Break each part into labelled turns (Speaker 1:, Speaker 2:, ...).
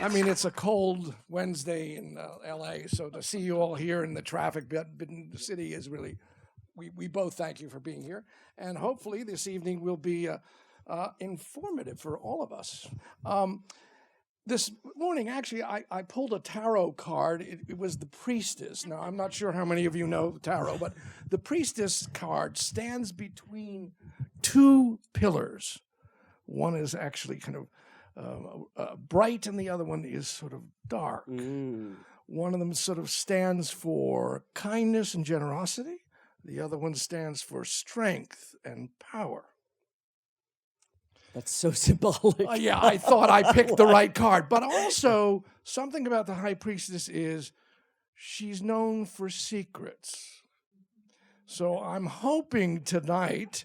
Speaker 1: I mean, it's a cold Wednesday in L.A., so to see you all here in the traffic in the city is really, we both thank you for being here. And hopefully this evening will be informative for all of us. This morning, actually, I pulled a tarot card. It was the Priestess. Now, I'm not sure how many of you know tarot, but the Priestess card stands between two pillars. One is actually kind of bright, and the other one is sort of dark. One of them sort of stands for kindness and generosity. The other one stands for strength and power.
Speaker 2: That's so symbolic.
Speaker 1: Yeah, I thought I picked the right card. But also, something about the High Priestess is she's known for secrets. So I'm hoping tonight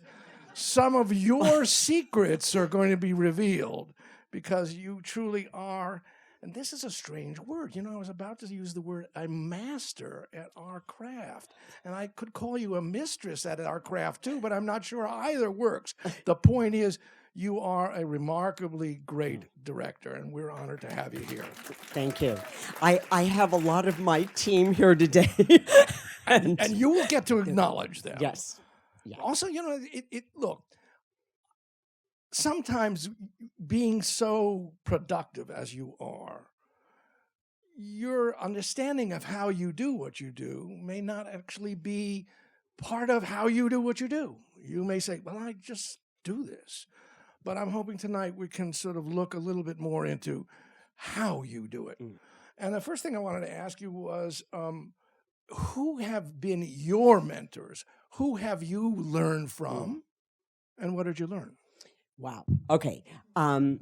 Speaker 1: some of your secrets are going to be revealed, because you truly are, and this is a strange word. You know, I was about to use the word a master at our craft. And I could call you a mistress at our craft too, but I'm not sure either works. The point is, you are a remarkably great director, and we're honored to have you here.
Speaker 2: Thank you. I have a lot of my team here today.
Speaker 1: and you will get to acknowledge them.
Speaker 2: Yes. Yeah.
Speaker 1: Also, you know, look, sometimes being so productive as you are, your understanding of how you do what you do may not actually be part of how you do what you do. You may say, well, I just do this. But I'm hoping tonight we can sort of look a little bit more into how you do it. And the first thing I wanted to ask you was, who have been your mentors? Who have you learned from? And what did you learn?
Speaker 2: Wow. Okay. I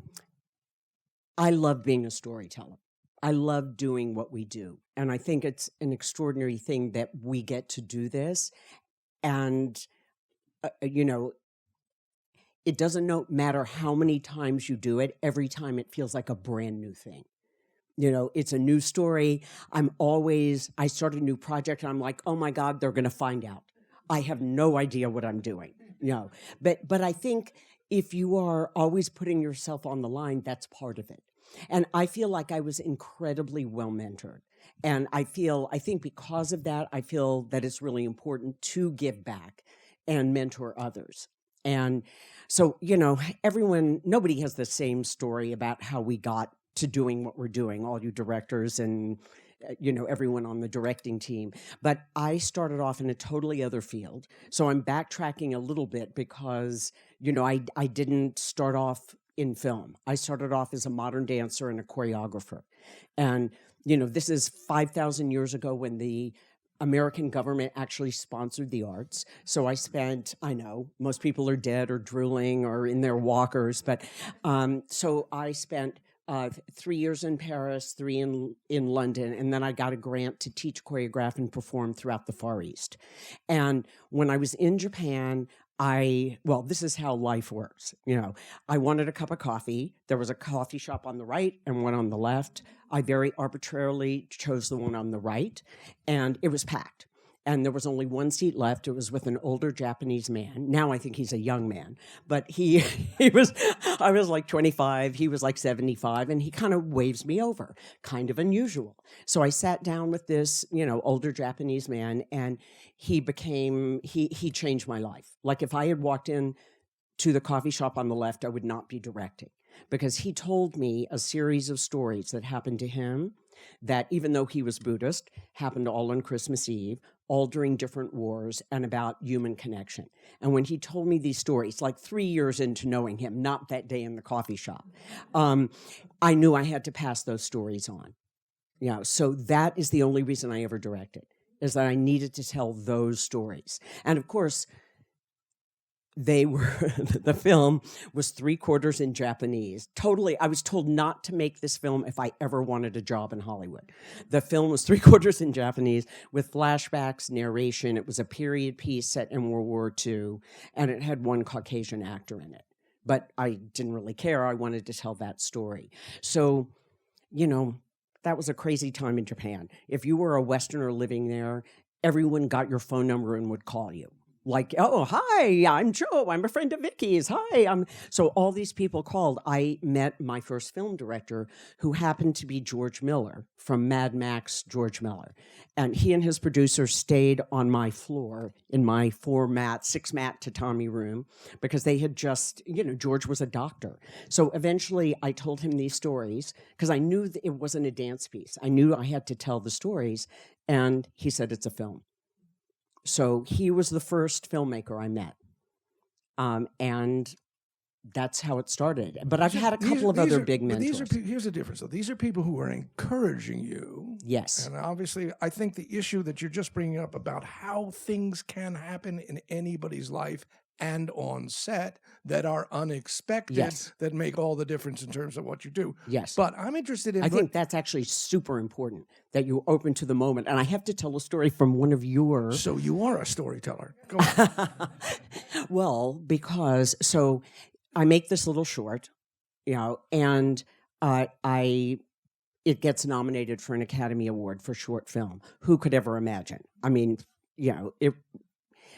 Speaker 2: love being a storyteller. I love doing what we do. And I think it's an extraordinary thing that we get to do this. And, you know, it doesn't matter how many times you do it, every time it feels like a brand new thing. You know, it's a new story. I start a new project and I'm like, oh my God, they're going to find out. I have no idea what I'm doing. You know, but I think if you are always putting yourself on the line, that's part of it. And I feel like I was incredibly well mentored. And I think because of that, I feel that it's really important to give back and mentor others. And so, you know, nobody has the same story about how we got to doing what we're doing, all you directors and, you know, everyone on the directing team. But I started off in a totally other field. So I'm backtracking a little bit because, you know, I didn't start off in film. I started off as a modern dancer and a choreographer. And, you know, this is 5,000 years ago when the American government actually sponsored the arts. So I know most people are dead or drooling or in their walkers, but so I spent 3 years in Paris, 3 in London, and then I got a grant to teach, choreograph, and perform throughout the Far East. And when I was in Japan, this is how life works. You know, I wanted a cup of coffee. There was a coffee shop on the right and one on the left. I very arbitrarily chose the one on the right, and it was packed. And there was only one seat left. It was with an older Japanese man. Now I think he's a young man, but I was like 25, he was like 75, and he kind of waves me over, kind of unusual. So I sat down with this, you know, older Japanese man, and he changed my life. Like if I had walked in to the coffee shop on the left, I would not be directing, because he told me a series of stories that happened to him that, even though he was Buddhist, happened all on Christmas Eve, all during different wars, and about human connection. And when he told me these stories, like 3 years into knowing him, not that day in the coffee shop, I knew I had to pass those stories on. You know, so that is the only reason I ever directed, is that I needed to tell those stories. And of course, the film was 3/4 in Japanese. Totally, I was told not to make this film if I ever wanted a job in Hollywood. The film was 3/4 in Japanese with flashbacks, narration. It was a period piece set in World War II, and it had one Caucasian actor in it. But I didn't really care. I wanted to tell that story. So, you know, that was a crazy time in Japan. If you were a Westerner living there, everyone got your phone number and would call you. Like, oh, hi, I'm Joe. I'm a friend of Vicky's. Hi. So all these people called. I met my first film director, who happened to be George Miller from Mad Max, George Miller. And he and his producer stayed on my floor in my 6-mat tatami room because they had just, George was a doctor. So eventually I told him these stories because I knew that it wasn't a dance piece. I knew I had to tell the stories. And he said, it's a film. So he was the first filmmaker I met. And that's how it started. But I've had a couple of other big mentors.
Speaker 1: Here's the difference, though. These are people who are encouraging you.
Speaker 2: Yes.
Speaker 1: And obviously, I think the issue that you're just bringing up about how things can happen in anybody's life and on set that are unexpected,
Speaker 2: Yes.
Speaker 1: that make all the difference in terms of what you do.
Speaker 2: Yes.
Speaker 1: But I'm interested in...
Speaker 2: I think that's actually super important, that you're open to the moment. And I have to tell a story from one of your...
Speaker 1: So you are a storyteller. Go on.
Speaker 2: Well, because... So I make this little short, and it gets nominated for an Academy Award for short film. Who could ever imagine? I mean,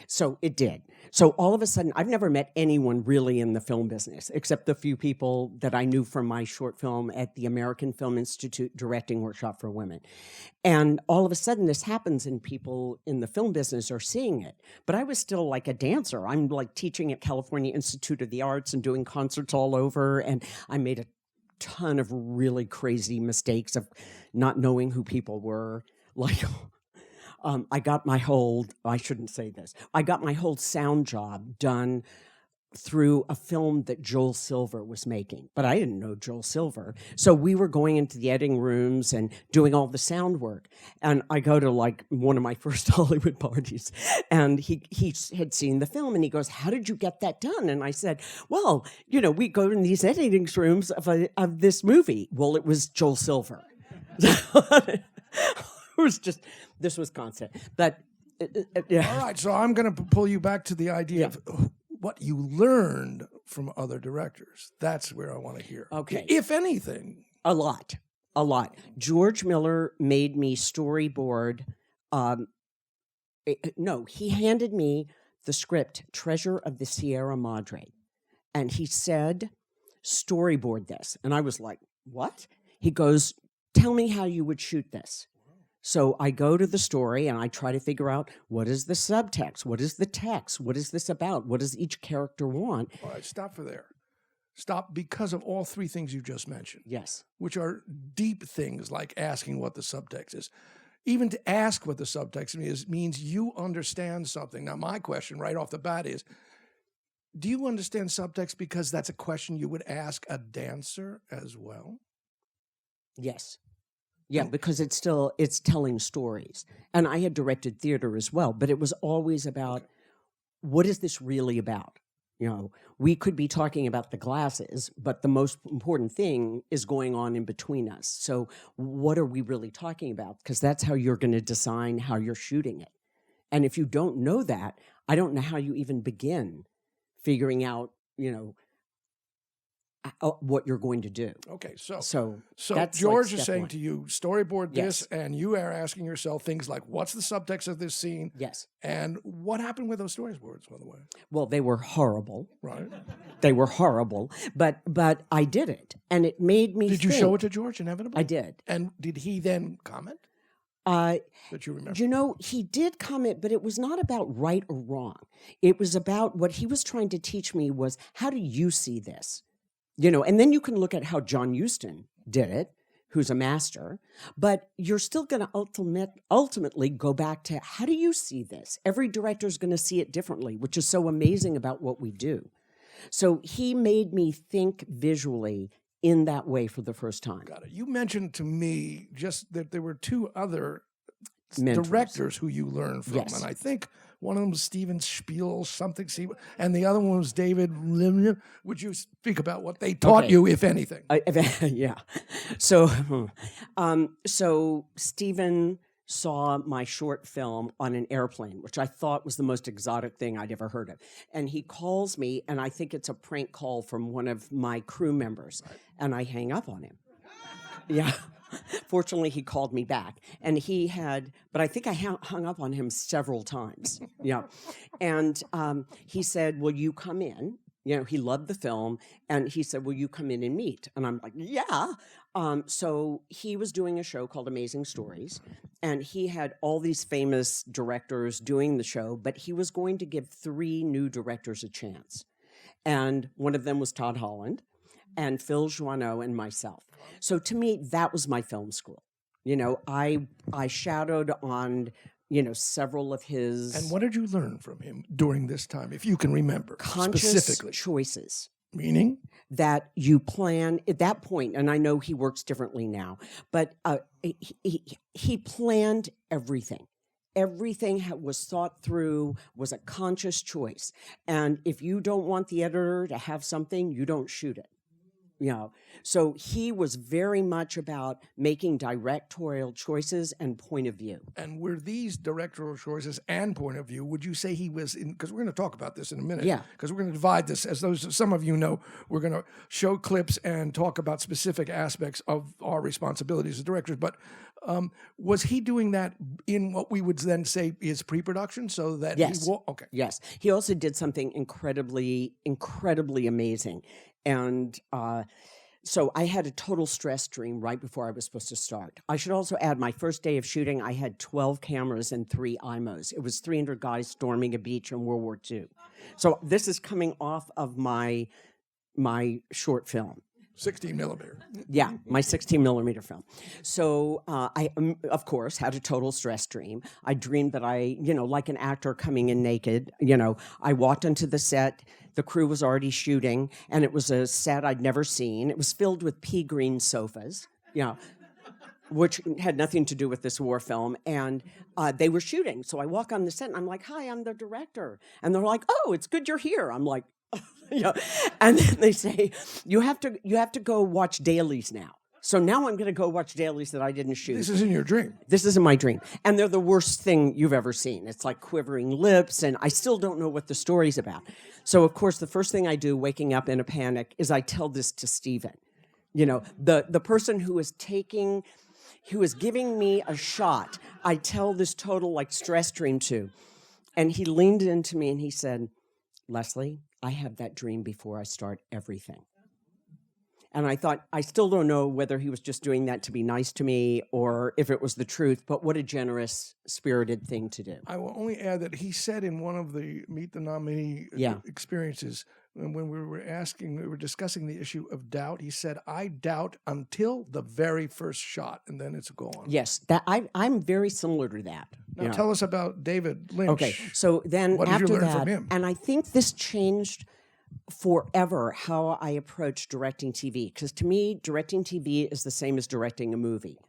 Speaker 2: so it did. So all of a sudden, I've never met anyone really in the film business, except the few people that I knew from my short film at the American Film Institute Directing Workshop for Women. And all of a sudden, this happens and people in the film business are seeing it. But I was still like a dancer. I'm like teaching at California Institute of the Arts and doing concerts all over. And I made a ton of really crazy mistakes of not knowing who people were. Like... I got my whole sound job done through a film that Joel Silver was making, but I didn't know Joel Silver. So we were going into the editing rooms and doing all the sound work. And I go to like one of my first Hollywood parties, and he had seen the film, and he goes, "How did you get that done?" And I said, "Well, we go in these editing rooms of this movie." Well, it was Joel Silver. It was just, this was constant. But, yeah.
Speaker 1: All right, so I'm going to pull you back to the idea of what you learned from other directors. That's where I want to hear.
Speaker 2: Okay.
Speaker 1: If anything.
Speaker 2: A lot. George Miller made me storyboard. He handed me the script, Treasure of the Sierra Madre. And he said, storyboard this. And I was like, what? He goes, tell me how you would shoot this. So I go to the story and I try to figure out, what is the subtext? What is the text? What is this about? What does each character want?
Speaker 1: All right, stop for there. Stop because of all three things you just mentioned.
Speaker 2: Yes.
Speaker 1: Which are deep things like asking what the subtext is. Even to ask what the subtext is means you understand something. Now, my question right off the bat is, do you understand subtext because that's a question you would ask a dancer as well?
Speaker 2: Yes. Yeah, because it's telling stories. And I had directed theater as well, but it was always about, what is this really about? We could be talking about the glasses, but the most important thing is going on in between us. So what are we really talking about? Because that's how you're going to design how you're shooting it. And if you don't know that, I don't know how you even begin figuring out, what you're going to do.
Speaker 1: Okay, so
Speaker 2: that's
Speaker 1: George
Speaker 2: like
Speaker 1: is saying
Speaker 2: one.
Speaker 1: to you, storyboard this,
Speaker 2: Yes.
Speaker 1: and you are asking yourself things like, what's the subtext of this scene?
Speaker 2: Yes.
Speaker 1: And what happened with those storyboards, by the way?
Speaker 2: Well, they were horrible.
Speaker 1: Right.
Speaker 2: They were horrible, but I did it, and it made me
Speaker 1: Did you show it to George, inevitably?
Speaker 2: I did.
Speaker 1: And did he then comment? That you remember?
Speaker 2: He did comment, but it was not about right or wrong. It was about what he was trying to teach me was, how do you see this? And then you can look at how John Huston did it, who's a master, but you're still going to ultimately go back to, how do you see this? Every director is going to see it differently, which is so amazing about what we do. So he made me think visually in that way for the first time.
Speaker 1: Got it. You mentioned to me just that there were two other
Speaker 2: Mentors.
Speaker 1: Directors who you learned from.
Speaker 2: Yes.
Speaker 1: And I think one of them was Steven Spiel, and the other one was David Limner. Would you speak about what they taught you, if anything?
Speaker 2: Yeah. So Steven saw my short film on an airplane, which I thought was the most exotic thing I'd ever heard of. And he calls me, and I think it's a prank call from one of my crew members. Right. And I hang up on him. Yeah. Fortunately, he called me back, and he had, but I think I hung up on him several times. Yeah, and he said, "Will you come in?" You know, he loved the film, and he said, "Will you come in and meet?" And I'm like, "Yeah." So he was doing a show called Amazing Stories, and he had all these famous directors doing the show, but he was going to give 3 new directors a chance, and one of them was Todd Holland, and Phil Joanneau, and myself. So to me, that was my film school. You know, I shadowed on, you know, several of his
Speaker 1: And what did you learn from him during this time, if you can remember
Speaker 2: conscious
Speaker 1: specifically?
Speaker 2: choices
Speaker 1: Meaning?
Speaker 2: that you plan at that point, and I know he works differently now, but he planned everything. Everything was thought through, was a conscious choice. And if you don't want the editor to have something, you don't shoot it. You know, so he was very much about making directorial choices and point of view.
Speaker 1: And were these directorial choices and point of view, would you say he was in, because we're going to talk about this in a minute.
Speaker 2: Yeah.
Speaker 1: Because we're going to divide this, as some of you know, we're going to show clips and talk about specific aspects of our responsibilities as directors. But was he doing that in what we would then say is pre-production, so that
Speaker 2: Yes.
Speaker 1: Okay.
Speaker 2: Yes. He also did something incredibly amazing. And so I had a total stress dream right before I was supposed to start. I should also add, my first day of shooting, I had 12 cameras and 3 IMOs. It was 300 guys storming a beach in World War II. So this is coming off of my short film.
Speaker 1: 16 millimeter.
Speaker 2: Yeah, my 16 millimeter film. So I, of course, had a total stress dream. I dreamed that I, you know, like an actor coming in naked, you know, I walked onto the set. The crew was already shooting, and it was a set I'd never seen. It was filled with pea green sofas, you know, which had nothing to do with this war film. And they were shooting. So I walk on the set, and I'm like, "Hi, I'm the director." And they're like, "Oh, it's good you're here." I'm like, yeah. And then they say, you have to go watch dailies now. So now I'm going to go watch dailies that I didn't shoot.
Speaker 1: This is in your dream.
Speaker 2: This is in my dream. And they're the worst thing you've ever seen. It's like quivering lips, and I still don't know what the story's about. So, of course, the first thing I do, waking up in a panic, is I tell this to Steven. You know, the person who is giving me a shot, I tell this total, like, stress dream to. And he leaned into me and he said, "Lesli, I have that dream before I start everything." And I thought, I still don't know whether he was just doing that to be nice to me or if it was the truth, but what a generous, spirited thing to do.
Speaker 1: I will only add that he said in one of the Meet the Nominee experiences, when we were discussing the issue of doubt, he said, "I doubt until the very first shot, and then it's gone."
Speaker 2: Yes, that I'm very similar to that.
Speaker 1: Now tell us about David Lynch.
Speaker 2: Okay, so then
Speaker 1: what did
Speaker 2: after
Speaker 1: you learn
Speaker 2: that,
Speaker 1: from him?
Speaker 2: and I think this changed forever how I approach directing TV, because to me, directing TV is the same as directing a movie.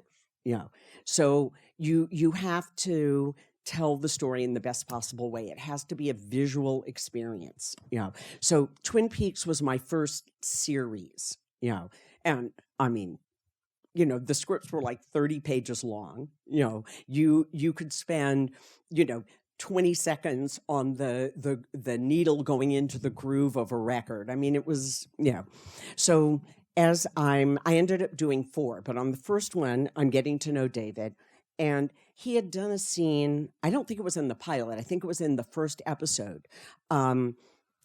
Speaker 2: You know, so you have to tell the story in the best possible way. It has to be a visual experience. You know, so Twin Peaks was my first series. You know, and I mean, you know, the scripts were like 30 pages long. You know, you could spend, you know, 20 seconds on the needle going into the groove of a record. I mean, it was, you know. So I ended up doing 4, but on the first one, I'm getting to know David, and he had done a scene, I don't think it was in the pilot, I think it was in the first episode,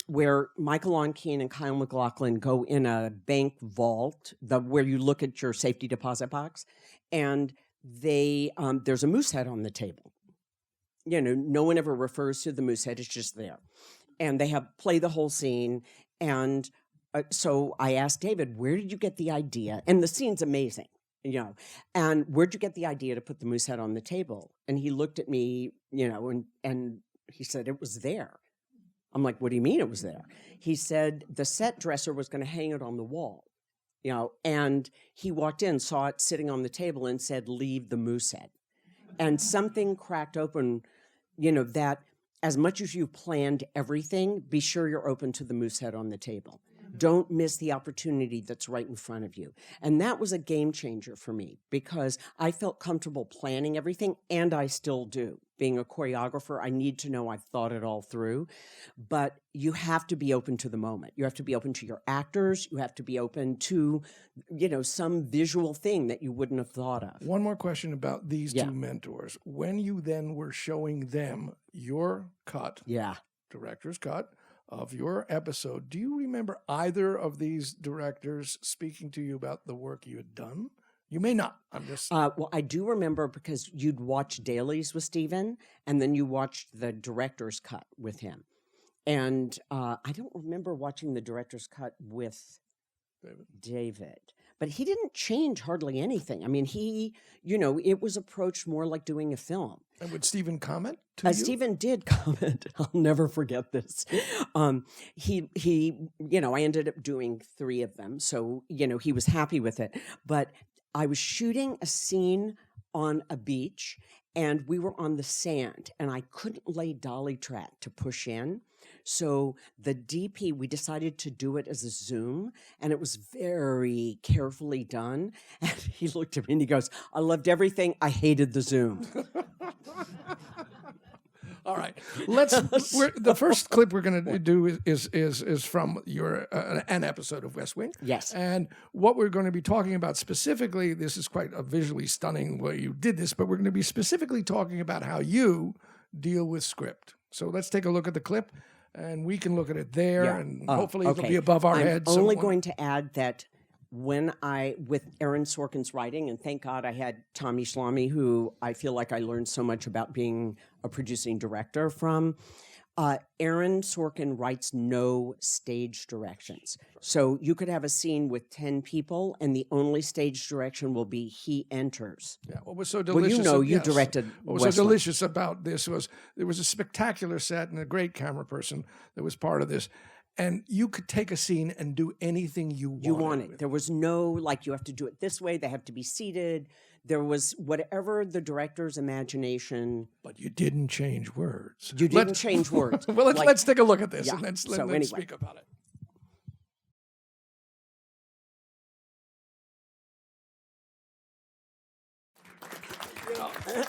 Speaker 2: where Michael Onkeen and Kyle MacLachlan go in a bank vault, where you look at your safety deposit box, and there's a moose head on the table. You know, no one ever refers to the moose head; it's just there, and they play the whole scene. And so I asked David, "Where did you get the idea?" And the scene's amazing, you know. And where'd you get the idea to put the moose head on the table? And he looked at me, you know, and he said, "It was there." I'm like, "What do you mean it was there?" He said the set dresser was going to hang it on the wall, you know. And he walked in, saw it sitting on the table, and said, "Leave the moose head." And something cracked open, you know, that as much as you planned everything, be sure you're open to the moose head on the table. Don't miss the opportunity that's right in front of you. And that was a game changer for me, because I felt comfortable planning everything, and I still do, being a choreographer, I need to know I've thought it all through. But you have to be open to the moment. You have to be open to your actors. You have to be open to, some visual thing that you wouldn't have thought of.
Speaker 1: One more question about these two mentors. When you then were showing them your cut, director's cut of your episode, do you remember either of these directors speaking to you about the work you had done? You may not. I'm just...
Speaker 2: well, I do remember because you'd watch dailies with Stephen, and then you watched the director's cut with him. And I don't remember watching the director's cut with David. But he didn't change hardly anything. I mean, it was approached more like doing a film.
Speaker 1: And would Stephen comment to you?
Speaker 2: Stephen did comment. I'll never forget this. I ended up doing 3 of them. So, he was happy with it. But I was shooting a scene on a beach, and we were on the sand, and I couldn't lay dolly track to push in. So the DP, we decided to do it as a Zoom, and it was very carefully done. And he looked at me and he goes, "I loved everything. I hated the Zoom."
Speaker 1: All right, the first clip we're going to do is from your an episode of West Wing.
Speaker 2: Yes,
Speaker 1: and what we're going to be talking about specifically, this is quite a visually stunning way you did this, but we're going to be specifically talking about how you deal with script. So let's take a look at the clip, and we can look at it there, and hopefully it'll be above our heads.
Speaker 2: I'm only going to add that with Aaron Sorkin's writing, and thank God I had Tommy Schlamme, who I feel like I learned so much about being a producing director from. Aaron Sorkin writes no stage directions. So you could have a scene with 10 people, and the only stage direction will be he enters.
Speaker 1: Yeah, what was so delicious?
Speaker 2: Well, you directed.
Speaker 1: What was so delicious about this was there was a spectacular set and a great camera person that was part of this. And you could take a scene and do anything you wanted.
Speaker 2: There was no, you have to do it this way. They have to be seated. There was whatever the director's imagination.
Speaker 1: But you didn't change words.
Speaker 2: You didn't change words.
Speaker 1: Well, let's take a look at this and let's speak about it.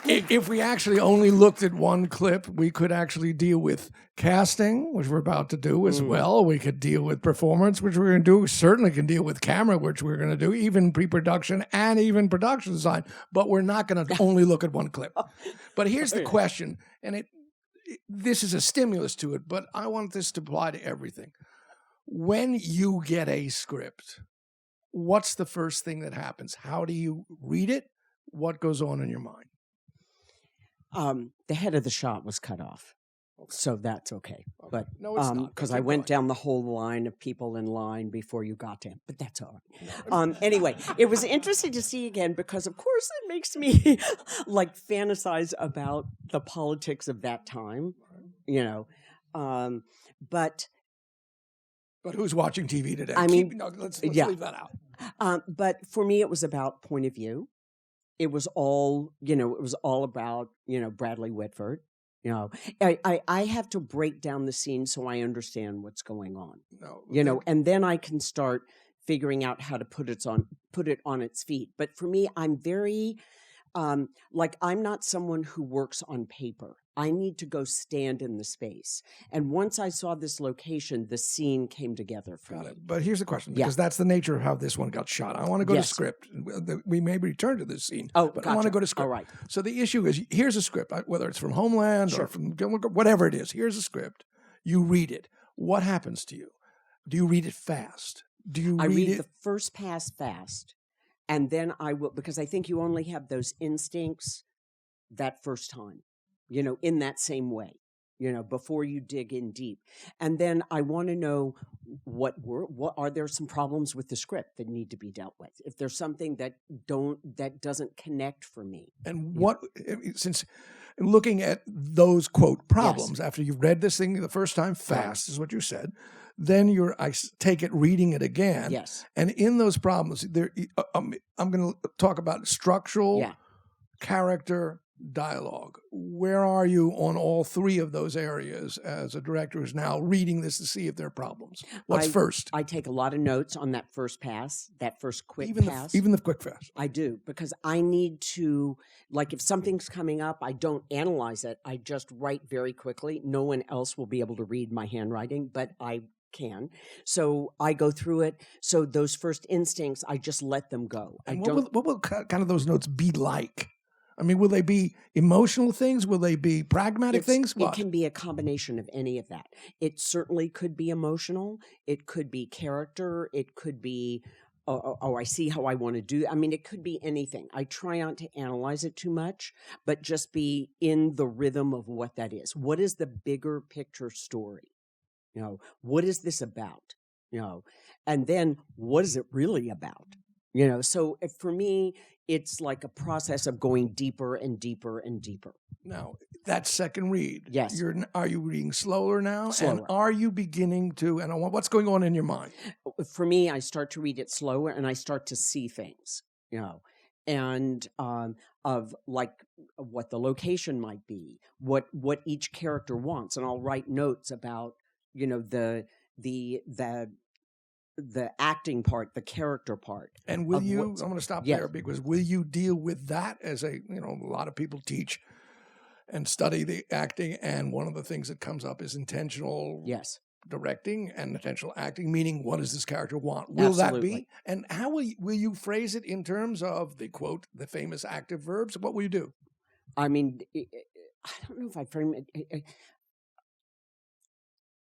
Speaker 1: If we actually only looked at one clip, we could actually deal with casting, which we're about to do as well. We could deal with performance, which we're going to do. We certainly can deal with camera, which we're going to do, even pre-production and even production design. But we're not going to only look at one clip. But here's the question, and this is a stimulus to it, but I want this to apply to everything. When you get a script, what's the first thing that happens? How do you read it? What goes on in your mind?
Speaker 2: The head of the shot was cut off, so that's okay. But
Speaker 1: no, it's not.
Speaker 2: Because I went down the whole line of people in line before you got to him, but that's all right. Anyway, it was interesting to see again because, of course, it makes me fantasize about the politics of that time, But
Speaker 1: who's watching TV today? Let's leave that out.
Speaker 2: But for me, it was about point of view. It was all, about, Bradley Whitford. I have to break down the scene so I understand what's going on. And then I can start figuring out how to put it on its feet. But for me, I'm very, I'm not someone who works on paper. I need to go stand in the space. And once I saw this location, the scene came together for me.
Speaker 1: But here's the question, because that's the nature of how this one got shot. I want to go to script. We may return to this scene, but I want to go to script.
Speaker 2: All right.
Speaker 1: So the issue is, here's a script, whether it's from Homeland or from Gilmore Girls, whatever it is, here's a script. You read it. What happens to you? Do you read it fast?
Speaker 2: I read the first pass fast, and then I will, because I think you only have those instincts that first time. In that same way, before you dig in deep. And then I want to know what are there some problems with the script that need to be dealt with? If there's something that doesn't connect for me.
Speaker 1: And since looking at those quote problems after you've read this thing the first time fast is what you said, then I take it reading it again.
Speaker 2: Yes.
Speaker 1: And in those problems, I'm going to talk about structural, character, dialogue. Where are you on all three of those areas as a director who's now reading this to see if there are problems? What's first?
Speaker 2: I take a lot of notes on that first pass, that first quick pass.
Speaker 1: Even the quick pass.
Speaker 2: I do, because I need to, like, if something's coming up, I don't analyze it. I just write very quickly. No one else will be able to read my handwriting, but I can. So I go through it. So those first instincts, I just let them go.
Speaker 1: And what will kind of those notes be like? I mean, will they be emotional things? Will they be pragmatic things?
Speaker 2: It can be a combination of any of that. It certainly could be emotional. It could be character. It could be, I see how I want to do. I mean, it could be anything. I try not to analyze it too much, but just be in the rhythm of what that is. What is the bigger picture story? You know, what is this about? You know, and then what is it really about? You know, so for me, it's like a process of going deeper and deeper and deeper.
Speaker 1: Now, that second read.
Speaker 2: Yes.
Speaker 1: Are you reading slower now?
Speaker 2: Slower.
Speaker 1: And are you beginning to, and what's going on in your mind?
Speaker 2: For me, I start to read it slower and I start to see things, you know, and of like what the location might be, what each character wants. And I'll write notes about, you know, the acting part, the character part.
Speaker 1: And will you, I'm going to stop there, because will you deal with that as a lot of people teach and study the acting, and one of the things that comes up is intentional directing and intentional acting, meaning what does this character want? Will that be? And how will you phrase it in terms of the quote, the famous active verbs? What will you do?
Speaker 2: I mean, I don't know if I frame it.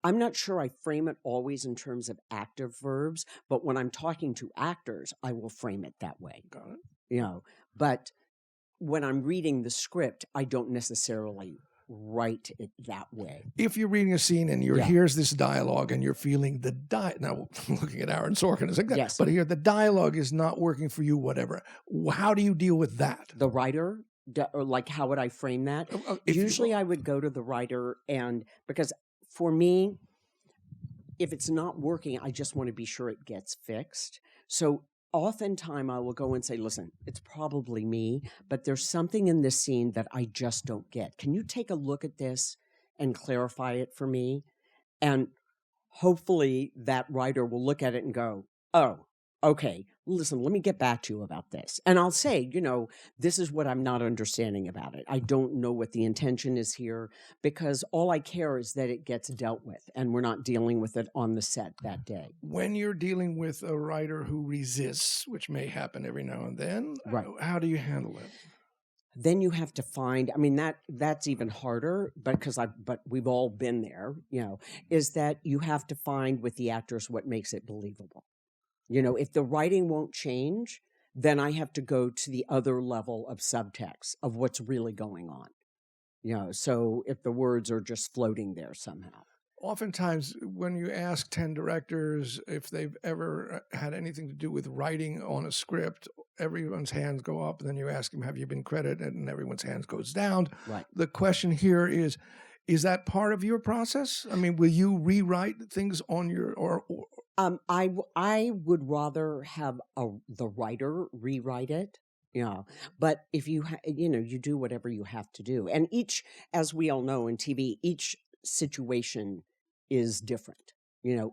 Speaker 2: I'm not sure I frame it always in terms of active verbs, but when I'm talking to actors, I will frame it that way.
Speaker 1: Got it.
Speaker 2: You know, but when I'm reading the script, I don't necessarily write it that way.
Speaker 1: If you're reading a scene and here's this dialogue and you're feeling now looking at Aaron Sorkin, it's like that.
Speaker 2: Yes.
Speaker 1: But here the dialogue is not working for you, whatever. How do you deal with that?
Speaker 2: The writer, or like how would I frame that? Usually I would go to the writer, and because for me, if it's not working, I just want to be sure it gets fixed. So oftentimes I will go and say, listen, it's probably me, but there's something in this scene that I just don't get. Can you take a look at this and clarify it for me? And hopefully that writer will look at it and go, oh, okay, listen, let me get back to you about this. And I'll say, this is what I'm not understanding about it. I don't know what the intention is here, because all I care is that it gets dealt with and we're not dealing with it on the set that day.
Speaker 1: When you're dealing with a writer who resists, which may happen every now and then, how do you handle it?
Speaker 2: Then you have to find, I mean, that's even harder, but we've all been there, is that you have to find with the actors what makes it believable. If the writing won't change, then I have to go to the other level of subtext of what's really going on. So if the words are just floating there somehow.
Speaker 1: Oftentimes, when you ask 10 directors if they've ever had anything to do with writing on a script, everyone's hands go up, and then you ask them, have you been credited? And everyone's hands goes down.
Speaker 2: Right.
Speaker 1: The question here is that part of your process? I mean, will you rewrite things on your
Speaker 2: I would rather have the writer rewrite it. But if you you do whatever you have to do, and as we all know in TV, each situation is different.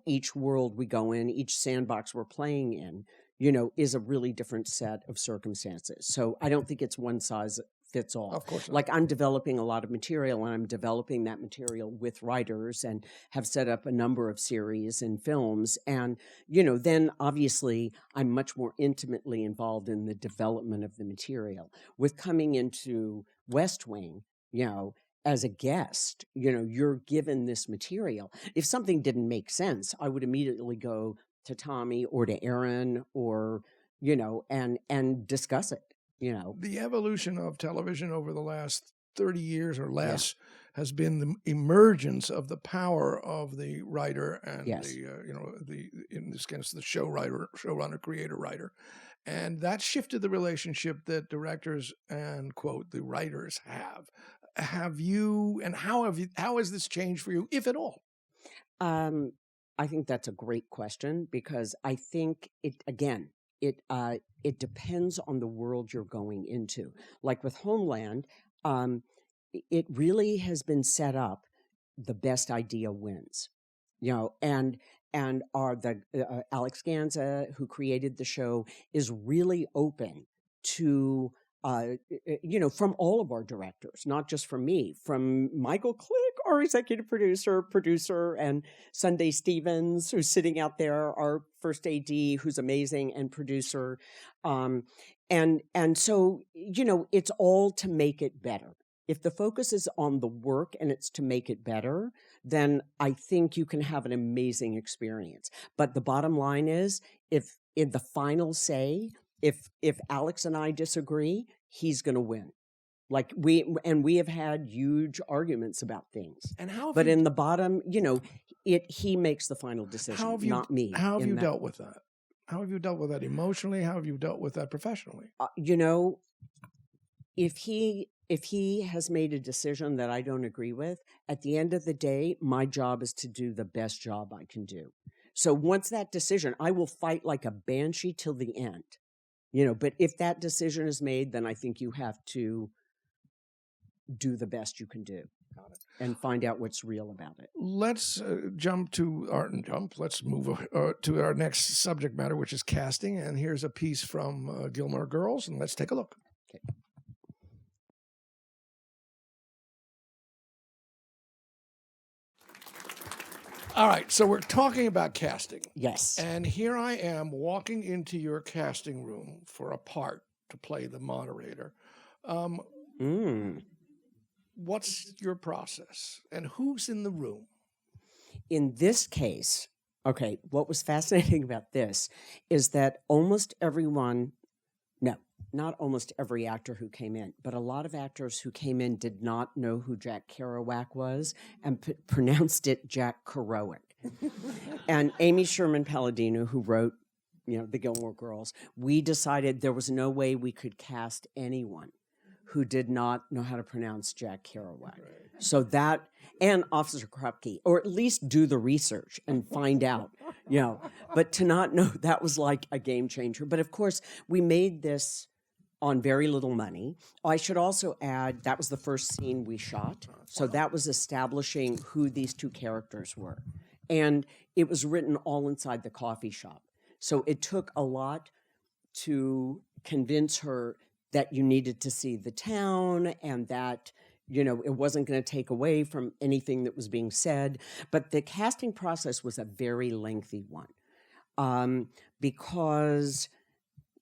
Speaker 2: Each world we go in, each sandbox we're playing in, is a really different set of circumstances. So I don't think it's one size fits all.
Speaker 1: Of course not.
Speaker 2: Like I'm developing a lot of material, and I'm developing that material with writers and have set up a number of series and films. And, then obviously I'm much more intimately involved in the development of the material. With coming into West Wing, as a guest, you're given this material. If something didn't make sense, I would immediately go to Tommy or to Aaron or, and discuss it.
Speaker 1: The evolution of television over the last 30 years or less has been the emergence of the power of the writer and in this case, the showrunner, creator, writer. And that shifted the relationship that directors and, quote, the writers have. Have you, and how has this changed for you, if at all?
Speaker 2: I think that's a great question, because I think it depends on the world you're going into. Like with Homeland, it really has been set up. The best idea wins, and Alex Ganza, who created the show, is really open to from all of our directors, not just from me, from Michael Click, our executive producer, and Sunday Stevens, who's sitting out there, our first AD, who's amazing, and producer. And so, it's all to make it better. If the focus is on the work and it's to make it better, then I think you can have an amazing experience. But the bottom line is, if in the final say, if Alex and I disagree, he's going to win. Like we have had huge arguments about things.
Speaker 1: And how?
Speaker 2: But in the bottom, he makes the final decision, not me.
Speaker 1: How have you dealt with that? How have you dealt with that emotionally? How have you dealt with that professionally?
Speaker 2: If he has made a decision that I don't agree with, at the end of the day, my job is to do the best job I can do. So once that decision, I will fight like a banshee till the end. But if that decision is made, then I think you have to do the best you can do and find out what's real about it.
Speaker 1: Let's Let's move to our next subject matter, which is casting. And here's a piece from Gilmore Girls, and let's take a look.
Speaker 2: Okay.
Speaker 1: All right, so we're talking about casting.
Speaker 2: Yes.
Speaker 1: And here I am walking into your casting room for a part to play the moderator. What's your process, and who's in the room?
Speaker 2: In this case, okay, what was fascinating about this is that not almost every actor who came in, but a lot of actors who came in did not know who Jack Kerouac was and pronounced it Jack Kerouac. And Amy Sherman Palladino, who wrote, the Gilmore Girls, we decided there was no way we could cast anyone who did not know how to pronounce Jack Kerouac. Right. So that, and Officer Krupke, or at least do the research and find out, But to not know, that was like a game changer. But of course, we made this on very little money. I should also add, that was the first scene we shot. So that was establishing who these two characters were. And it was written all inside the coffee shop. So it took a lot to convince her that you needed to see the town and that, it wasn't going to take away from anything that was being said. But the casting process was a very lengthy one because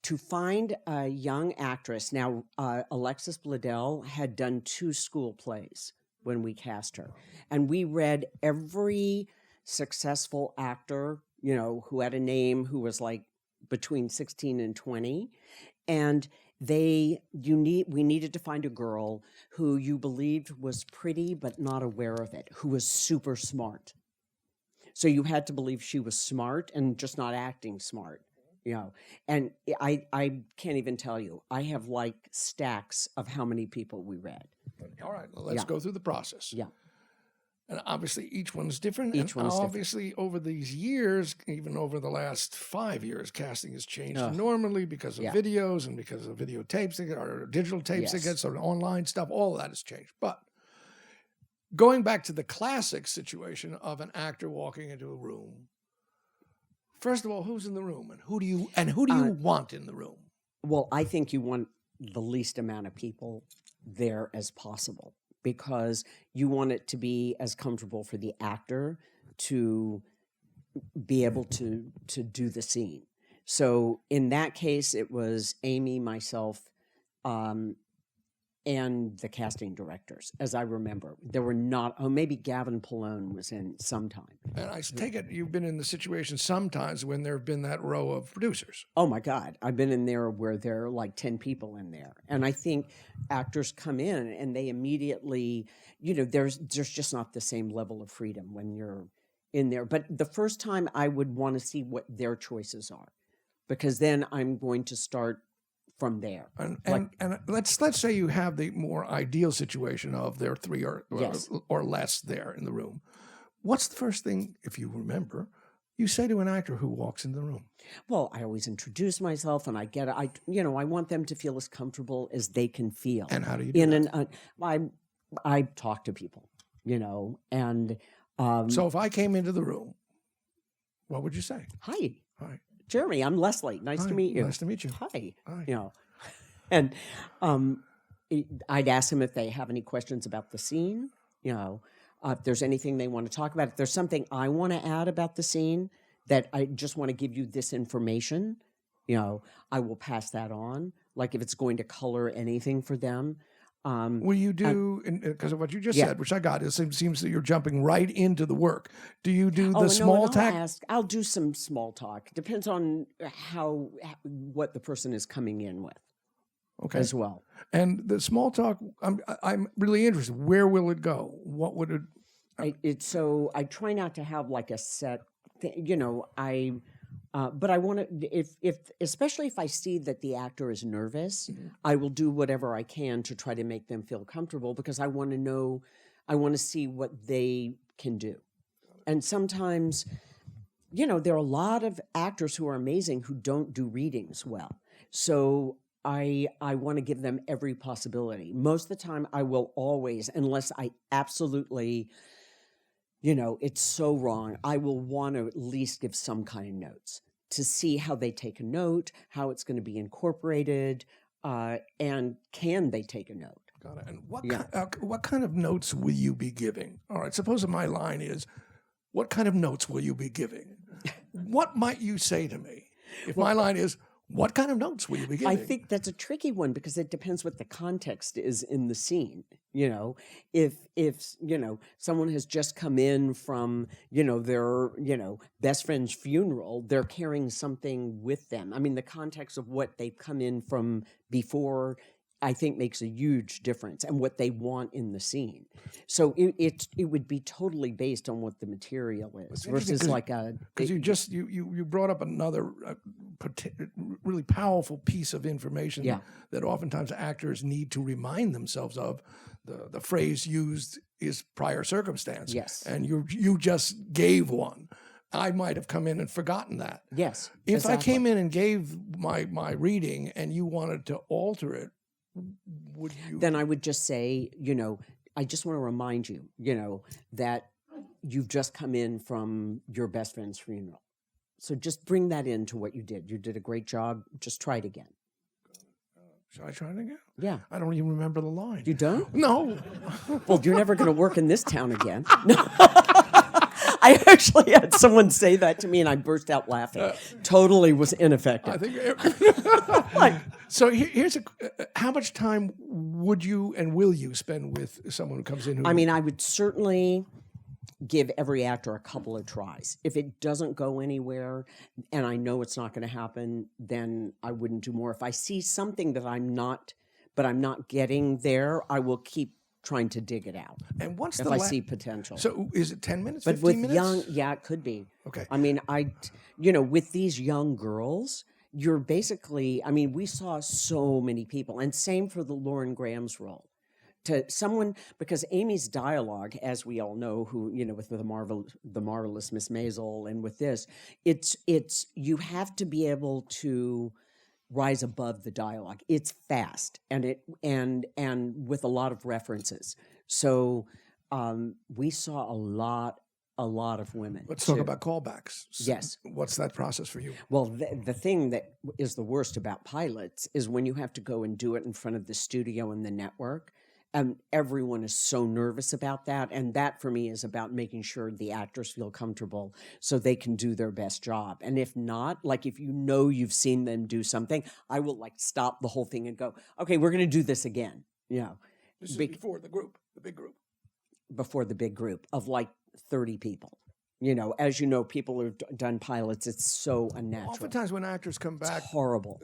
Speaker 2: to find a young actress, now Alexis Bledel had done 2 school plays when we cast her. And we read every successful actor, who had a name, who was like between 16 and 20. And we needed to find a girl who you believed was pretty but not aware of it, who was super smart. So you had to believe she was smart and just not acting smart. And I can't even tell you. I have like stacks of how many people we read.
Speaker 1: All right, well, let's go through the process.
Speaker 2: Yeah.
Speaker 1: And obviously, each one's different.
Speaker 2: Each one's
Speaker 1: obviously, over these years, even over the last 5 years, casting has changed enormously because of videos and because of videotapes or digital tapes that get, so online stuff, all of that has changed. But going back to the classic situation of an actor walking into a room, first of all, who's in the room, and who do you want in the room?
Speaker 2: Well, I think you want the least amount of people there as possible, because you want it to be as comfortable for the actor to be able to do the scene. So in that case, it was Amy, myself, and the casting directors, as I remember. There were not, maybe Gavin Pallone was in sometime.
Speaker 1: And I take it you've been in the situation sometimes when there have been that row of producers.
Speaker 2: Oh my God. I've been in there where there are like 10 people in there. And I think actors come in and they immediately, there's just not the same level of freedom when you're in there. But the first time I would want to see what their choices are, because then I'm going to start from there.
Speaker 1: And let's say you have the more ideal situation of there are 3 or less there in the room. What's the first thing, if you remember, you say to an actor who walks in the room?
Speaker 2: Well, I always introduce myself, and I want them to feel as comfortable as they can feel.
Speaker 1: And how do you do that?
Speaker 2: I talk to people, and
Speaker 1: So if I came into the room, what would you say?
Speaker 2: Hi,
Speaker 1: Hi.
Speaker 2: Jeremy. I'm Leslie. Nice
Speaker 1: Hi,
Speaker 2: to meet you.
Speaker 1: Nice to meet you.
Speaker 2: Hi.
Speaker 1: Hi.
Speaker 2: And I'd ask them if they have any questions about the scene. If there's anything they want to talk about. If there's something I want to add about the scene that I just want to give you this information, I will pass that on. Like if it's going to color anything for them.
Speaker 1: Will you do, because of what you just said, which I got, it seems that you're jumping right into the work. Do you do the small talk?
Speaker 2: I'll do some small talk. Depends on what the person is coming in with.
Speaker 1: Okay.
Speaker 2: As well.
Speaker 1: And the small talk, I'm really interested. Where will it go? What would it?
Speaker 2: So I try not to have like a set thing, but I want to, especially if I see that the actor is nervous, I will do whatever I can to try to make them feel comfortable because I want to see what they can do. And sometimes, there are a lot of actors who are amazing who don't do readings well. So I want to give them every possibility. Most of the time, I will always, unless I absolutely, it's so wrong, I will want to at least give some kind of notes to see how they take a note, how it's going to be incorporated, and can they take a note?
Speaker 1: Got it. And what kind of notes will you be giving? All right, suppose my line is, what kind of notes will you be giving? What might you say to me if my line is, what kind of notes will you be giving?
Speaker 2: I think that's a tricky one because it depends what the context is in the scene. If someone has just come in from their best friend's funeral, they're carrying something with them. I mean, the context of what they've come in from before, I think, makes a huge difference, and what they want in the scene. So it would be totally based on what the material is versus like a.
Speaker 1: Because you brought up another really powerful piece of information that oftentimes actors need to remind themselves of. The phrase used is prior circumstance.
Speaker 2: Yes,
Speaker 1: and you just gave one. I might have come in and forgotten that.
Speaker 2: Yes,
Speaker 1: if I came in and gave my reading and you wanted to alter it. Would you?
Speaker 2: Then I would just say, I just want to remind you, that you've just come in from your best friend's funeral. So just bring that into what you did. You did a great job. Just try it again.
Speaker 1: Should I try it again?
Speaker 2: Yeah.
Speaker 1: I don't even remember the line.
Speaker 2: You don't?
Speaker 1: No.
Speaker 2: Well, you're never going to work in this town again. No. I actually had someone say that to me, and I burst out laughing. Totally was ineffective.
Speaker 1: I think. So here's how much time would you and will you spend with someone who comes in?
Speaker 2: I would certainly give every actor a couple of tries. If it doesn't go anywhere, and I know it's not going to happen, then I wouldn't do more. If I see something that I'm not getting there, I will keep trying to dig it out.
Speaker 1: And once
Speaker 2: if I see potential.
Speaker 1: So is it 10 minutes?
Speaker 2: But
Speaker 1: 15
Speaker 2: with
Speaker 1: minutes?
Speaker 2: it could be.
Speaker 1: Okay.
Speaker 2: With these young girls, you're basically, we saw so many people, and same for the Lauren Graham's role. To someone, because Amy's dialogue, as we all know, who, with the marvelous Miss Maisel, and with this, it's you have to be able to rise above the dialogue. It's fast and with a lot of references. So we saw a lot of women.
Speaker 1: Let's talk about callbacks.
Speaker 2: Yes.
Speaker 1: What's that process for you?
Speaker 2: Well, the thing that is the worst about pilots is when you have to go and do it in front of the studio and the network. And everyone is so nervous about that. And that, for me, is about making sure the actors feel comfortable so they can do their best job. And if not, like if you've seen them do something, I will stop the whole thing and go, okay, we're going to do this again.
Speaker 1: This is before the big group.
Speaker 2: Before the big group of 30 people. As you know, people who've done pilots, it's so unnatural.
Speaker 1: Oftentimes when actors come back,
Speaker 2: it's horrible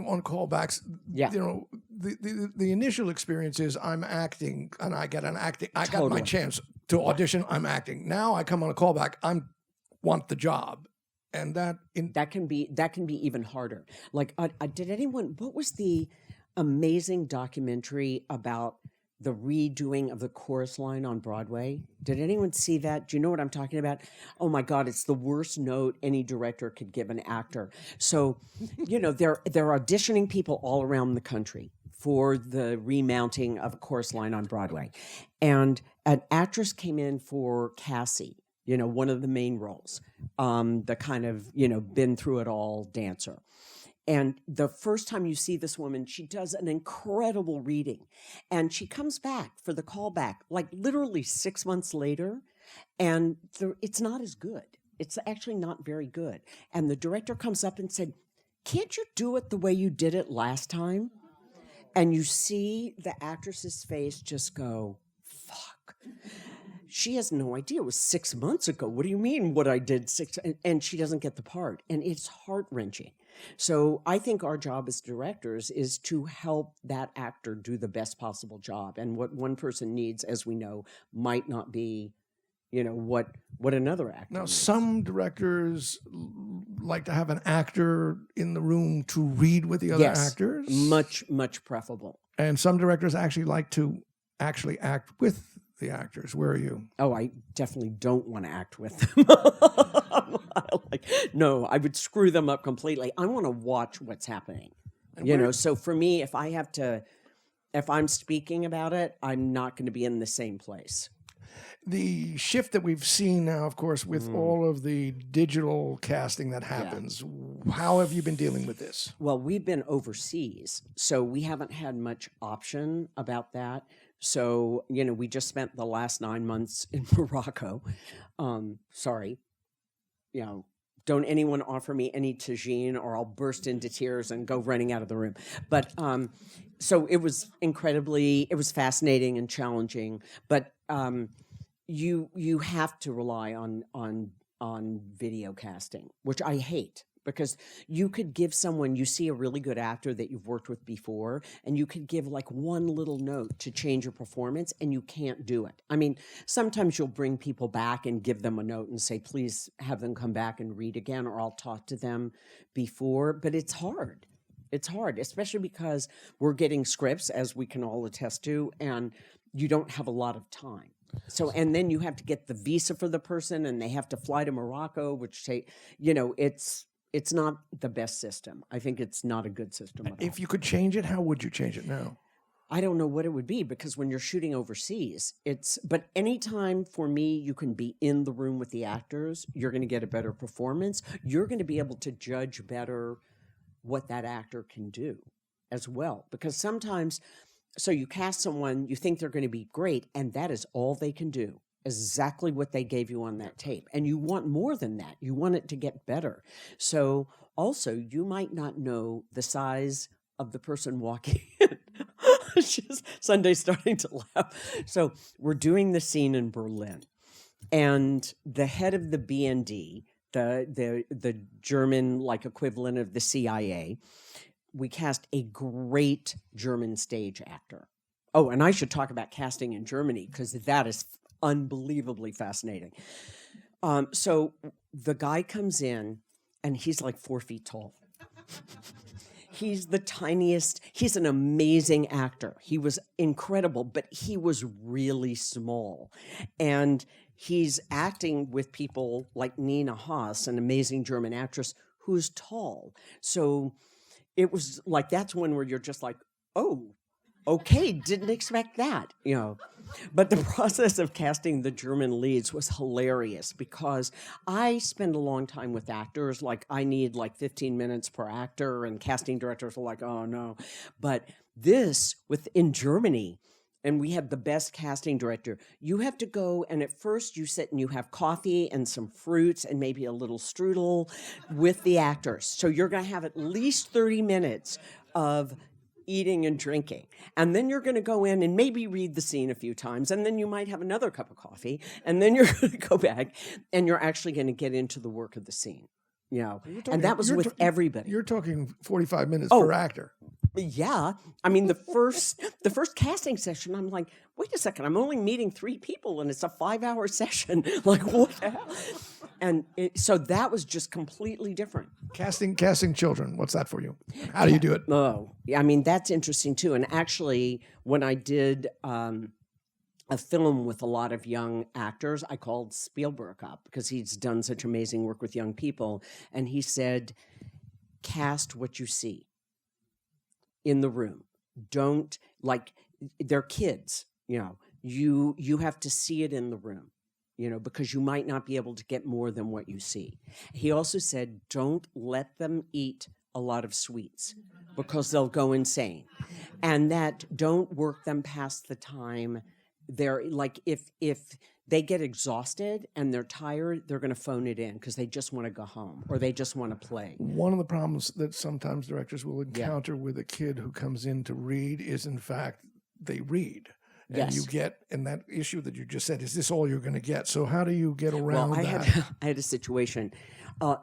Speaker 1: on callbacks. The initial experience is I'm acting, and I get got my chance to audition. I'm acting. Now I come on a callback. I want the job, and that
Speaker 2: can be even harder. What was the amazing documentary about the redoing of the chorus line on Broadway. Did anyone see that? Do you know what I'm talking about? Oh my God, it's the worst note any director could give an actor. So, they're auditioning people all around the country for the remounting of a chorus line on Broadway. And an actress came in for Cassie, one of the main roles, the kind of, been through it all dancer. And the first time you see this woman, she does an incredible reading. And she comes back for the callback, like literally 6 months later, and it's not as good. It's actually not very good. And the director comes up and said, "Can't you do it the way you did it last time?" And you see the actress's face just go, fuck. She has no idea. It was 6 months ago. What do you mean what I did and she doesn't get the part. And it's heart-wrenching. So I think our job as directors is to help that actor do the best possible job. And what one person needs, as we know, might not be, what another actor
Speaker 1: Now,
Speaker 2: needs.
Speaker 1: some directors like to have an actor in the room to read with the other actors.
Speaker 2: Much, much preferable.
Speaker 1: And some directors actually like to act with the actors. Where are you?
Speaker 2: Oh, I definitely don't want to act with them. No, I would screw them up completely. I want to watch what's happening. So for me, if I'm speaking about it, I'm not going to be in the same place.
Speaker 1: The shift that we've seen now, of course, with all of the digital casting that happens, how have you been dealing with this?
Speaker 2: Well, we've been overseas, so we haven't had much option about that. So, we just spent the last 9 months in Morocco. Sorry. Don't anyone offer me any tagine or I'll burst into tears and go running out of the room. But so it was fascinating and challenging. But you have to rely on video casting, which I hate. Because you could give someone, you see a really good actor that you've worked with before, and you could give like one little note to change your performance, and you can't do it. I mean, sometimes you'll bring people back and give them a note and say, please have them come back and read again, or I'll talk to them before. But it's hard. It's hard, especially because we're getting scripts, as we can all attest to, and you don't have a lot of time. So, and then you have to get the visa for the person, and they have to fly to Morocco, which it's not the best system. I think it's not a good system at all.
Speaker 1: If you could change it, how would you change it now?
Speaker 2: I don't know what it would be, because when you're shooting overseas, but anytime for me you can be in the room with the actors, you're going to get a better performance. You're going to be able to judge better what that actor can do as well. Because sometimes, so you cast someone, you think they're going to be great, and that is all they can do. Exactly what they gave you on that tape. And you want more than that. You want it to get better. So also, you might not know the size of the person walking in. Sunday's starting to laugh. So we're doing the scene in Berlin. And the head of the BND, the German like equivalent of the CIA, we cast a great German stage actor. Oh, and I should talk about casting in Germany, because that is unbelievably fascinating. So the guy comes in and he's like 4 feet tall. He's the tiniest. He's an amazing actor. He was incredible, but he was really small. And he's acting with people like Nina Haas, an amazing German actress who's tall. So it was like, that's one where you're just like, oh, okay, didn't expect that, But the process of casting the German leads was hilarious, because I spend a long time with actors. Like, I need like 15 minutes per actor, and casting directors are like, oh no. But this, in Germany, and we have the best casting director, you have to go, and at first you sit and you have coffee and some fruits and maybe a little strudel with the actors. So you're going to have at least 30 minutes of eating and drinking. And then you're going to go in and maybe read the scene a few times, and then you might have another cup of coffee, and then you're going to go back and you're actually going to get into the work of the scene. And that was with everybody.
Speaker 1: You're talking 45 minutes per actor.
Speaker 2: Yeah. I mean, the first casting session, I'm like, wait a second, I'm only meeting 3 people and it's a 5-hour session. Like, what the hell? So that was just completely different.
Speaker 1: Casting children. What's that for you? How do you do it?
Speaker 2: Oh, I mean, that's interesting too. And actually, when I did a film with a lot of young actors, I called Spielberg up because he's done such amazing work with young people. And he said, cast what you see in the room. Don't, like, they're kids, you have to see it in the room, because you might not be able to get more than what you see. He also said, don't let them eat a lot of sweets because they'll go insane. And that don't work them past the time. They're like, if they get exhausted and they're tired, they're going to phone it in because they just want to go home or they just want to play.
Speaker 1: One of the problems that sometimes directors will encounter with a kid who comes in to read is, in fact, they read. And
Speaker 2: Yes.
Speaker 1: you get, and that issue that you just said, is this all you're going to get? So how do you get around that?
Speaker 2: I had a situation.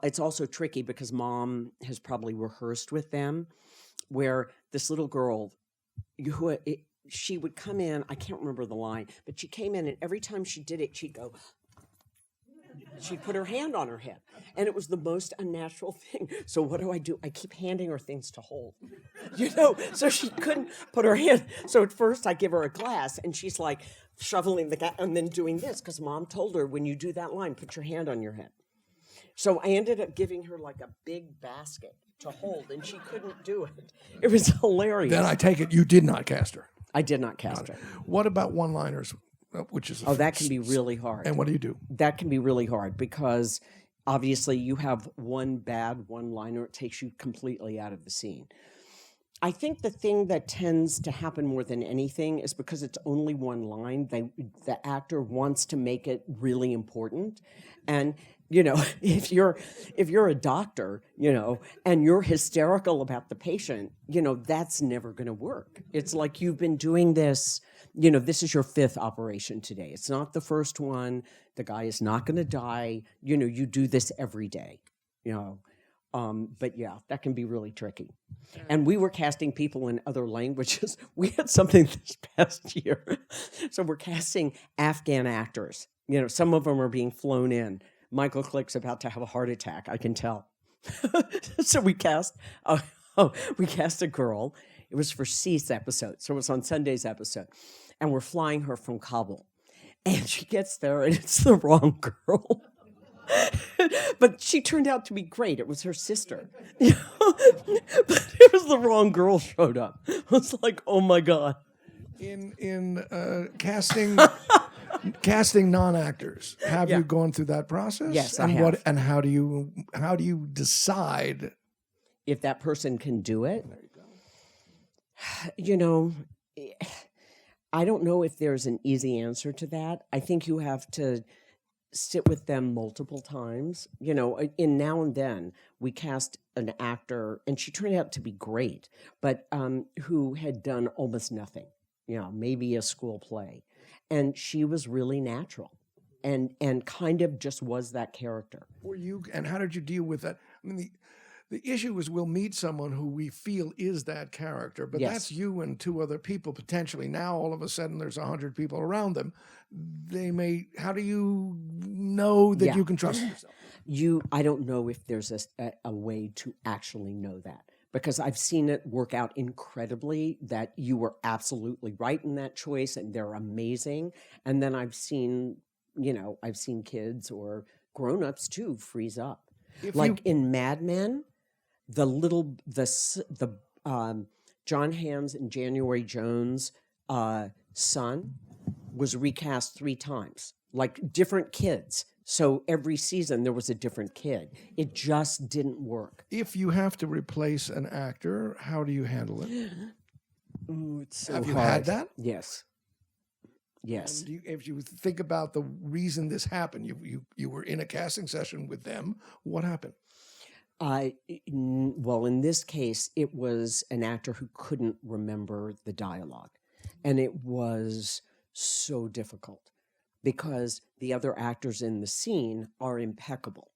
Speaker 2: It's also tricky because mom has probably rehearsed with them where this little girl, she would come in, I can't remember the line, but she came in and every time she did it, she'd put her hand on her head. And it was the most unnatural thing. So what do? I keep handing her things to hold, so she couldn't put her hand. So at first I give her a glass and she's like shoveling the glass and then doing this because mom told her, when you do that line, put your hand on your head. So I ended up giving her like a big basket to hold and she couldn't do it. It was hilarious.
Speaker 1: Then I take it you did not cast her.
Speaker 2: I did not cast her.
Speaker 1: What about one-liners, which is...
Speaker 2: that can be really hard.
Speaker 1: And what do you do?
Speaker 2: That can be really hard because obviously you have one bad one-liner, it takes you completely out of the scene. I think the thing that tends to happen more than anything is because it's only one line, the actor wants to make it really important. And if you're a doctor, and you're hysterical about the patient, that's never going to work. It's like you've been doing this, this is your 5th operation today. It's not the first one. The guy is not going to die. You do this every day, But yeah, that can be really tricky. And we were casting people in other languages. We had something this past year. So we're casting Afghan actors. Some of them are being flown in. Michael Click's about to have a heart attack, I can tell. So we cast a girl. It was for Cease episode. So it was on Sunday's episode. And we're flying her from Kabul. And she gets there and it's the wrong girl. But she turned out to be great. It was her sister. But it was the wrong girl showed up. I was like, oh my God.
Speaker 1: In casting non-actors, have you gone through that process?
Speaker 2: Yes,
Speaker 1: and
Speaker 2: I have.
Speaker 1: And how do you decide
Speaker 2: if that person can do it? There you go. I don't know if there's an easy answer to that. I think you have to sit with them multiple times. In Now and Then, we cast an actor, and she turned out to be great, but who had done almost nothing, maybe a school play. And she was really natural and kind of just was that character.
Speaker 1: And how did you deal with that? I mean, the issue is we'll meet someone who we feel is that character, but that's you and 2 other people potentially. Now, all of a sudden, there's 100 people around them. How do you know that you can trust yourself?
Speaker 2: I don't know if there's a way to actually know that. Because I've seen it work out incredibly, that you were absolutely right in that choice and they're amazing. And then I've seen kids or grown-ups too freeze up. In Mad Men, the John Hamm's and January Jones' son was recast 3 times, like different kids. So every season there was a different kid. It just didn't work.
Speaker 1: If you have to replace an actor, how do you handle it?
Speaker 2: Ooh, it's so
Speaker 1: have you
Speaker 2: hard.
Speaker 1: had that?
Speaker 2: Yes. Yes.
Speaker 1: And if you think about the reason this happened, you were in a casting session with them. What happened?
Speaker 2: Well, in this case, it was an actor who couldn't remember the dialogue. And it was so difficult because the other actors in the scene are impeccable.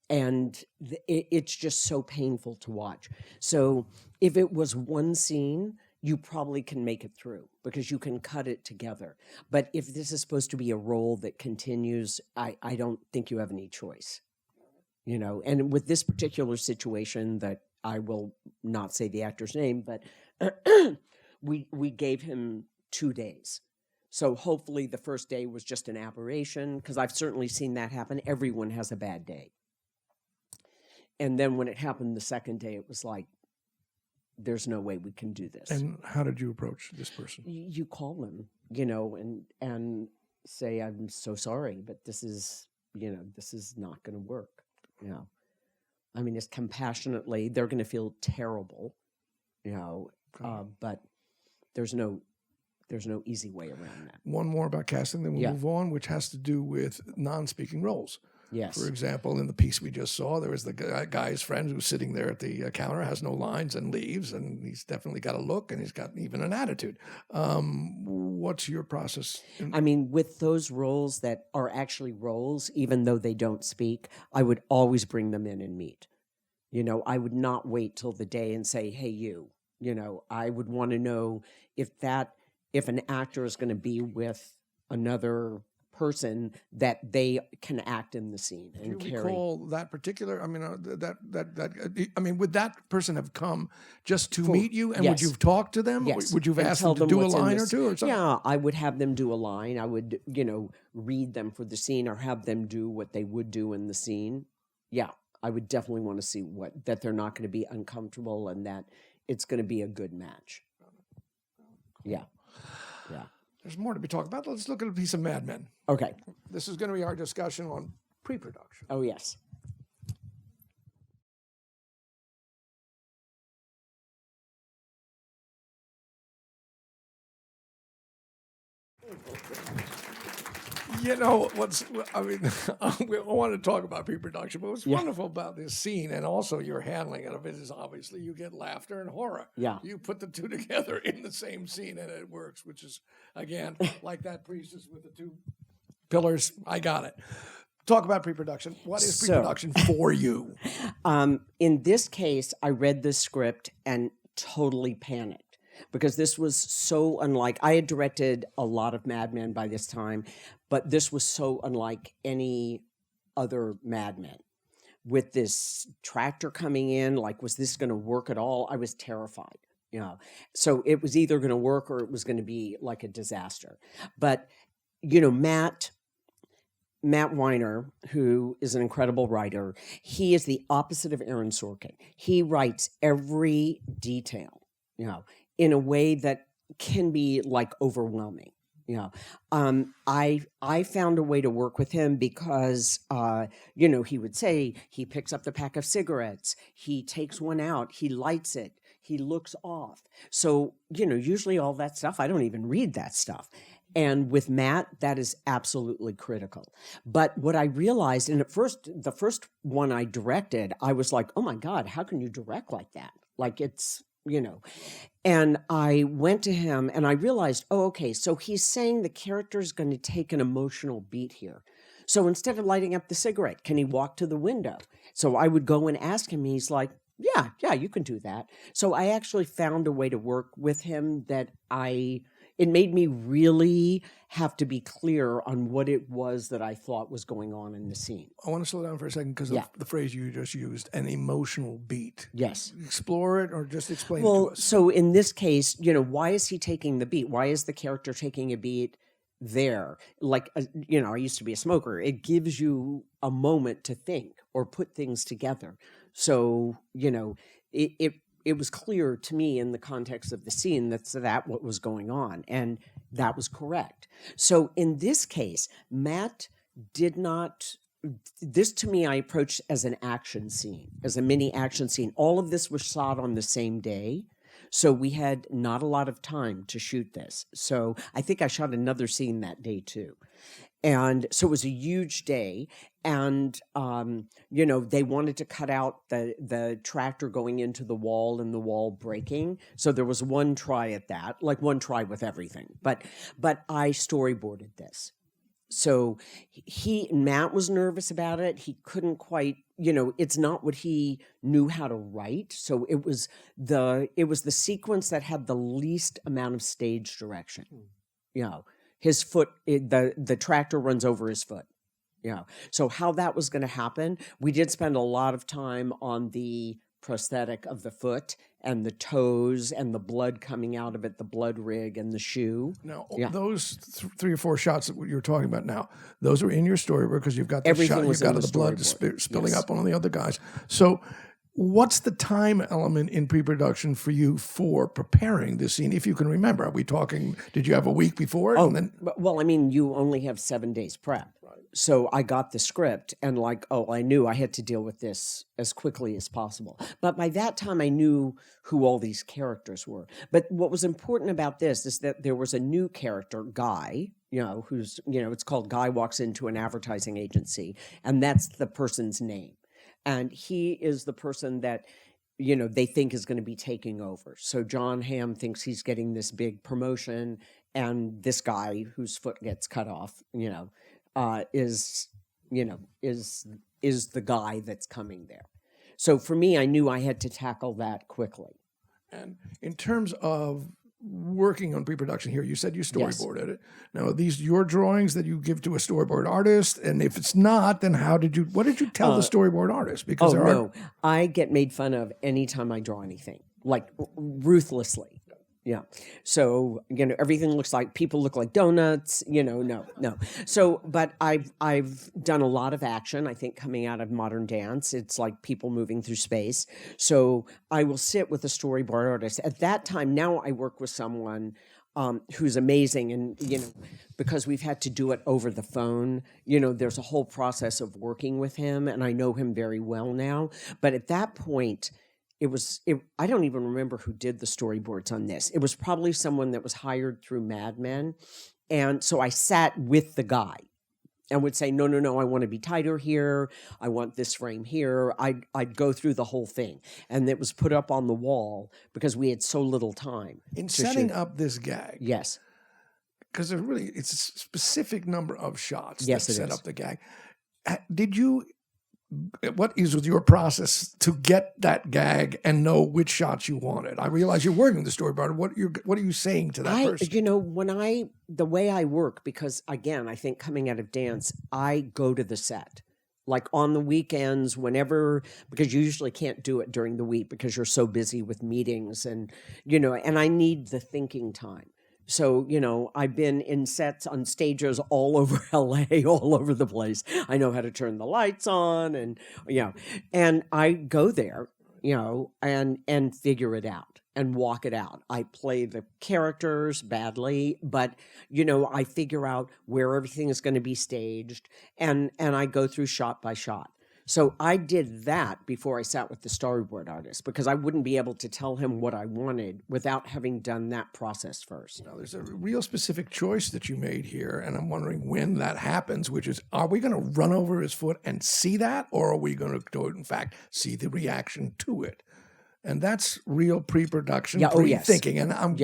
Speaker 2: And it's just so painful to watch. So if it was one scene, you probably can make it through because you can cut it together. But if this is supposed to be a role that continues, I don't think you have any choice. And with this particular situation that I will not say the actor's name, but we gave him 2 days. So hopefully the first day was just an aberration, because I've certainly seen that happen. Everyone has a bad day. And then when it happened the second day, it was like, there's no way we can do this.
Speaker 1: And how did you approach this person?
Speaker 2: You call them, and say, I'm so sorry, but this is not going to work. I mean, it's compassionately, they're going to feel terrible, but there's no easy way around that.
Speaker 1: One more about casting, then we'll move on, which has to do with non-speaking roles.
Speaker 2: Yes.
Speaker 1: For example, in the piece we just saw, there was the guy's friend who's sitting there at the counter, has no lines and leaves, and he's definitely got a look, and he's got even an attitude. What's your process?
Speaker 2: I mean, with those roles that are actually roles, even though they don't speak, I would always bring them in and meet. I would not wait till the day and say, hey, you. I would want to know if an actor is going to be with another person, that they can act in the scene and
Speaker 1: Do you
Speaker 2: carry.
Speaker 1: recall that particular? I mean, would that person have come just to meet you, and would you have talked to them?
Speaker 2: Yes.
Speaker 1: Would you have
Speaker 2: And
Speaker 1: asked
Speaker 2: tell
Speaker 1: them to
Speaker 2: them
Speaker 1: do a
Speaker 2: what's in
Speaker 1: line or
Speaker 2: this.
Speaker 1: two or something?
Speaker 2: Yeah, I would have them do a line. I would, read them for the scene, or have them do what they would do in the scene. Yeah, I would definitely want to see that they're not going to be uncomfortable and that it's going to be a good match. Yeah. Yeah.
Speaker 1: There's more to be talked about. Let's look at a piece of Mad Men.
Speaker 2: Okay.
Speaker 1: This is going to be our discussion on pre-production.
Speaker 2: Oh, yes.
Speaker 1: I want to talk about pre-production, but what's wonderful about this scene, and also your handling of it, is obviously you get laughter and horror.
Speaker 2: Yeah.
Speaker 1: You put the two together in the same scene, and it works, which is, again, like that priestess with the two pillars. I got it. Talk about pre-production. What is pre-production for you?
Speaker 2: In this case, I read the script and totally panicked, because this was so unlike. I had directed a lot of Mad Men by this time, but this was so unlike any other Mad Men. With this tractor coming in, like, was this going to work at all? I was terrified, So it was either going to work or it was going to be like a disaster. But, Matt Weiner, who is an incredible writer, he is the opposite of Aaron Sorkin. He writes every detail, in a way that can be like overwhelming. I found a way to work with him because, he would say he picks up the pack of cigarettes, he takes one out, he lights it, he looks off. So, usually all that stuff, I don't even read that stuff. And with Matt, that is absolutely critical. But what I realized, and the first one I directed, I was like, oh my God, how can you direct like that? Like, it's, And I went to him and I realized, oh, okay, so he's saying the character is going to take an emotional beat here. So instead of lighting up the cigarette, can he walk to the window? So I would go and ask him, he's like, yeah, you can do that. So I actually found a way to work with him that it made me really have to be clear on what it was that I thought was going on in the scene.
Speaker 1: I want to slow down for a second because of the phrase you just used, an emotional beat.
Speaker 2: Yes.
Speaker 1: Explore it or just explain it to us.
Speaker 2: So in this case, why is he taking the beat? Why is the character taking a beat there? Like, I used to be a smoker. It gives you a moment to think or put things together. So, it was clear to me in the context of the scene that what was going on, and that was correct. So in this case, Matt did not. This to me, I approached as an action scene, as a mini action scene. All of this was shot on the same day, so we had not a lot of time to shoot this. So I think I shot another scene that day too. And so it was a huge day, and they wanted to cut out the tractor going into the wall and the wall breaking. So there was one try at that, like one try with everything. But I storyboarded this. So Matt was nervous about it. He couldn't quite it's not what he knew how to write. So it was the sequence that had the least amount of stage direction. His foot, the tractor runs over his foot. So how that was going to happen, we did spend a lot of time on the prosthetic of the foot and the toes and the blood coming out of it, the blood rig and the shoe.
Speaker 1: Now, those 3 or 4 shots that you're talking about now, those are in your storyboard because you've got the
Speaker 2: Everything
Speaker 1: shot,
Speaker 2: was
Speaker 1: you've got
Speaker 2: in
Speaker 1: the
Speaker 2: the
Speaker 1: blood
Speaker 2: storyboard.
Speaker 1: spilling
Speaker 2: Yes.
Speaker 1: up on the other guys. So what's the time element in pre-production for you for preparing this scene, if you can remember? Are we talking, did you have a week before it?
Speaker 2: Oh,
Speaker 1: And then,
Speaker 2: well, I mean, you only have 7 days prep. So I got the script and I knew I had to deal with this as quickly as possible. But by that time, I knew who all these characters were. But what was important about this is that there was a new character, Guy, who's, it's called Guy Walks Into an Advertising Agency, and that's the person's name. And he is the person that, they think is going to be taking over. So John Hamm thinks he's getting this big promotion, and this guy whose foot gets cut off, is the guy that's coming there. So for me, I knew I had to tackle that quickly.
Speaker 1: and in terms of working on pre-production here, you said you storyboarded it. Now, are these your drawings that you give to a storyboard artist? And if it's not, then what did you tell the storyboard artist? Because
Speaker 2: I get made fun of anytime I draw anything, like ruthlessly. Yeah. So, everything people look like donuts, no. So, but I've done a lot of action, I think, coming out of modern dance. It's like people moving through space. So I will sit with a storyboard artist. At that time, now I work with someone who's amazing. And, because we've had to do it over the phone, there's a whole process of working with him, and I know him very well now. But at that point, I don't even remember who did the storyboards on this. It was probably someone that was hired through Mad Men. And so I sat with the guy and would say, no, I want to be tighter here. I want this frame here. I'd go through the whole thing. And it was put up on the wall because we had so little time.
Speaker 1: in setting up this gag,
Speaker 2: Yes.
Speaker 1: because it's a specific number of shots
Speaker 2: Yes,
Speaker 1: that
Speaker 2: it
Speaker 1: set
Speaker 2: is.
Speaker 1: up the gag. What is your process to get that gag and know which shots you wanted? I realize you're working with the storyboard. What are you saying to that person?
Speaker 2: The way I work, because again, I think coming out of dance, I go to the set. Like on the weekends, whenever, because you usually can't do it during the week because you're so busy with meetings and I need the thinking time. So, I've been in sets on stages all over LA, all over the place. I know how to turn the lights on and I go there, and figure it out and walk it out. I play the characters badly, but, I figure out where everything is going to be staged and I go through shot by shot. So I did that before I sat with the storyboard artist because I wouldn't be able to tell him what I wanted without having done that process first.
Speaker 1: Now, there's a real specific choice that you made here, and I'm wondering when that happens, which is, are we going to run over his foot and see that, or are we going to, in fact, see the reaction to it? And that's real pre-production, pre-thinking, and I want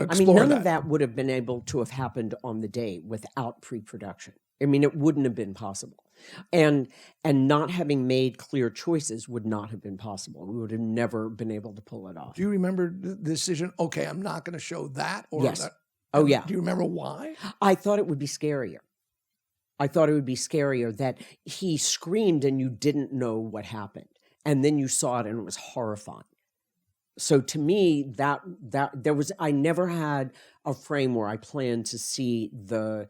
Speaker 1: to explore
Speaker 2: none of that would have been able to have happened on the day without pre-production. I mean, it wouldn't have been possible. And not having made clear choices would not have been possible. We would have never been able to pull it off.
Speaker 1: Do you remember the decision, okay, I'm not going to show that? Or
Speaker 2: yes.
Speaker 1: That?
Speaker 2: Oh, yeah.
Speaker 1: Do you remember why?
Speaker 2: I thought it would be scarier. That he screamed and you didn't know what happened. And then you saw it and it was horrifying. So to me, I never had a frame where I planned to see the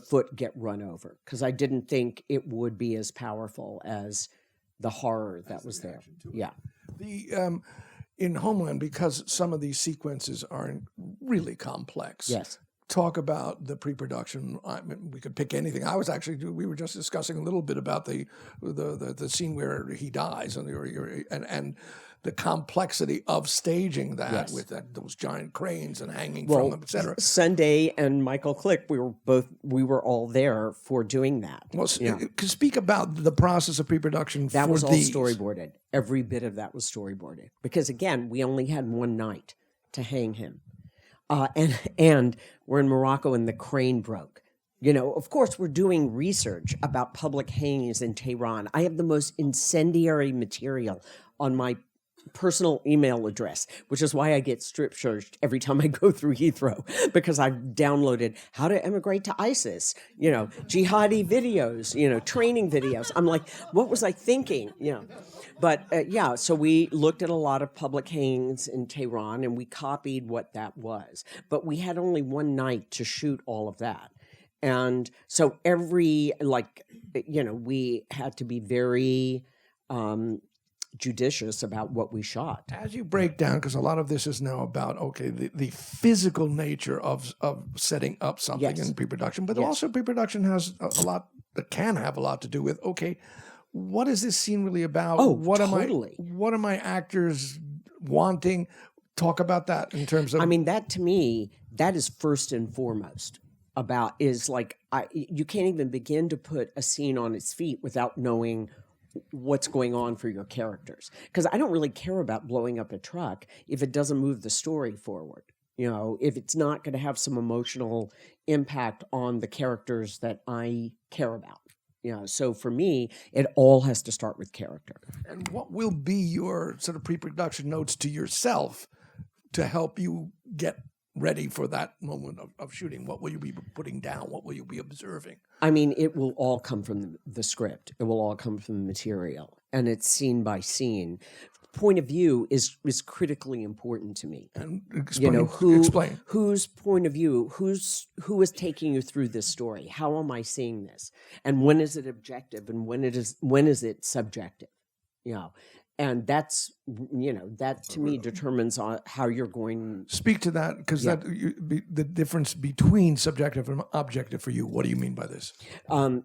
Speaker 2: foot get run over because I didn't think it would be as powerful as the horror that was there. Yeah.
Speaker 1: In Homeland, because some of these sequences are really complex.
Speaker 2: Yes.
Speaker 1: Talk about the pre-production. We could pick anything. We were just discussing a little bit about the scene where he dies and the complexity of staging that with those giant cranes and hanging from them, et cetera.
Speaker 2: Sunday and Michael Click, we were all there for doing that.
Speaker 1: Well, speak about the process of pre-production.
Speaker 2: That was all storyboarded. Every bit of that was storyboarded because again, we only had one night to hang him, and we're in Morocco and the crane broke. You know, of course, we're doing research about public hangings in Tehran. I have the most incendiary material on my personal email address, which is why I get strip searched every time I go through Heathrow, because I've downloaded how to emigrate to ISIS, you know, jihadi videos, you know, training videos. I'm like, what was I thinking? You know, but yeah, so we looked at a lot of public hangings in Tehran and we copied what that was. But we had only one night to shoot all of that. And so every, like, you know, we had to be very judicious about what we shot.
Speaker 1: As you break down, because a lot of this is now about, okay, the physical nature of setting up something
Speaker 2: Yes.
Speaker 1: in pre-production, but
Speaker 2: Yes.
Speaker 1: also pre-production has a lot, that can have a lot to do with, okay, what is this scene really about?
Speaker 2: Oh,
Speaker 1: what
Speaker 2: totally.
Speaker 1: what are my actors wanting? Talk about that in terms of.
Speaker 2: I mean, that to me, that is first and foremost about, is like, you can't even begin to put a scene on its feet without knowing what's going on for your characters. Because I don't really care about blowing up a truck if it doesn't move the story forward. You know, if it's not going to have some emotional impact on the characters that I care about. You know, so for me, it all has to start with character.
Speaker 1: And what will be your sort of pre-production notes to yourself to help you get ready for that moment of shooting? What will you be putting down? What will you be observing?
Speaker 2: I mean, it will all come from the script. It will all come from the material, and it's scene by scene. Point of view is critically important to me.
Speaker 1: And explain,
Speaker 2: You know,
Speaker 1: explain.
Speaker 2: whose point of view, who is taking you through this story? How am I seeing this? And when is it objective, and when is it subjective? You know, and that's, you know, that to me determines on how you're going.
Speaker 1: Speak to that, because
Speaker 2: Yeah.
Speaker 1: the difference between subjective and objective for you. What do you mean by this?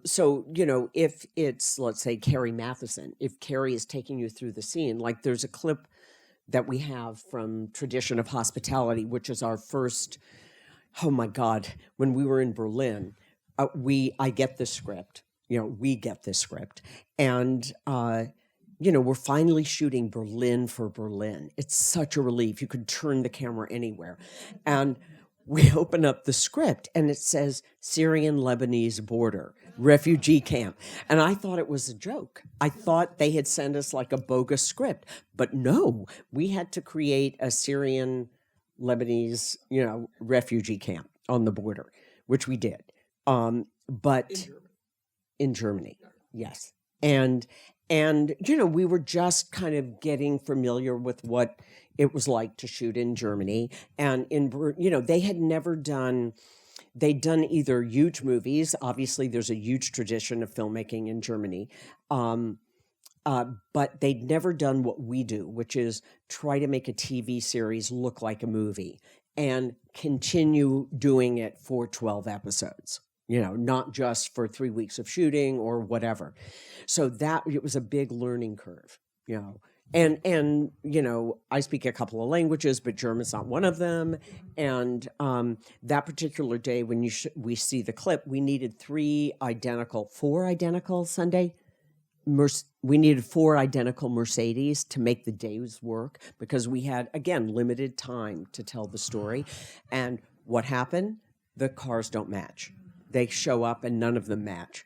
Speaker 2: So, you know, if it's, let's say, Carrie Matheson, if Carrie is taking you through the scene, like there's a clip that we have from Tradition of Hospitality, which is our first, oh my God, when we were in Berlin, I get this script, you know, we get this script, and, you know, we're finally shooting Berlin for Berlin. It's such a relief. You could turn the camera anywhere. And we open up the script and it says Syrian-Lebanese border, refugee camp. And I thought it was a joke. I thought they had sent us like a bogus script. But no, we had to create a Syrian-Lebanese, you know, refugee camp on the border, which we did. But in Germany, yes. And, you know, we were just kind of getting familiar with what it was like to shoot in Germany. And you know, they had never done, they'd done either huge movies. Obviously, there's a huge tradition of filmmaking in Germany. But they'd never done what we do, which is try to make a TV series look like a movie and continue doing it for 12 episodes. You know, not just for 3 weeks of shooting or whatever. So that, it was a big learning curve, you know. And you know, I speak a couple of languages, but German's not one of them. And that particular day when we see the clip, we needed four identical Sunday. We needed 4 identical Mercedes to make the days work, because we had, again, limited time to tell the story. And what happened? The cars don't match. They show up and none of them match.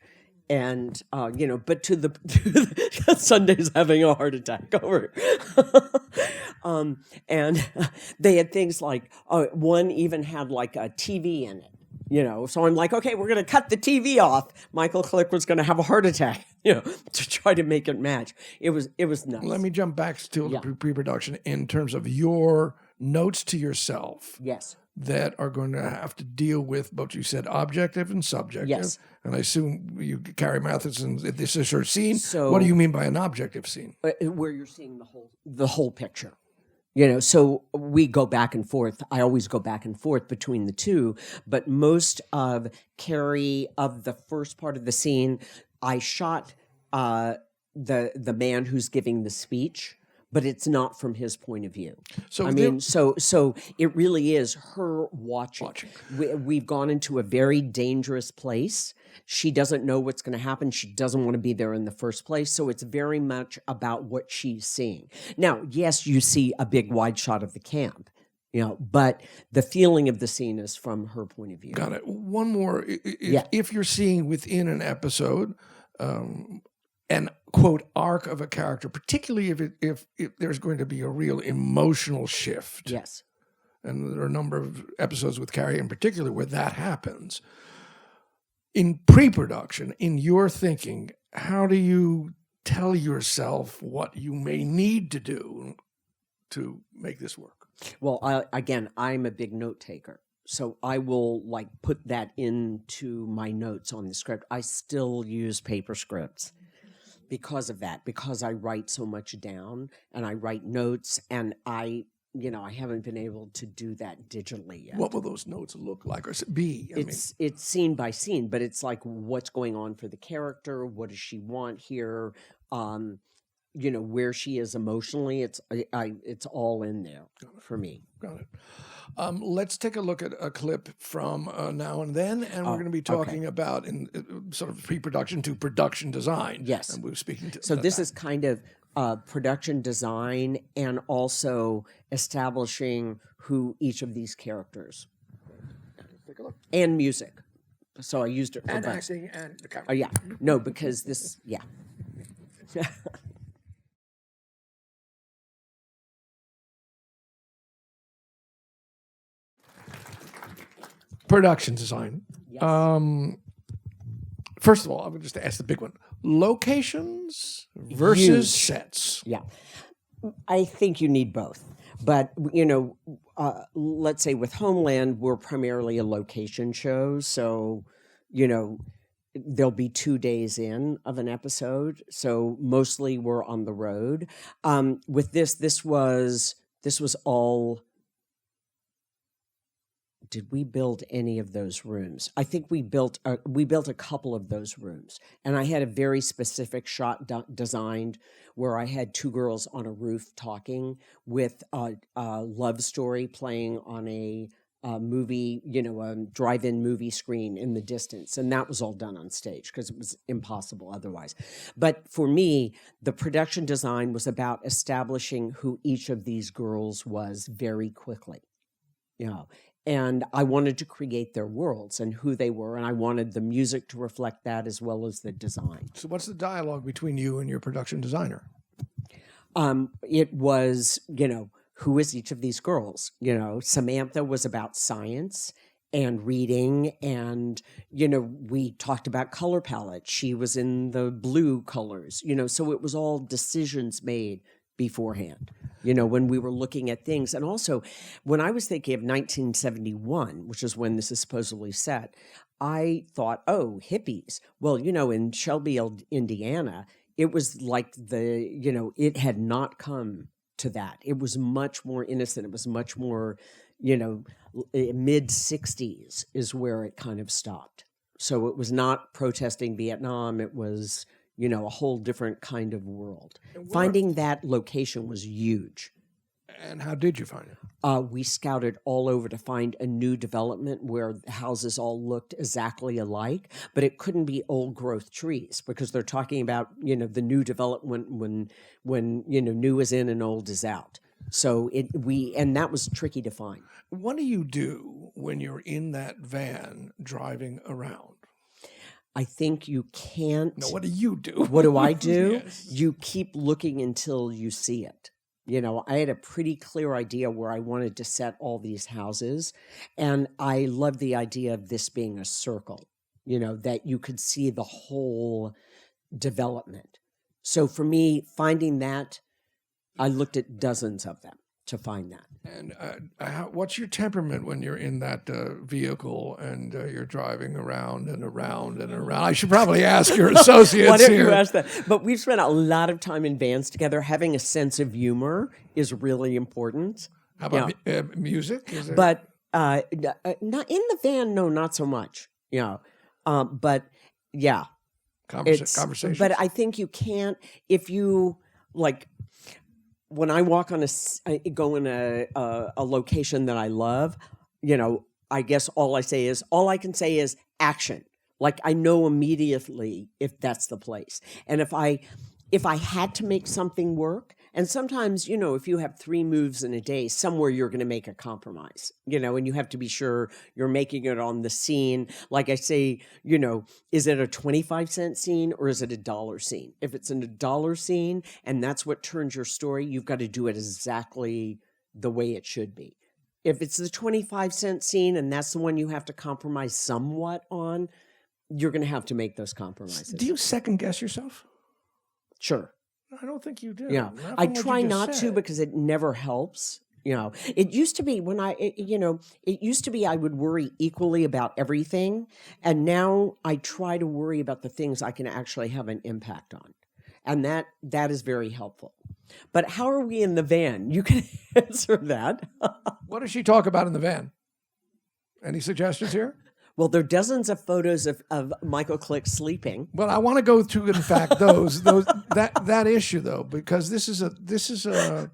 Speaker 2: And, you know, but to the Sunday's having a heart attack over. And they had things like, one even had like a TV in it, you know. So I'm like, okay, we're going to cut the TV off. Michael Click was going to have a heart attack, you know, to try to make it match. It was nice.
Speaker 1: Let me jump back to pre-production in terms of your notes to yourself.
Speaker 2: Yes.
Speaker 1: That are going to have to deal with what you said, objective and subjective.
Speaker 2: Yes.
Speaker 1: And I assume you, Carrie Matheson, if this is her scene.
Speaker 2: So,
Speaker 1: what do you mean by an objective scene?
Speaker 2: Where you're seeing the whole picture. You know, so we go back and forth. I always go back and forth between the two, but most of Carrie, of the first part of the scene, I shot the man who's giving the speech, but it's not from his point of view. So I mean, so it really is her watching. We've gone into a very dangerous place. She doesn't know what's going to happen. She doesn't want to be there in the first place. So it's very much about what she's seeing. Now, yes, you see a big wide shot of the camp, But the feeling of the scene is from her point of view.
Speaker 1: Got it. One more. If you're seeing within an episode an quote arc of a character, particularly if there's going to be a real emotional shift.
Speaker 2: Yes.
Speaker 1: And there are a number of episodes with Carrie in particular where that happens. In pre-production, in your thinking, how do you tell yourself what you may need to do to make this work?
Speaker 2: Well, I'm a big note taker. So I will put that into my notes on the script. I still use paper scripts because of that, because I write so much down and I write notes, and I haven't been able to do that digitally yet.
Speaker 1: What will those notes look like or be?
Speaker 2: It's scene by scene, but it's like what's going on for the character. What does she want here? Where she is emotionally. It's all in there for me.
Speaker 1: Got it. Let's take a look at a clip from Now and Then, and we're going to be talking about in sort of pre-production to production design.
Speaker 2: Yes.
Speaker 1: And we're speaking to.
Speaker 2: So this is kind of production design and also establishing who each of these characters.
Speaker 1: Take a look.
Speaker 2: And music. So I used it for
Speaker 1: and
Speaker 2: both.
Speaker 1: acting and the camera.
Speaker 2: Oh yeah. No, because this. Yeah.
Speaker 1: Production design.
Speaker 2: Yes.
Speaker 1: First of all, I would just ask the big one: locations versus
Speaker 2: Huge.
Speaker 1: sets.
Speaker 2: Yeah. I think you need both. But, let's say with Homeland, we're primarily a location show. So, there'll be 2 days in of an episode. So mostly we're on the road. With this was all. Did we build any of those rooms? I think we built a couple of those rooms, and I had a very specific shot designed where I had 2 girls on a roof talking with a love story playing on a movie, a drive-in movie screen in the distance, and that was all done on stage because it was impossible otherwise. But for me, the production design was about establishing who each of these girls was very quickly, And I wanted to create their worlds and who they were, and I wanted the music to reflect that as well as the design.
Speaker 1: So what's the dialogue between you and your production designer?
Speaker 2: It was, who is each of these girls? Samantha was about science and reading, and, we talked about color palette. She was in the blue colors, so it was all decisions made beforehand, when we were looking at things. And also, when I was thinking of 1971, which is when this is supposedly set, I thought, oh, hippies. Well, in Shelby, Indiana, it was like it had not come to that. It was much more innocent. It was much more, mid-60s is where it kind of stopped. So it was not protesting Vietnam. It was a whole different kind of world. Finding that location was huge.
Speaker 1: And how did you find it?
Speaker 2: We scouted all over to find a new development where the houses all looked exactly alike, but it couldn't be old growth trees because they're talking about, the new development when new is in and old is out. So and that was tricky to find.
Speaker 1: What do you do when you're in that van driving around?
Speaker 2: I think you can't.
Speaker 1: No, what do you do?
Speaker 2: What do I do?
Speaker 1: Yes.
Speaker 2: You keep looking until you see it. I had a pretty clear idea where I wanted to set all these houses. And I love the idea of this being a circle, that you could see the whole development. So for me, finding that, I looked at dozens of them to find that.
Speaker 1: And what's your temperament when you're in that vehicle and you're driving around and around and around? I should probably ask your associates
Speaker 2: Why don't
Speaker 1: here.
Speaker 2: you ask that? But we've spent a lot of time in vans together. Having a sense of humor is really important.
Speaker 1: How about music? Is there...
Speaker 2: But not in the van, no, not so much. But yeah.
Speaker 1: Conversations.
Speaker 2: But I think you can't, if you when I walk on go in a location that I love, I guess all I can say is action. I know immediately if that's the place. And if I had to make something work, And sometimes, if you have 3 moves in a day, somewhere you're going to make a compromise, and you have to be sure you're making it on the scene. Like I say, is it a 25-cent scene or is it a $1 scene? If it's a $1 scene and that's what turns your story, you've got to do it exactly the way it should be. If it's the 25-cent scene and that's the one you have to compromise somewhat on, you're going to have to make those compromises.
Speaker 1: Do you second guess yourself?
Speaker 2: Sure.
Speaker 1: I don't think you do.
Speaker 2: Yeah, I try not to because it never helps. It used to be I would worry equally about everything. And now I try to worry about the things I can actually have an impact on. And that is very helpful. But how are we in the van? You can answer that.
Speaker 1: What does she talk about in the van? Any suggestions here?
Speaker 2: Well, there are dozens of photos of Michael Click sleeping.
Speaker 1: Well, I want to go through, in fact, that issue though, because this is a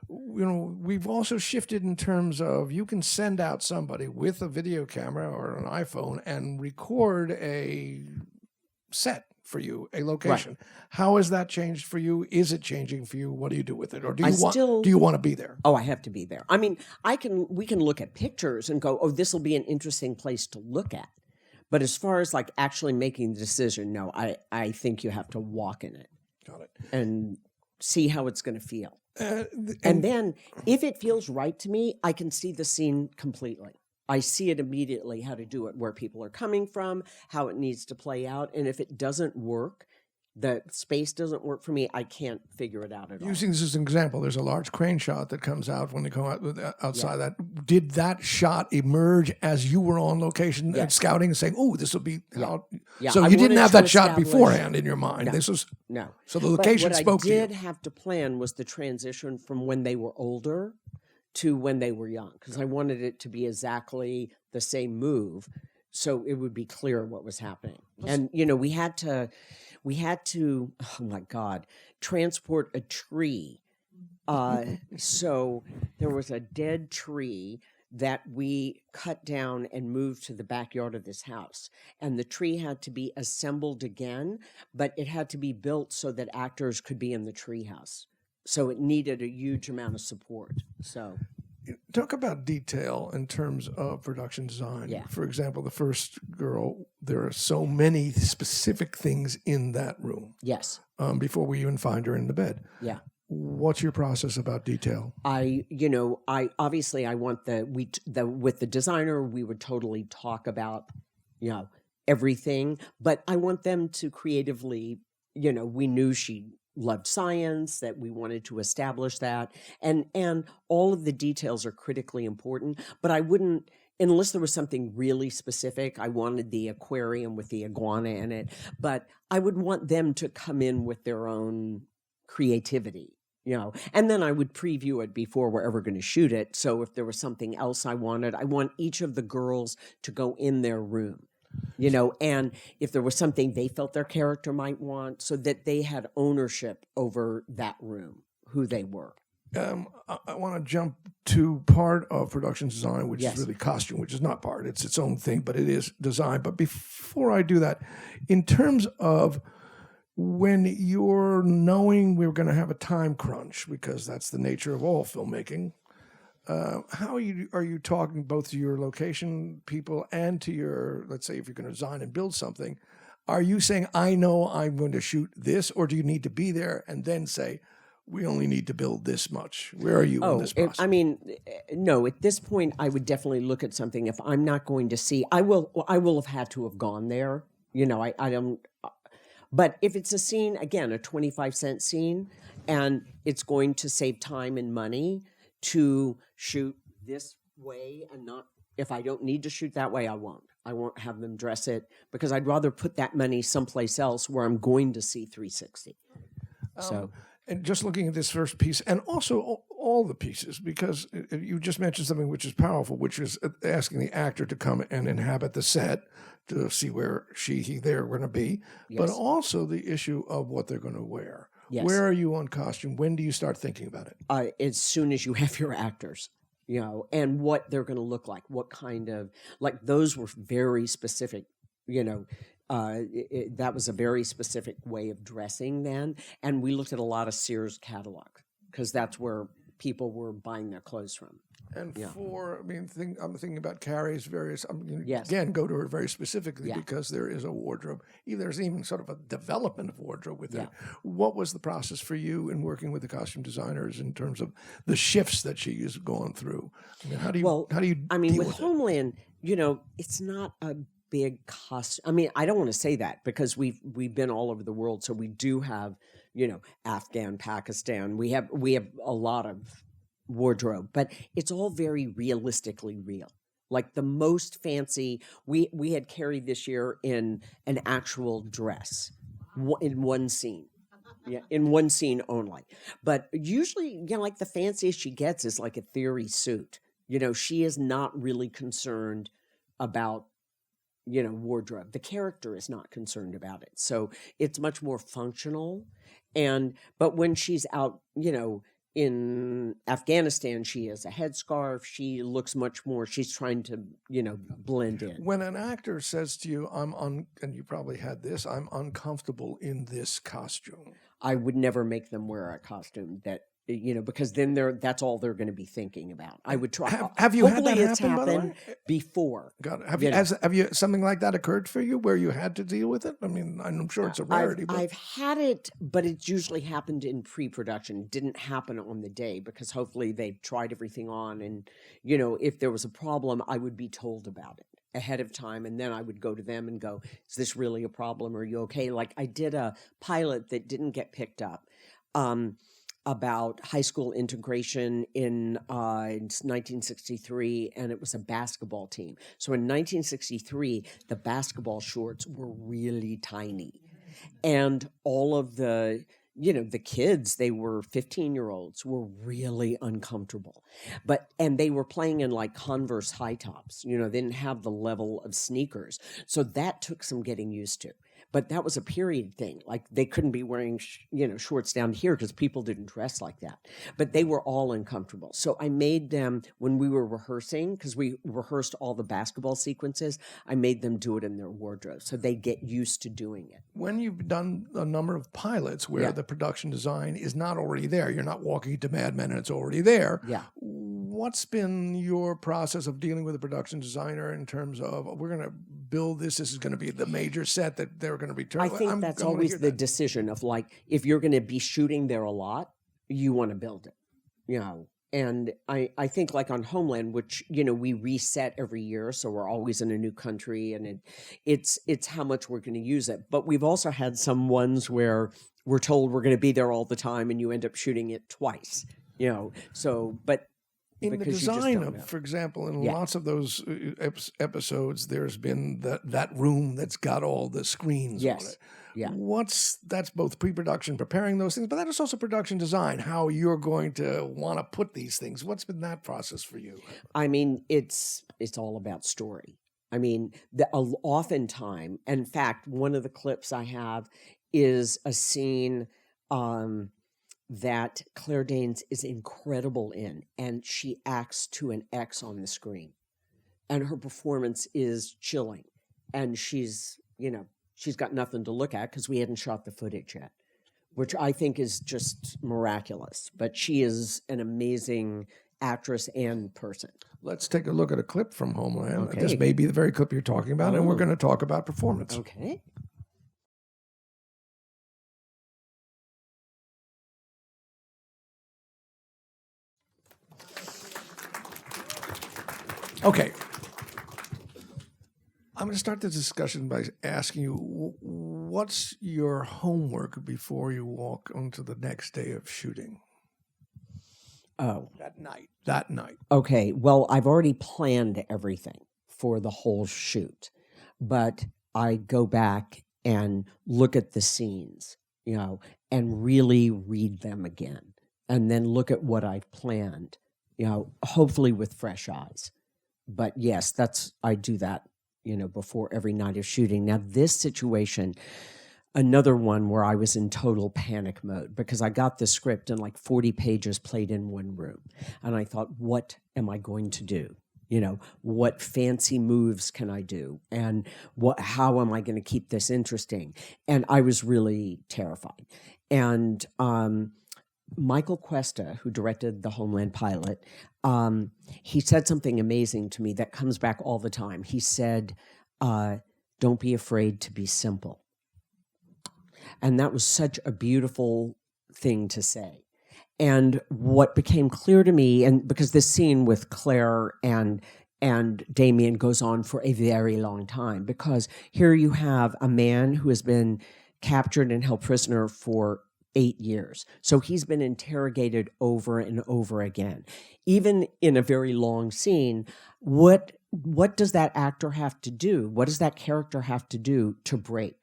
Speaker 1: we've also shifted in terms of you can send out somebody with a video camera or an iPhone and record a set for you, a location. Right. How has that changed for you? Is it changing for you? What do you do with it? Or do you want to be there?
Speaker 2: Oh, I have to be there. I mean, we can look at pictures and go, oh, this will be an interesting place to look at. But as far as like actually making the decision, no, I think you have to walk in it.
Speaker 1: Got it.
Speaker 2: And see how it's going to feel. And then if it feels right to me, I can see the scene completely. I see it immediately, how to do it, where people are coming from, how it needs to play out. And if it doesn't work, the space doesn't work for me, I can't figure it out at all.
Speaker 1: Using this as an example, there's a large crane shot that comes out when they go outside that. Did that shot emerge as you were on location and scouting and saying, oh, this will be out? Yeah. So you didn't have that shot beforehand in your mind.
Speaker 2: No.
Speaker 1: This was
Speaker 2: no.
Speaker 1: So the location spoke to you.
Speaker 2: What I did have to plan was the transition from when they were older to when they were young, because I wanted it to be exactly the same move, so it would be clear what was happening. And we had to, oh my God, transport a tree. So there was a dead tree that we cut down and moved to the backyard of this house, and the tree had to be assembled again, but it had to be built so that actors could be in the tree house. So it needed a huge amount of support. So,
Speaker 1: talk about detail in terms of production design.
Speaker 2: Yeah.
Speaker 1: For example, the first girl, there are so many specific things in that room.
Speaker 2: Yes.
Speaker 1: Before we even find her in the bed.
Speaker 2: Yeah.
Speaker 1: What's your process about detail?
Speaker 2: I obviously I want with the designer, we would totally talk about, everything, but I want them to creatively, we knew she loved science, that we wanted to establish that. And all of the details are critically important, but I wouldn't, unless there was something really specific, I wanted the aquarium with the iguana in it, but I would want them to come in with their own creativity, and then I would preview it before we're ever going to shoot it. So if there was something else I want each of the girls to go in their room. And if there was something they felt their character might want, so that they had ownership over that room, who they were.
Speaker 1: I want to jump to part of production design, which is really costume, which is not part. It's its own thing, but it is design. But before I do that, in terms of when you're knowing we're going to have a time crunch, because that's the nature of all filmmaking, how are you talking both to your location people and to your, let's say if you're going to design and build something, are you saying, I know I'm going to shoot this, or do you need to be there and then say, we only need to build this much? Where are you in this process?
Speaker 2: No, at this point, I would definitely look at something. If I'm not going to see, I will have had to have gone there. I don't, but if it's a scene, again, a 25-cent scene, and it's going to save time and money to shoot this way and not, if I don't need to shoot that way, I won't have them dress it, because I'd rather put that money someplace else where I'm going to see 360.
Speaker 1: And just looking at this first piece, and also all the pieces, because you just mentioned something which is powerful, which is asking the actor to come and inhabit the set to see where they're going to be, but also the issue of what they're going to wear. Yes. Where are you on costume? When do you start thinking about it?
Speaker 2: As soon as you have your actors, and what they're going to look like, what kind of, like those were very specific, that was a very specific way of dressing then. And we looked at a lot of Sears catalog. because that's where people were buying their clothes from.
Speaker 1: And I'm thinking about Carrie's various,
Speaker 2: Yes.
Speaker 1: again, go to her very specifically
Speaker 2: Yeah.
Speaker 1: because there is a wardrobe. There's even sort of a development of wardrobe with
Speaker 2: Yeah.
Speaker 1: it. What was the process for you in working with the costume designers in terms of the shifts that she's gone through? How do you deal
Speaker 2: with
Speaker 1: with it?
Speaker 2: Homeland, it's not a big cost. I don't want to say that because we've been all over the world, so we do have, Afghan, Pakistan. We have a lot of wardrobe, but it's all very realistically real. Like the most fancy, we had Carrie this year in an actual dress in one scene. Yeah, in one scene only. But usually, like the fanciest she gets is like a theory suit. She is not really concerned about, wardrobe. The character is not concerned about it. So it's much more functional. But when she's out, in Afghanistan, she has a headscarf. She looks much more, she's trying to, blend in.
Speaker 1: When an actor says to you, and you probably had this, I'm uncomfortable in this costume.
Speaker 2: I would never make them wear a costume that, because then that's all they're going to be thinking about. I would try.
Speaker 1: Have you had that
Speaker 2: Hopefully it's
Speaker 1: happen, by the
Speaker 2: happened
Speaker 1: way?
Speaker 2: before.
Speaker 1: Got it. Have you something like that occurred for you where you had to deal with it? I'm sure it's a rarity.
Speaker 2: I've had it, but it's usually happened in pre-production. It didn't happen on the day because hopefully they've tried everything on, and if there was a problem, I would be told about it ahead of time, and then I would go to them and go, "Is this really a problem? Are you okay?" Like I did a pilot that didn't get picked up. About high school integration in 1963, and it was a basketball team. So in 1963, the basketball shorts were really tiny. And all of the kids, they were 15-year-olds, were really uncomfortable. And they were playing in like Converse high tops, they didn't have the level of sneakers. So that took some getting used to. But that was a period thing. Like they couldn't be wearing, shorts down here because people didn't dress like that. But they were all uncomfortable. So I made them, when we were rehearsing, because we rehearsed all the basketball sequences, I made them do it in their wardrobe so they get used to doing it.
Speaker 1: When you've done a number of pilots where the production design is not already there, you're not walking into Mad Men and it's already there.
Speaker 2: Yeah.
Speaker 1: What's been your process of dealing with a production designer in terms of, we're going to build this is going to be the major set that they're going to be turning?
Speaker 2: I think that's always the decision of like, if you're going to be shooting there a lot, you want to build it, And I think like on Homeland, which, we reset every year. So we're always in a new country and it's how much we're going to use it. But we've also had some ones where we're told we're going to be there all the time and you end up shooting it twice, but
Speaker 1: in the design of, for example, in lots of those episodes, there's been that room that's got all the screens on it.
Speaker 2: Yeah.
Speaker 1: That's both pre-production, preparing those things, but that is also production design, how you're going to want to put these things. What's been that process for you?
Speaker 2: It's all about story. Oftentimes, in fact, one of the clips I have is a scene that Claire Danes is incredible in, and she acts to an X on the screen. And her performance is chilling. And she's got nothing to look at because we hadn't shot the footage yet, which I think is just miraculous. But she is an amazing actress and person.
Speaker 1: Let's take a look at a clip from Homeland.
Speaker 2: Okay.
Speaker 1: This may be the very clip you're talking about, and we're going to talk about performance.
Speaker 2: Okay.
Speaker 1: Okay. I'm going to start the discussion by asking you, what's your homework before you walk onto the next day of shooting?
Speaker 2: Oh.
Speaker 1: That night.
Speaker 2: Okay. Well, I've already planned everything for the whole shoot, but I go back and look at the scenes, and really read them again, and then look at what I've planned, hopefully with fresh eyes. But yes, I do that, before every night of shooting. Now, this situation, another one where I was in total panic mode because I got the script and like 40 pages played in one room. And I thought, what am I going to do? What fancy moves can I do? And how am I going to keep this interesting? And I was really terrified. And Michael Cuesta, who directed the Homeland pilot, he said something amazing to me that comes back all the time. He said, don't be afraid to be simple. And that was such a beautiful thing to say. And what became clear to me, and because this scene with Claire and Damien goes on for a very long time, because here you have a man who has been captured and held prisoner for 8 years. So he's been interrogated over and over again. Even in a very long scene, what does that actor have to do? What does that character have to do to break?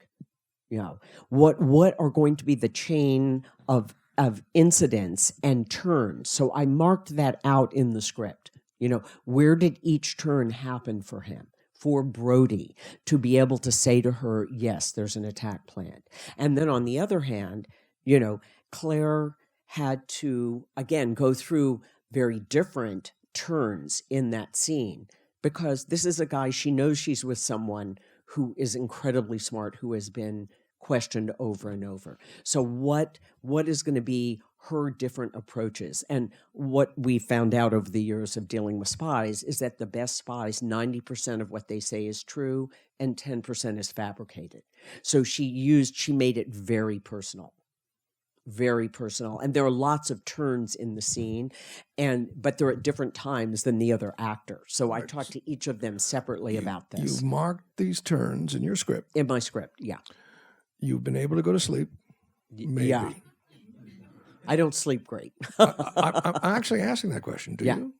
Speaker 2: You know, what are going to be the chain of incidents and turns? So I marked that out in the script. You know, where did each turn happen for him? For Brody to be able to say to her, yes, there's an attack planned. And then on the other hand, you know, Claire had to, again, go through very different turns in that scene, because this is a guy, she knows she's with someone who is incredibly smart, who has been questioned over and over. So what is going to be her different approaches? And what we found out over the years of dealing with spies is that the best spies, 90% of what they say is true and 10% is fabricated. So she made it very personal. Very personal. And there are lots of turns in the scene, but they're at different times than the other actor. So I talked to each of them separately about this.
Speaker 1: You've marked these turns in your script.
Speaker 2: In my script, yeah.
Speaker 1: You've been able to go to sleep. Maybe.
Speaker 2: Yeah. I don't sleep great.
Speaker 1: I'm actually asking that question. Do you?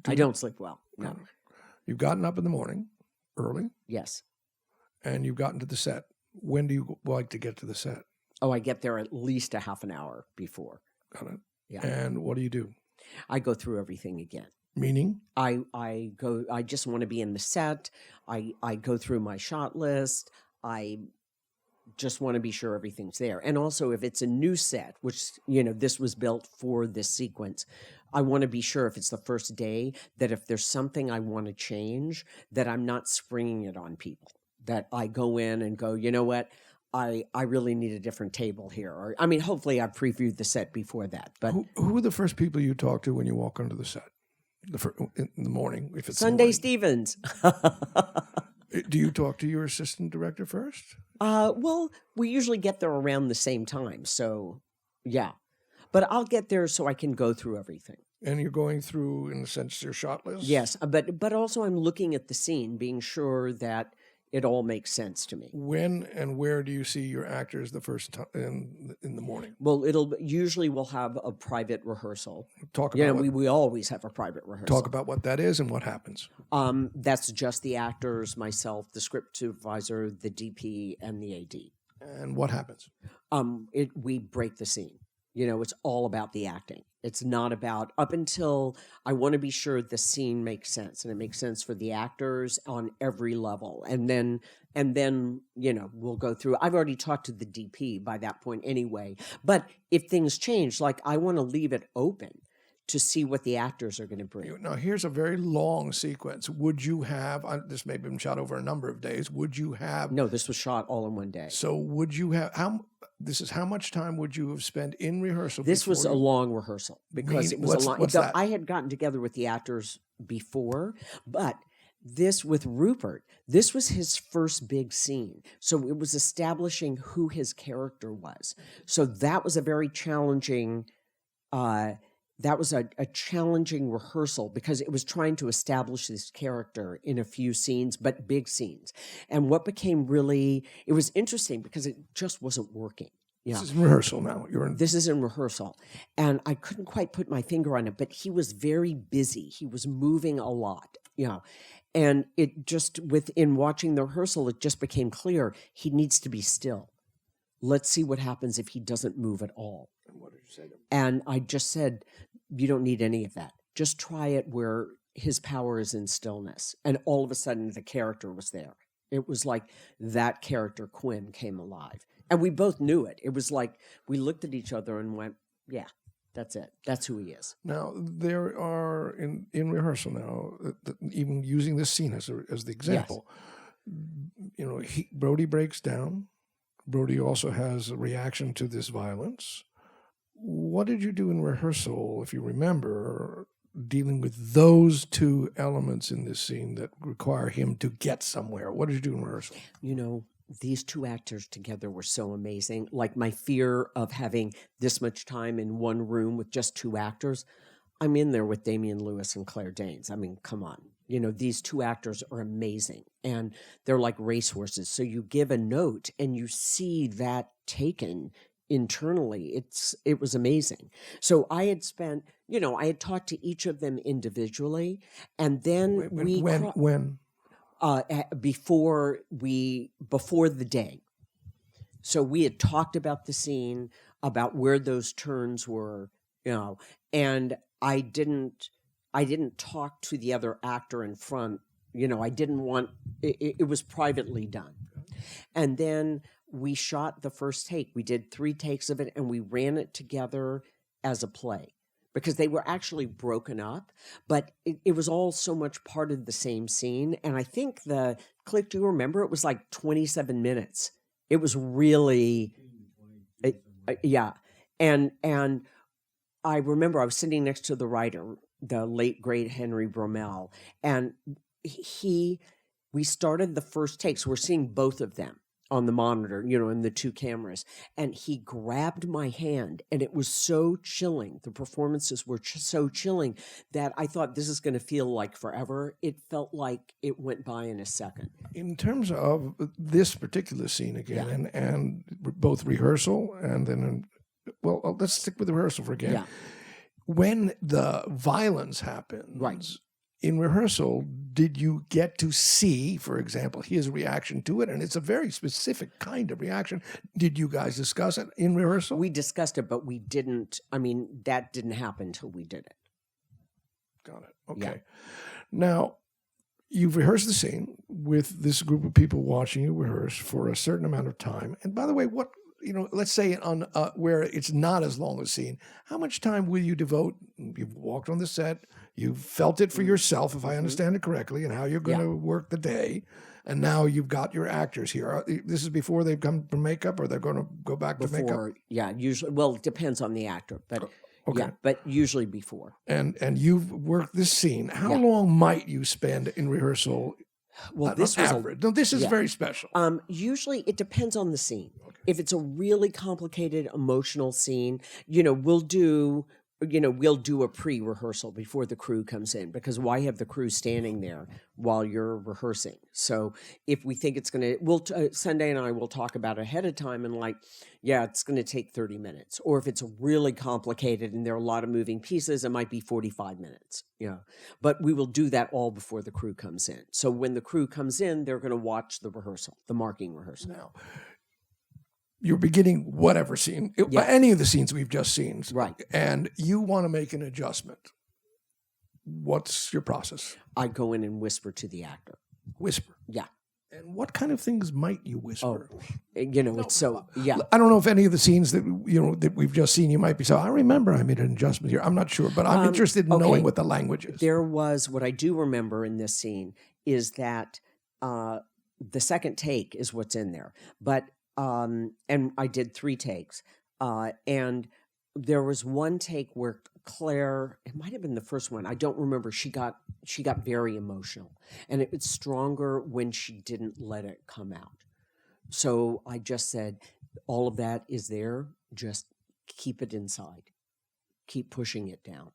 Speaker 2: I don't sleep well. No.
Speaker 1: You've gotten up in the morning early.
Speaker 2: Yes.
Speaker 1: And you've gotten to the set. When do you like to get to the set?
Speaker 2: Oh, I get there at least a half an hour before.
Speaker 1: Got it.
Speaker 2: Yeah.
Speaker 1: And what do?
Speaker 2: I go through everything again.
Speaker 1: Meaning?
Speaker 2: I just want to be in the set. I go through my shot list. I just want to be sure everything's there. And also if it's a new set, which, you know, this was built for this sequence, I want to be sure if it's the first day that if there's something I want to change, that I'm not springing it on people, that I go in and go, you know what? I really need a different table here. Or, I mean, hopefully I've previewed the set before that. But
Speaker 1: who are the first people you talk to when you walk onto the set? In the morning, if it's
Speaker 2: Sunday Stevens.
Speaker 1: Do you talk to your assistant director first?
Speaker 2: Well, we usually get there around the same time. So, yeah. But I'll get there so I can go through everything.
Speaker 1: And you're going through, in a sense, your shot list?
Speaker 2: Yes, but also I'm looking at the scene, being sure that it all makes sense to me.
Speaker 1: When and where do you see your actors the first time in the morning?
Speaker 2: Well, we'll have a private rehearsal.
Speaker 1: Talk about
Speaker 2: we always have a private rehearsal.
Speaker 1: Talk about what that is and what happens.
Speaker 2: That's just the actors, myself, the script supervisor, the DP, and the AD.
Speaker 1: And what happens?
Speaker 2: We break the scene. You know, it's all about the acting. It's not about, up until I want to be sure the scene makes sense, and it makes sense for the actors on every level. And then, you know, we'll go through. I've already talked to the DP by that point anyway. But if things change, like I want to leave it open to see what the actors are going to bring.
Speaker 1: Now, here's a very long sequence. Would you have, this may have been shot over a number of days, would you have?
Speaker 2: No, this was shot all in one day.
Speaker 1: So would you have, how much time would you have spent in rehearsal?
Speaker 2: This was a long rehearsal because it was a long.
Speaker 1: What's that?
Speaker 2: I had gotten together with the actors before, but this with Rupert, this was his first big scene. So it was establishing who his character was. So that was a very challenging, that was a challenging rehearsal because it was trying to establish this character in a few scenes, but big scenes. And what became it was interesting because it just wasn't working. Yeah.
Speaker 1: This is in rehearsal now.
Speaker 2: This is in rehearsal. And I couldn't quite put my finger on it, but he was very busy. He was moving a lot, you know. And it just, within watching the rehearsal, it just became clear he needs to be still. Let's see what happens if he doesn't move at all.
Speaker 1: And what did you say to him?
Speaker 2: And I just said, you don't need any of that. Just try it where his power is in stillness. And all of a sudden, the character was there. It was like that character, Quinn, came alive. And we both knew it. It was like we looked at each other and went, yeah, that's it. That's who he is.
Speaker 1: Now, there are, in rehearsal now, even using this scene as the example, you know, Brody breaks down. Brody also has a reaction to this violence. what did you do in rehearsal, if you remember, dealing with those two elements in this scene that require him to get somewhere? What did you do in rehearsal?
Speaker 2: You know, these two actors together were so amazing. Like my fear of having this much time in one room with just two actors, I'm in there with Damian Lewis and Claire Danes. I mean, come on. You know, these two actors are amazing and they're like racehorses. So you give a note and you see that taken internally. It was amazing. So I had spent, I had talked to each of them individually, and then
Speaker 1: When?
Speaker 2: Before the day. So we had talked about the scene, about where those turns were, and I didn't talk to the other actor in front. I didn't want it was privately done. And then we shot the first take. We did 3 takes of it and we ran it together as a play, because they were actually broken up, but it was all so much part of the same scene. And I think Cliff, do you remember? It was like 27 minutes. It was really, yeah. And I remember I was sitting next to the writer, the late, great Henry Bromell, and we started the first takes. We're seeing both of them on the monitor, in the 2 cameras. And he grabbed my hand, and it was so chilling. The performances were so chilling that I thought, this is going to feel like forever. It felt like it went by in a second.
Speaker 1: In terms of this particular scene again, and both rehearsal and then, let's stick with the rehearsal for again.
Speaker 2: Yeah.
Speaker 1: When the violence happens,
Speaker 2: Right.
Speaker 1: in rehearsal, did you get to see, for example, his reaction to it? And it's a very specific kind of reaction. Did you guys discuss it in rehearsal?
Speaker 2: We discussed it, but we didn't. I mean, that didn't happen until we did it.
Speaker 1: Got it. Okay.
Speaker 2: Yeah.
Speaker 1: Now, you've rehearsed the scene with this group of people watching you rehearse for a certain amount of time. And by the way, let's say on where it's not as long a scene, how much time will you devote? You've walked on the set, you've felt it for yourself, if I understand it correctly, and how you're going to work the day. And now you've got your actors here. This is before they've come from makeup, or they're going to go back to makeup?
Speaker 2: Yeah, usually. Well, it depends on the actor, but
Speaker 1: okay.
Speaker 2: Yeah, but usually before.
Speaker 1: And you've worked this scene. How long might you spend in rehearsal?
Speaker 2: Well, this was
Speaker 1: average. This is very special.
Speaker 2: Usually it depends on the scene. Okay. If it's a really complicated emotional scene, we'll do a pre-rehearsal before the crew comes in, because why have the crew standing there while you're rehearsing? So if we think it's going to, Sunday and I will talk about it ahead of time and it's going to take 30 minutes. Or if it's really complicated and there are a lot of moving pieces, it might be 45 minutes. Yeah. But we will do that all before the crew comes in. So when the crew comes in, they're going to watch the rehearsal, the marking rehearsal.
Speaker 1: Now, you're beginning whatever scene, any of the scenes we've just seen.
Speaker 2: Right.
Speaker 1: And you want to make an adjustment. What's your process?
Speaker 2: I go in and whisper to the actor.
Speaker 1: Whisper?
Speaker 2: Yeah.
Speaker 1: And what kind of things might you whisper?
Speaker 2: It's so, yeah.
Speaker 1: I don't know if any of the scenes that, that we've just seen, you might be I remember I made an adjustment here. I'm not sure, but I'm interested in knowing what the language is.
Speaker 2: There was, what I do remember in this scene is that the second take is what's in there. But and I did 3 takes, and there was one take where Claire, it might have been the first one, I don't remember, she got very emotional, and it was stronger when she didn't let it come out. So I just said, all of that is there, just keep it inside, keep pushing it down.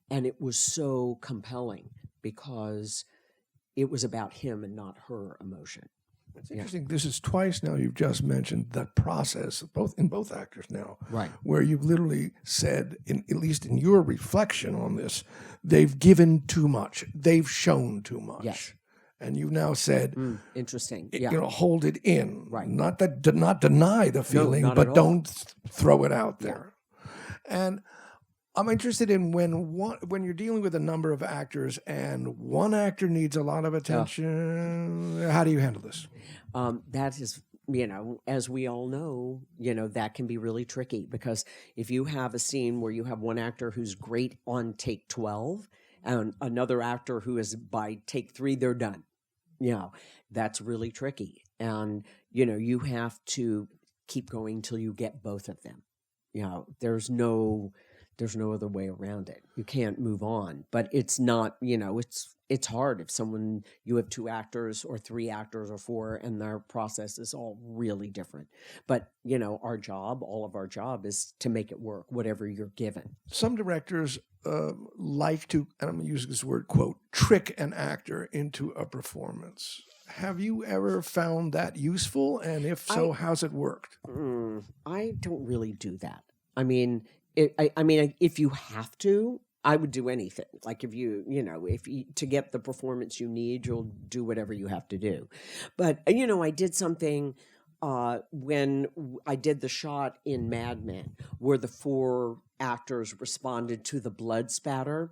Speaker 2: And it was so compelling because it was about him and not her emotion.
Speaker 1: It's interesting. This is twice now you've just mentioned that process, in both actors now,
Speaker 2: right?
Speaker 1: Where you've literally said, at least in your reflection on this, they've given too much, they've shown too much,
Speaker 2: yes.
Speaker 1: And you've now said,
Speaker 2: interesting,
Speaker 1: hold it in,
Speaker 2: right?
Speaker 1: Not deny the feeling, but don't throw it out there, And I'm interested in when you're dealing with a number of actors and one actor needs a lot of attention. How do you handle this?
Speaker 2: That is, as we all know, that can be really tricky, because if you have a scene where you have one actor who's great on take 12 and another actor who is by take 3, they're done. That's really tricky. And, you have to keep going till you get both of them. There's no other way around it. You can't move on. But it's not, it's hard if you have 2 actors or 3 actors or 4, and their process is all really different. But, all of our job is to make it work, whatever you're given.
Speaker 1: Some directors like to, and I'm using this word, quote, trick an actor into a performance. Have you ever found that useful? And if so, how's it worked?
Speaker 2: I don't really do that. I mean, if you have to, I would do anything. Like if to get the performance you need, you'll do whatever you have to do. But, I did something when I did the shot in Mad Men where the 4 actors responded to the blood spatter.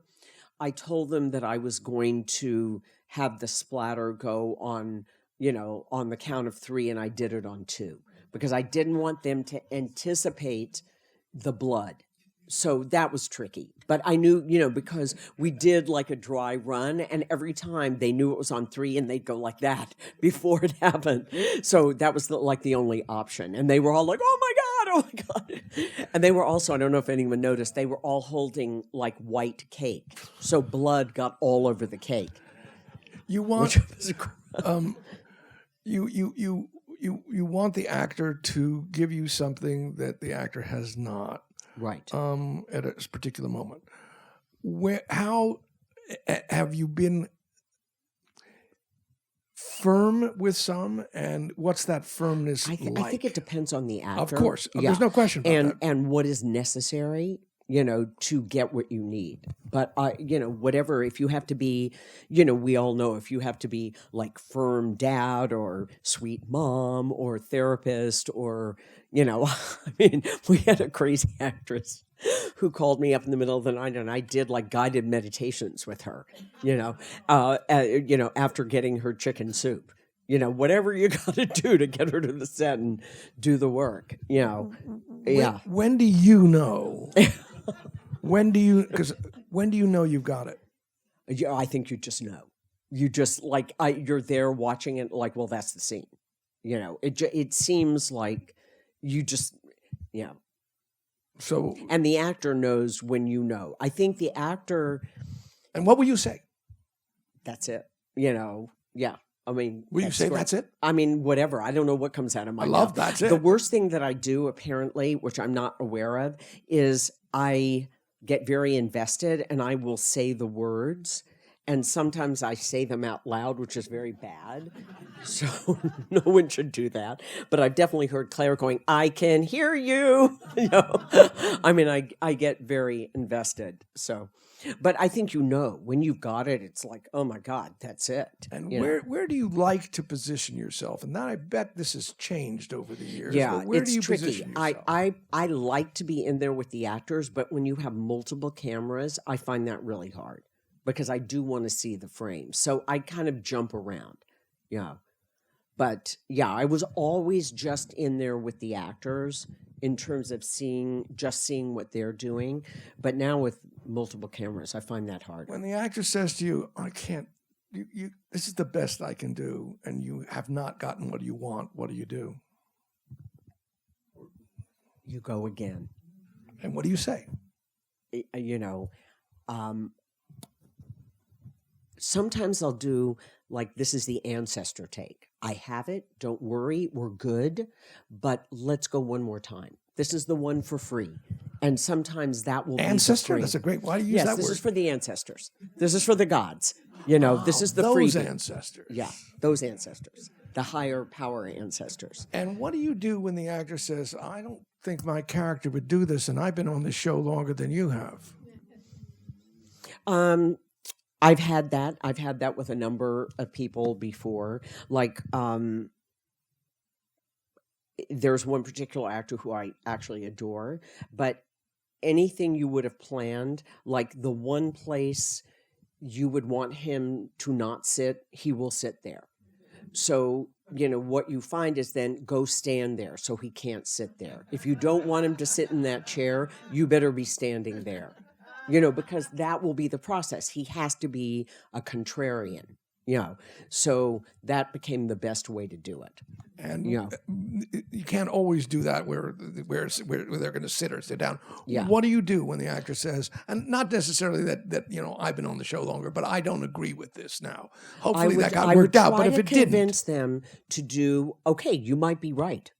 Speaker 2: I told them that I was going to have the splatter go on the count of 3, and I did it on 2 because I didn't want them to anticipate the blood. So that was tricky. But I knew, because we did like a dry run, and every time they knew it was on 3 and they'd go like that before it happened. So that was the only option. And they were all like, oh my God. And they were also, I don't know if anyone noticed, they were all holding like white cake. So blood got all over the cake.
Speaker 1: You want you want the actor to give you something that the actor has not.
Speaker 2: Right.
Speaker 1: At a particular moment. How have you been firm with some, and what's that firmness like?
Speaker 2: I think it depends on the actor.
Speaker 1: Of course. There's no question about that.
Speaker 2: And what is necessary, to get what you need. But, whatever, if you have to be, we all know if you have to be like firm dad or sweet mom or therapist or, we had a crazy actress who called me up in the middle of the night, and I did like guided meditations with her, after getting her chicken soup. Whatever you got to do to get her to the set and do the work, Yeah.
Speaker 1: When do you know? When do you know you've got it?
Speaker 2: Yeah, I think you just know. You just you're there watching it like, well, that's the scene. It seems like you just,
Speaker 1: So,
Speaker 2: and the actor knows when you know. I think the actor.
Speaker 1: And what will you say?
Speaker 2: That's it. Yeah. I mean,
Speaker 1: will you say great. That's it?
Speaker 2: I mean, whatever. I don't know what comes out of my mouth.
Speaker 1: I love that's it.
Speaker 2: The worst thing that I do, apparently, which I'm not aware of, is I get very invested and I will say the words. And sometimes I say them out loud, which is very bad. So no one should do that. But I've definitely heard Claire going, I can hear you. I mean, I get very invested. So, but I think when you've got it, it's like, oh my God, that's it.
Speaker 1: And where do you like to position yourself? And I bet this has changed over the years.
Speaker 2: Yeah,
Speaker 1: where
Speaker 2: it's
Speaker 1: do you
Speaker 2: tricky.
Speaker 1: Position yourself?
Speaker 2: I like to be in there with the actors, but when you have multiple cameras, I find that really hard. Because I do want to see the frame. So I kind of jump around. Yeah. But yeah, I was always just in there with the actors in terms of seeing what they're doing. But now with multiple cameras, I find that hard.
Speaker 1: When the actor says to you, I can't, this is the best I can do, and you have not gotten what you want, what do you do?
Speaker 2: You go again.
Speaker 1: And what do you say?
Speaker 2: Sometimes I'll do like, this is the ancestor take. I have it. Don't worry. We're good. But let's go one more time. This is the one for free. And sometimes that will
Speaker 1: ancestor?
Speaker 2: be
Speaker 1: That's a great, why do you use that word?
Speaker 2: Yes, this is for the ancestors. This is for the gods. This is the
Speaker 1: those
Speaker 2: freebie.
Speaker 1: Ancestors.
Speaker 2: Yeah, those ancestors. The higher power ancestors.
Speaker 1: And what do you do when the actor says, I don't think my character would do this, and I've been on this show longer than you have?
Speaker 2: I've had that. I've had that with a number of people before. Like, there's one particular actor who I actually adore, but anything you would have planned, like the one place you would want him to not sit, he will sit there. So, what you find is then go stand there so he can't sit there. If you don't want him to sit in that chair, you better be standing there. Because that will be the process. He has to be a contrarian, So that became the best way to do it.
Speaker 1: And
Speaker 2: Yeah.
Speaker 1: you can't always do that where they're going to sit or sit down.
Speaker 2: Yeah.
Speaker 1: What do you do when the actor says, and not necessarily that I've been on the show longer, but I don't agree with this now. Hopefully that got worked out. But if it didn't,
Speaker 2: convince them to do, okay, you might be right,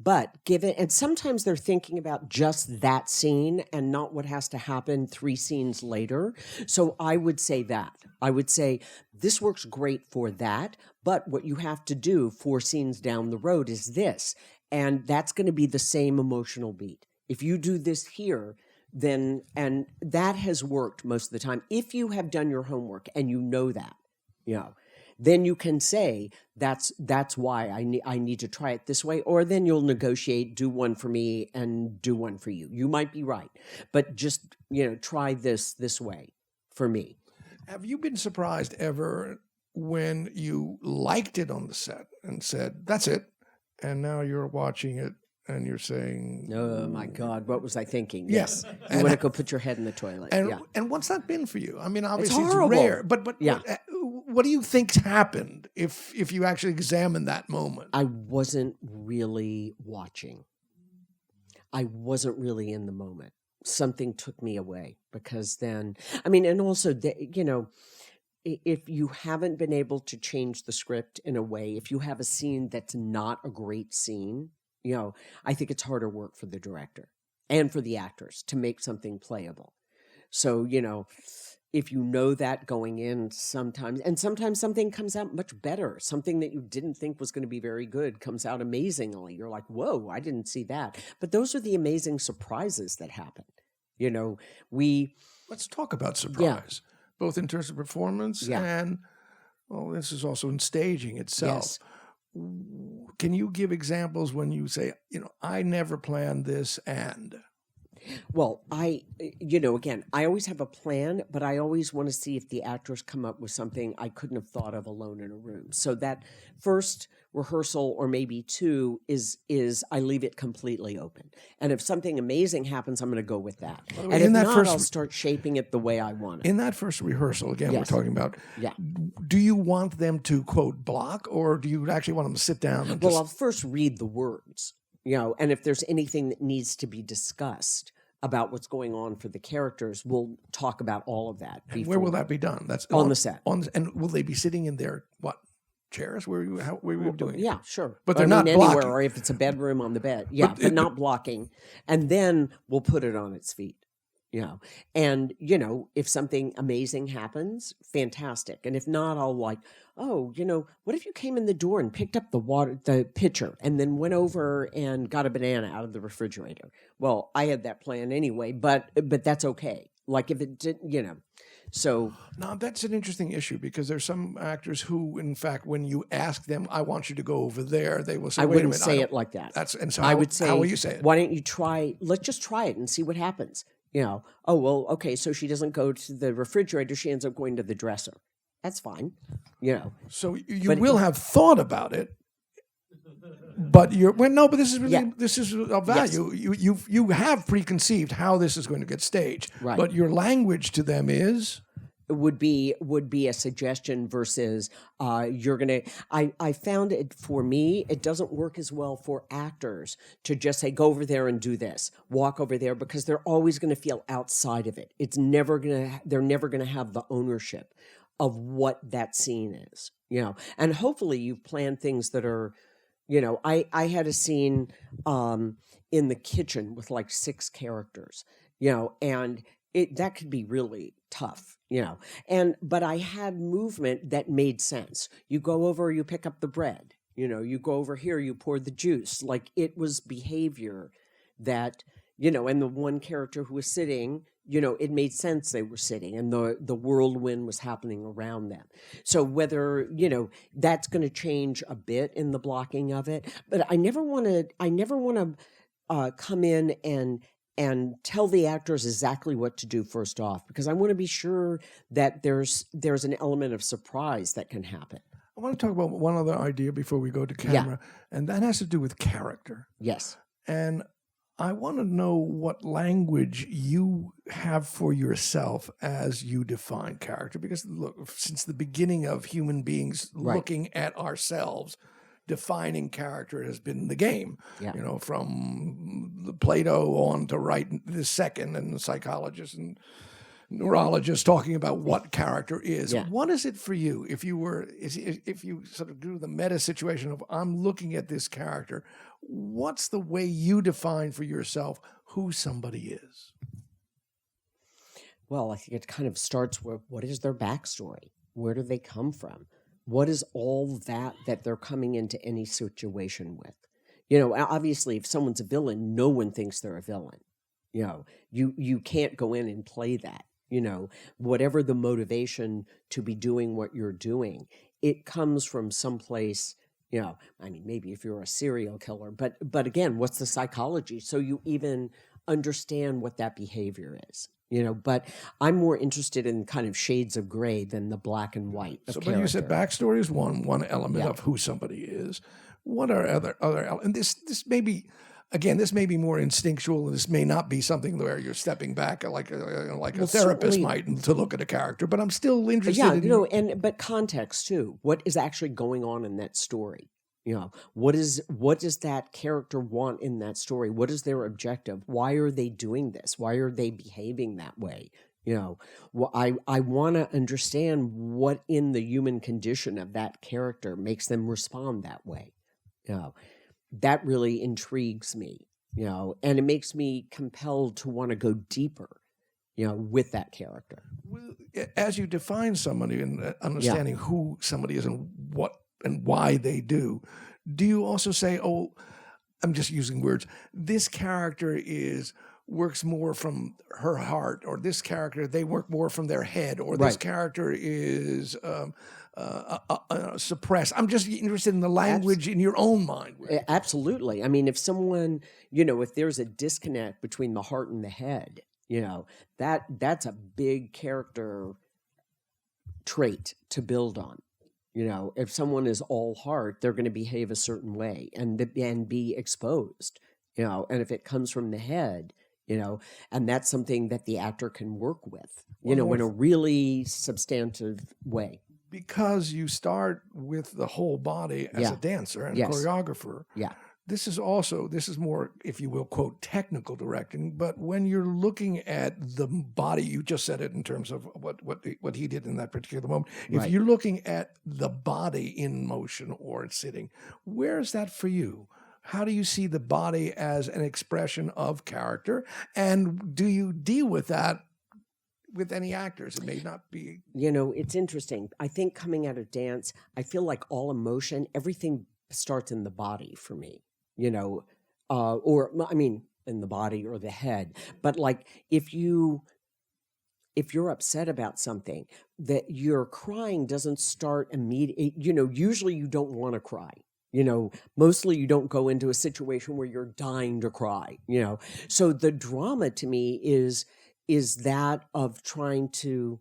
Speaker 2: but give it, and sometimes they're thinking about just that scene and not what has to happen 3 scenes later. So I would say this works great for that, but what you have to do 4 scenes down the road is this, and that's going to be the same emotional beat. If you do this here, then, and that has worked most of the time. If you have done your homework and you know that, then you can say that's why I need to try it this way, or then you'll negotiate, do one for me and do one for you. You might be right, but just try this way for me.
Speaker 1: Have you been surprised ever when you liked it on the set and said, that's it, and now you're watching it and you're saying,
Speaker 2: oh my God, what was I thinking?
Speaker 1: Yes.
Speaker 2: You want to go put your head in the toilet.
Speaker 1: And what's that been for you? I mean, obviously it's
Speaker 2: horrible.
Speaker 1: rare, but what do you think happened if you actually examine that moment?
Speaker 2: I wasn't really watching. I wasn't really in the moment. Something took me away, because then, and also, if you haven't been able to change the script in a way, if you have a scene that's not a great scene, I think it's harder work for the director and for the actors to make something playable. So, if you know that going in, sometimes something comes out much better. Something that you didn't think was going to be very good comes out amazingly. You're like, whoa, I didn't see that. But those are the amazing surprises that happen.
Speaker 1: Let's talk about surprise, both in terms of performance and, this is also in staging itself.
Speaker 2: Yes.
Speaker 1: Can you give examples when you say, I never planned this and?
Speaker 2: Well, again, I always have a plan, but I always want to see if the actors come up with something I couldn't have thought of alone in a room. So that first rehearsal, or maybe 2, is I leave it completely open. And if something amazing happens, I'm going to go with that. And if not, I'll start shaping it the way I want it.
Speaker 1: In that first rehearsal, again, we're talking about,
Speaker 2: Yeah.
Speaker 1: Do you want them to, quote, block, or do you actually want them to sit down and
Speaker 2: Well, I'll first read the words, and if there's anything that needs to be discussed about what's going on for the characters, we'll talk about all of that.
Speaker 1: And where will that be done? That's
Speaker 2: on the set.
Speaker 1: And will they be sitting in their, chairs? Where are you doing it?
Speaker 2: Yeah, sure.
Speaker 1: But they're not
Speaker 2: anywhere,
Speaker 1: blocking.
Speaker 2: or if it's a bedroom, on the bed. Yeah, but not blocking. And then we'll put it on its feet. And if something amazing happens, fantastic. And if not, I'll what if you came in the door and picked up the pitcher, and then went over and got a banana out of the refrigerator? Well, I had that plan anyway, but that's okay. Like if it did, So
Speaker 1: now that's an interesting issue, because there's some actors who, in fact, when you ask them, "I want you to go over there," they will say,
Speaker 2: I
Speaker 1: "Wait a
Speaker 2: wouldn't
Speaker 1: minute,
Speaker 2: say it like that.
Speaker 1: I would say, how will you say it?
Speaker 2: Why don't you try? Let's just try it and see what happens. Oh well, okay. So she doesn't go to the refrigerator; she ends up going to the dresser. That's fine.
Speaker 1: So you will have thought about it. But but this is really this is of value. Yes. You have preconceived how this is going to get staged,
Speaker 2: right?
Speaker 1: But your language to them
Speaker 2: would be a suggestion versus you're gonna. I found it, for me, it doesn't work as well for actors to just say, go over there and do this, walk over there, because they're always going to feel outside of it. They're never gonna have the ownership of what that scene is, And hopefully you've planned things that are. I had a scene in the kitchen with like 6 characters, and that could be really tough, but I had movement that made sense. You go over, you pick up the bread, you go over here, you pour the juice. Like, it was behavior that, and the one character who was sitting, it made sense they were sitting, and the whirlwind was happening around them. So whether, that's going to change a bit in the blocking of it, but I never want to come in and tell the actors exactly what to do first off, because I want to be sure that there's an element of surprise that can happen.
Speaker 1: I want to talk about one other idea before we go to camera, and that has to do with character.
Speaker 2: Yes.
Speaker 1: And I want to know what language you have for yourself as you define character. Because, look, since the beginning of human beings looking at ourselves, defining character has been the game.
Speaker 2: Yeah.
Speaker 1: You know, from the Plato on to right this second, and the psychologists and neurologists talking about what character is.
Speaker 2: Yeah.
Speaker 1: What is it for you if you sort of do the meta situation of I'm looking at this character? What's the way you define for yourself who somebody is?
Speaker 2: Well, I think it kind of starts with what is their backstory? Where do they come from? What is all that they're coming into any situation with? You know, obviously, if someone's a villain, no one thinks they're a villain. You know, you can't go in and play that. You know, whatever the motivation to be doing what you're doing, it comes from someplace. You know, I mean, maybe if you're a serial killer, but again, what's the psychology? So you even understand what that behavior is. You know, but I'm more interested in kind of shades of gray than the black and white of
Speaker 1: So,
Speaker 2: character.
Speaker 1: but you said backstory is one element
Speaker 2: Yeah.
Speaker 1: of who somebody is. What are other and this may be, again, this may be more instinctual. This may not be something where you're stepping back like a
Speaker 2: Well,
Speaker 1: therapist
Speaker 2: certainly-
Speaker 1: might to look at a character. But I'm still interested.
Speaker 2: Yeah,
Speaker 1: in,
Speaker 2: you know, but context too. What is actually going on in that story? You know, what does that character want in that story? What is their objective? Why are they doing this? Why are they behaving that way? You know, I want to understand what in the human condition of that character makes them respond that way. You know, that really intrigues me. You know, and it makes me compelled to want to go deeper. You know, with that character.
Speaker 1: As you define somebody and understanding who somebody is and what and why they do you also say, oh, I'm just using words, this character works more from her heart, or this character, they work more from their head, or this
Speaker 2: Right.
Speaker 1: character is suppressed. I'm just interested in the language in your own mind.
Speaker 2: Absolutely. I mean, if someone, you know, if there's a disconnect between the heart and the head, you know, that's a big character trait to build on. You know, if someone is all heart, they're going to behave a certain way and be exposed. You know, and if it comes from the head, you know, and that's something that the actor can work with, you know, in a really substantive way.
Speaker 1: Because you start with the whole body as a dancer and choreographer.
Speaker 2: Yeah.
Speaker 1: This is more, if you will, quote, technical directing. But when you're looking at the body, you just said it in terms of what he did in that particular moment. If you're looking at the body in motion or sitting, where is that for you? How do you see the body as an expression of character? And do you deal with that with any actors? It may not be.
Speaker 2: You know, it's interesting. I think coming out of dance, I feel like all emotion, everything starts in the body for me. You know, or I mean, in the body or the head. But like, if you're upset about something, that your crying doesn't start immediately. You know, usually you don't want to cry. You know, mostly you don't go into a situation where you're dying to cry. You know, so the drama to me is that of trying to,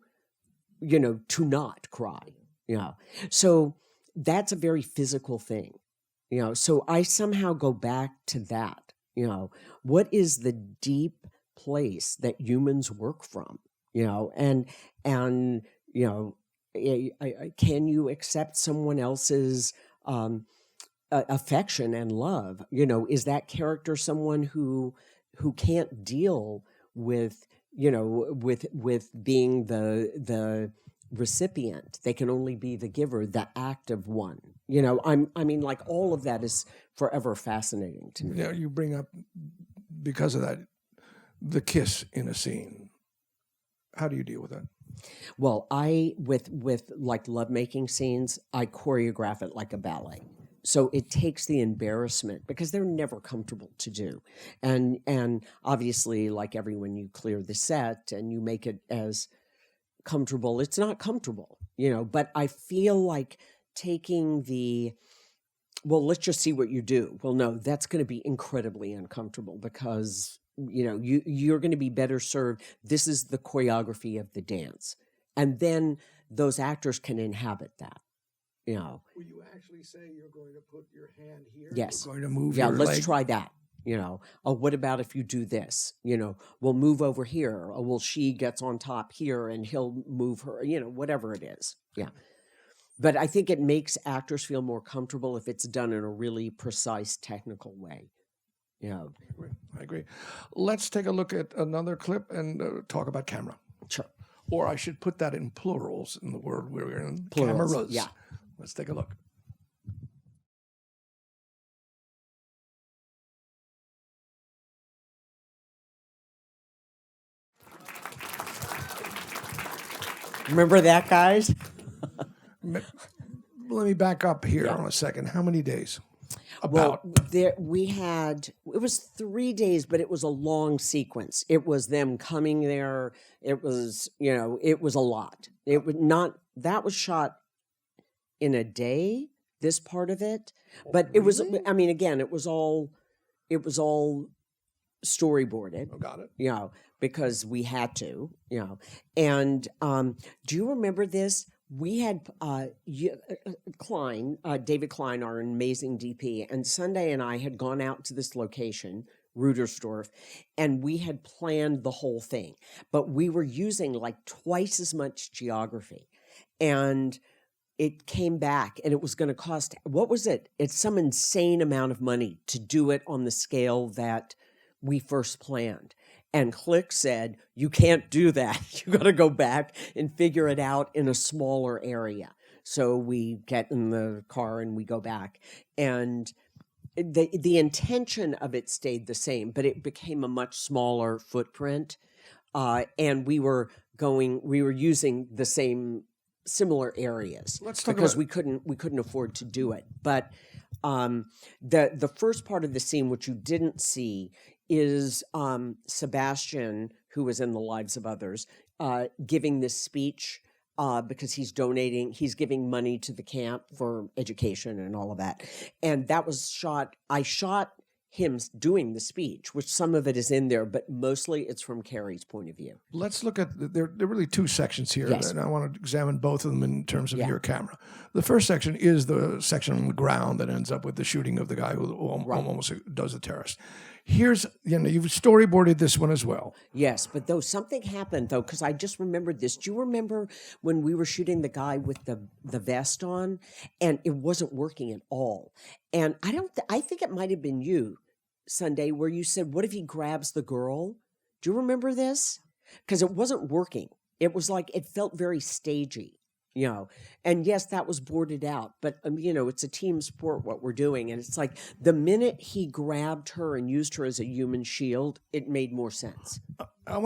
Speaker 2: you know, to not cry. You know, so that's a very physical thing. You know, so I somehow go back to that. You know, what is the deep place that humans work from? You know, and you know, can you accept someone else's affection and love? You know, is that character someone who can't deal with, you know, with being the recipient? They can only be the giver, the active one. You know, I mean, like, all of that is forever fascinating to me.
Speaker 1: You know, you bring up, because of that, the kiss in a scene. How do you deal with that?
Speaker 2: Well, with like lovemaking scenes, I choreograph it like a ballet. So it takes the embarrassment, because they're never comfortable to do. And obviously, like everyone, you clear the set and you make it as comfortable. It's not comfortable, you know, but I feel like taking well, let's just see what you do. Well, no, that's going to be incredibly uncomfortable, because, you know, you're going to be better served. This is the choreography of the dance. And then those actors can inhabit that, you know.
Speaker 1: Will you actually say you're going to put your hand here?
Speaker 2: Yes.
Speaker 1: You're going to move
Speaker 2: Yeah,
Speaker 1: your
Speaker 2: let's
Speaker 1: leg?
Speaker 2: try that. You know, oh, what about if you do this? You know, we'll move over here. Or well, she gets on top here and he'll move her, you know, whatever it is. Yeah. But I think it makes actors feel more comfortable if it's done in a really precise, technical way. Yeah.
Speaker 1: I agree. Let's take a look at another clip and talk about camera.
Speaker 2: Sure.
Speaker 1: Or I should put that in plurals in the word we're in.
Speaker 2: Plurals,
Speaker 1: Cameras.
Speaker 2: yeah.
Speaker 1: Let's take a look.
Speaker 2: Remember that, guys?
Speaker 1: Let me back up here on a second. How many days?
Speaker 2: Well, it was 3 days, but it was a long sequence. It was them coming there. It was, it was a lot. That was shot in a day, this part of it. But it was, I mean, again, it was all storyboarded.
Speaker 1: Oh, got it.
Speaker 2: Because we had to, And do you remember this? We had David Klein, our amazing DP, and Sunday and I had gone out to this location, Rudersdorf, and we had planned the whole thing. But we were using like twice as much geography. And it came back and it was going to cost, what was it? It's some insane amount of money to do it on the scale that we first planned. And Click said, you can't do that. You got to go back and figure it out in a smaller area. So we get in the car and we go back. And the intention of it stayed the same, but it became a much smaller footprint. And we were using the similar areas because we couldn't afford to do it. But the first part of the scene, which you didn't see, is Sebastian, who was in The Lives of Others, giving this speech because he's giving money to the camp for education and all of that. And that was I shot him doing the speech, which some of it is in there, but mostly it's from Carrie's point of view.
Speaker 1: Let's look at, there are really two sections here, and I want to examine both of them in terms of your camera. The first section is the section on the ground that ends up with the shooting of the guy who almost does the terrorist. Here's, you've storyboarded this one as well.
Speaker 2: Yes, but though something happened, because I just remembered this. Do you remember when we were shooting the guy with the vest on, and it wasn't working at all? And I think it might have been you, Sunday, where you said, what if he grabs the girl? Do you remember this? Because it wasn't working. It was like, it felt very stagey. And yes, that was boarded out, but it's a team sport, what we're doing. And it's like the minute he grabbed her and used her as a human shield, it made more sense.
Speaker 1: I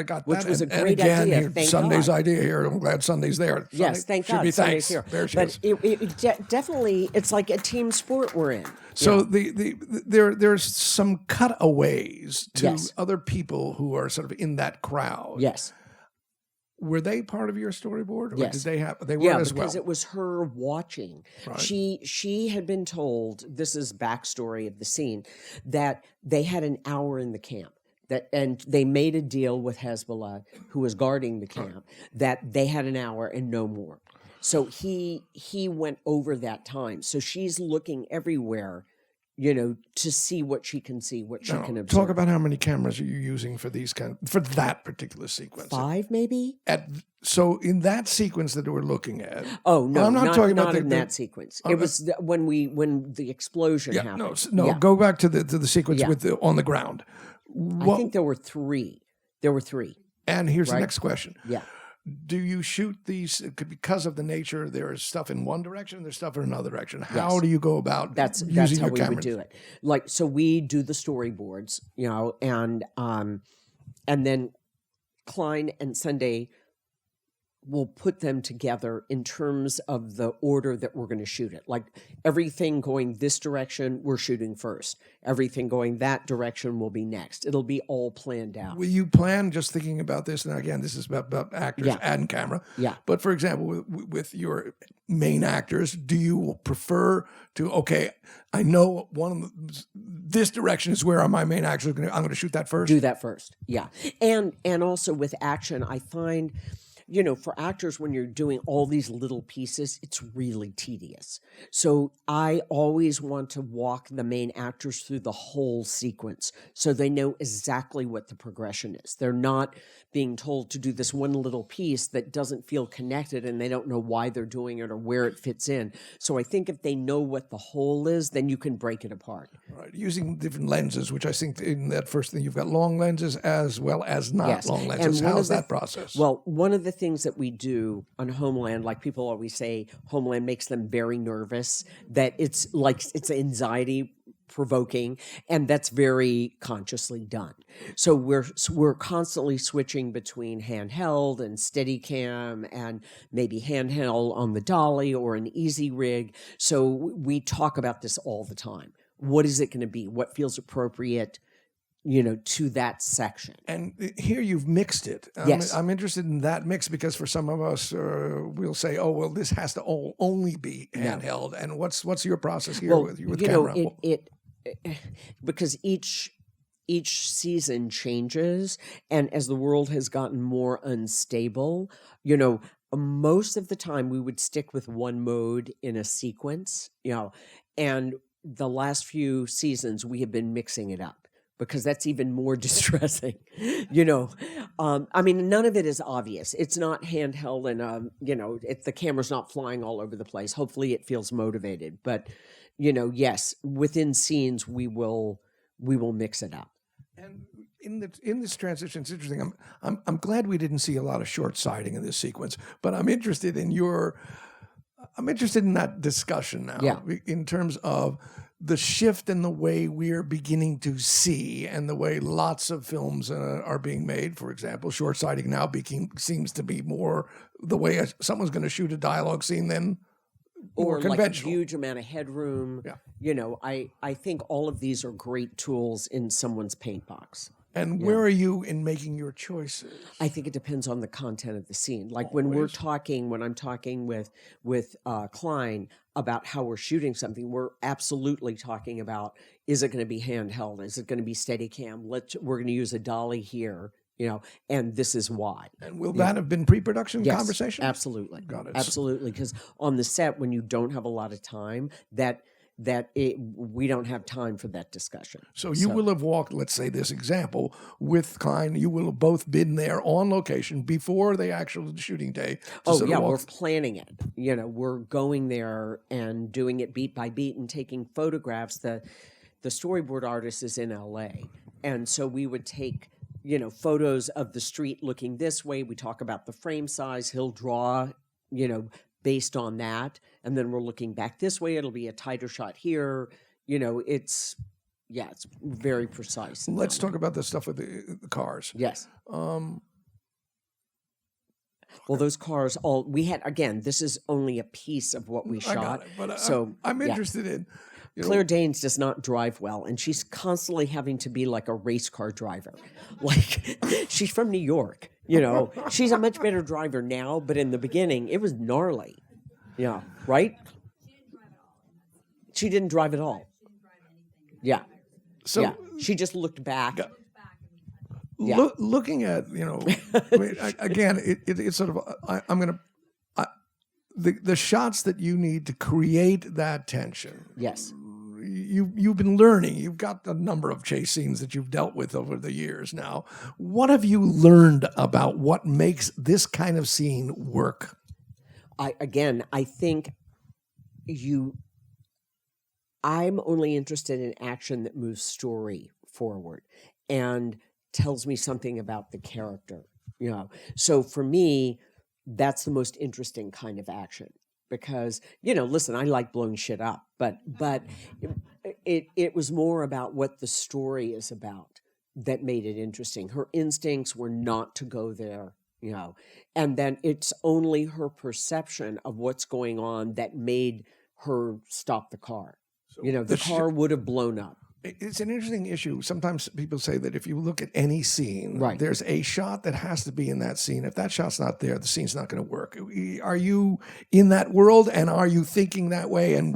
Speaker 1: got that.
Speaker 2: Which was a great idea. Thank
Speaker 1: Sunday's
Speaker 2: God.
Speaker 1: idea here. I'm glad Sunday's there.
Speaker 2: Yes, thank God.
Speaker 1: Should be
Speaker 2: Sunday's
Speaker 1: thanks.
Speaker 2: here.
Speaker 1: There she
Speaker 2: but
Speaker 1: is.
Speaker 2: Definitely, it's like a team sport we're in.
Speaker 1: So there's some cutaways to other people who are sort of in that crowd.
Speaker 2: Yes.
Speaker 1: Were they part of your storyboard? Or
Speaker 2: yes.
Speaker 1: Did they were as well?
Speaker 2: Because it was her watching. Right. She had been told, this is backstory of the scene, that they had an hour in the camp. And they made a deal with Hezbollah, who was guarding the camp, that they had an hour and no more. So he went over that time. So she's looking everywhere, to see what she can see, what she can observe.
Speaker 1: Talk about how many cameras are you using for for that particular sequence?
Speaker 2: 5, maybe.
Speaker 1: So in that sequence that we're looking at.
Speaker 2: Oh no,
Speaker 1: I'm not talking about
Speaker 2: that sequence. It was when the explosion happened.
Speaker 1: Go back to the sequence with on the ground.
Speaker 2: I think there were 3.
Speaker 1: And here's the next question.
Speaker 2: Yeah.
Speaker 1: Do you shoot these because of the nature? There is stuff in one direction, there's stuff in another direction. How do you go about using your
Speaker 2: how we
Speaker 1: cameras?
Speaker 2: would do it. Like, so we do the storyboards, and then Klein and Sunday will put them together in terms of the order that we're going to shoot it. Like everything going this direction, we're shooting first. Everything going that direction will be next. It'll be all planned out.
Speaker 1: Will you plan, just thinking about this, and again, this is about actors and camera.
Speaker 2: Yeah.
Speaker 1: But for example, with your main actors, do you prefer to, I know this direction is where my main actor is I'm going to shoot that first?
Speaker 2: Do that first, yeah. And also with action, I find, for actors, when you're doing all these little pieces, it's really tedious. So I always want to walk the main actors through the whole sequence so they know exactly what the progression is. They're not being told to do this one little piece that doesn't feel connected and they don't know why they're doing it or where it fits in. So I think if they know what the whole is, then you can break it apart.
Speaker 1: Right, using different lenses, which I think in that first thing, you've got long lenses as well as not long lenses. How's that process?
Speaker 2: Well, one of the things that we do on Homeland, like people always say, Homeland makes them very nervous, that it's anxiety provoking, and that's very consciously done. So we're constantly switching between handheld and Steadicam and maybe handheld on the dolly or an easy rig. So we talk about this all the time. What is it going to be? What feels appropriate, to that section?
Speaker 1: And here you've mixed it.
Speaker 2: Yes.
Speaker 1: I'm interested in that mix because for some of us, we'll say, "Oh, well, this has to only be handheld." No. And what's your process here with camera?
Speaker 2: Because each season changes, and as the world has gotten more unstable, most of the time we would stick with one mode in a sequence, and the last few seasons we have been mixing it up because that's even more distressing. I mean, none of it is obvious. It's not handheld and, the camera's not flying all over the place. Hopefully it feels motivated, but yes, within scenes we will mix it up.
Speaker 1: And in this transition, it's interesting. I'm glad we didn't see a lot of short sighting in this sequence, but I'm interested in that discussion now in terms of the shift in the way we're beginning to see and the way lots of films are being made. For example, short sighting now seems to be more the way someone's going to shoot a dialogue scene than more conventional.
Speaker 2: Like a huge amount of headroom. Yeah. I think all of these are great tools in someone's paint box.
Speaker 1: And where are you in making your choices?
Speaker 2: I think it depends on the content of the scene. Like when I'm talking with Klein about how we're shooting something, we're absolutely talking about, is it going to be handheld? Is it going to be Steadicam? We're going to use a dolly here, and this is why.
Speaker 1: And will that have been pre-production conversation?
Speaker 2: Absolutely.
Speaker 1: Got it.
Speaker 2: Absolutely. Because on the set, when you don't have a lot of time, we don't have time for that discussion.
Speaker 1: So you will have walked, let's say this example, with Klein, you will have both been there on location before the actual shooting day.
Speaker 2: We're planning it. We're going there and doing it beat by beat and taking photographs. The storyboard artist is in LA. And so we would take, photos of the street looking this way. We talk about the frame size. He'll draw, based on that, and then we're looking back this way, it'll be a tighter shot here. It's very precise.
Speaker 1: Let's talk about the stuff with the cars.
Speaker 2: Yes. Well, those cars we had, again, this is only a piece of what we shot.
Speaker 1: I got it, but I'm interested in...
Speaker 2: Claire Danes does not drive well, and she's constantly having to be like a race car driver. Like, she's from New York, She's a much better driver now, but in the beginning, it was gnarly. Yeah, right? She didn't drive at all. Yeah. So she just looked back.
Speaker 1: Looking at, again, it's sort of, the shots that you need to create that tension.
Speaker 2: Yes.
Speaker 1: You've been learning. You've got a number of chase scenes that you've dealt with over the years now. What have you learned about what makes this kind of scene work?
Speaker 2: I think I'm only interested in action that moves story forward and tells me something about the character. So for me, that's the most interesting kind of action. Because, listen, I like blowing shit up, but it was more about what the story is about that made it interesting. Her instincts were not to go there, and then it's only her perception of what's going on that made her stop the car. So the car would have blown up.
Speaker 1: It's an interesting issue. Sometimes people say that if you look at any scene, there's a shot that has to be in that scene. If that shot's not there, the scene's not going to work. Are you in that world, and are you thinking that way? And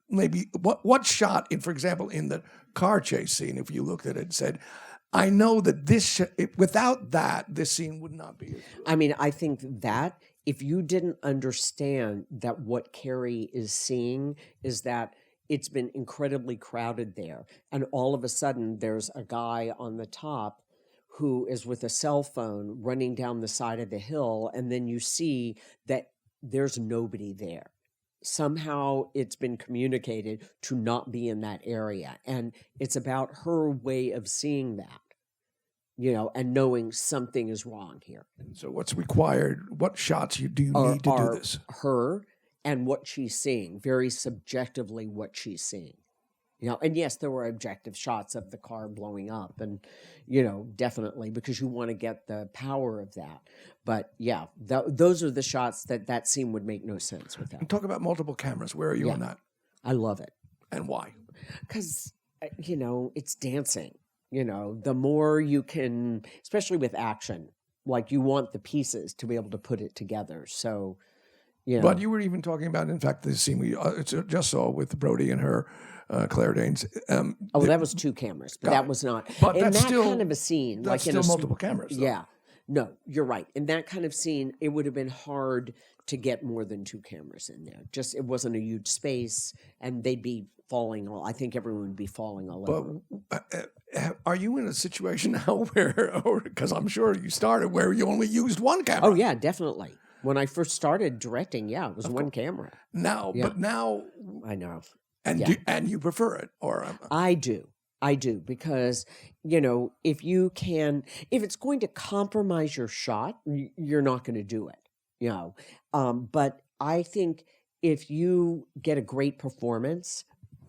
Speaker 1: what shot, for example, in the car chase scene, if you looked at it and said, I know that without that, this scene would not be as good.
Speaker 2: I mean, I think that if you didn't understand that what Carrie is seeing is that it's been incredibly crowded there, and all of a sudden there's a guy on the top who is with a cell phone running down the side of the hill, and then you see that there's nobody there. Somehow it's been communicated to not be in that area, and it's about her way of seeing that, and knowing something is wrong here.
Speaker 1: So what's required? What shots do you need to do this?
Speaker 2: Her and what she's seeing, very subjectively what she's seeing. And yes, there were objective shots of the car blowing up, and definitely, because you want to get the power of that. But yeah, those are the shots that scene would make no sense without.
Speaker 1: And talk about multiple cameras. Where are you on that?
Speaker 2: I love it.
Speaker 1: And why?
Speaker 2: Because it's dancing. The more you can, especially with action, like you want the pieces to be able to put it together. So,
Speaker 1: But you were even talking about, in fact, the scene we just saw with Brody and her, Claire Danes.
Speaker 2: That was 2 cameras, but that was not.
Speaker 1: But
Speaker 2: in
Speaker 1: that's
Speaker 2: that
Speaker 1: still
Speaker 2: kind of a scene,
Speaker 1: that's
Speaker 2: like
Speaker 1: still
Speaker 2: in
Speaker 1: multiple cameras. Though.
Speaker 2: Yeah, no, you're right. In that kind of scene, it would have been hard to get more than 2 cameras in there. Just it wasn't a huge space, and they'd be falling. I think everyone would be falling all over.
Speaker 1: But are you in a situation now where, because I'm sure you started where you only used 1 camera?
Speaker 2: Oh yeah, definitely. When I first started directing, it was 1 camera.
Speaker 1: Now, but now
Speaker 2: I know.
Speaker 1: And you prefer it, or
Speaker 2: I do, because if it's going to compromise your shot, you're not going to do it. But I think if you get a great performance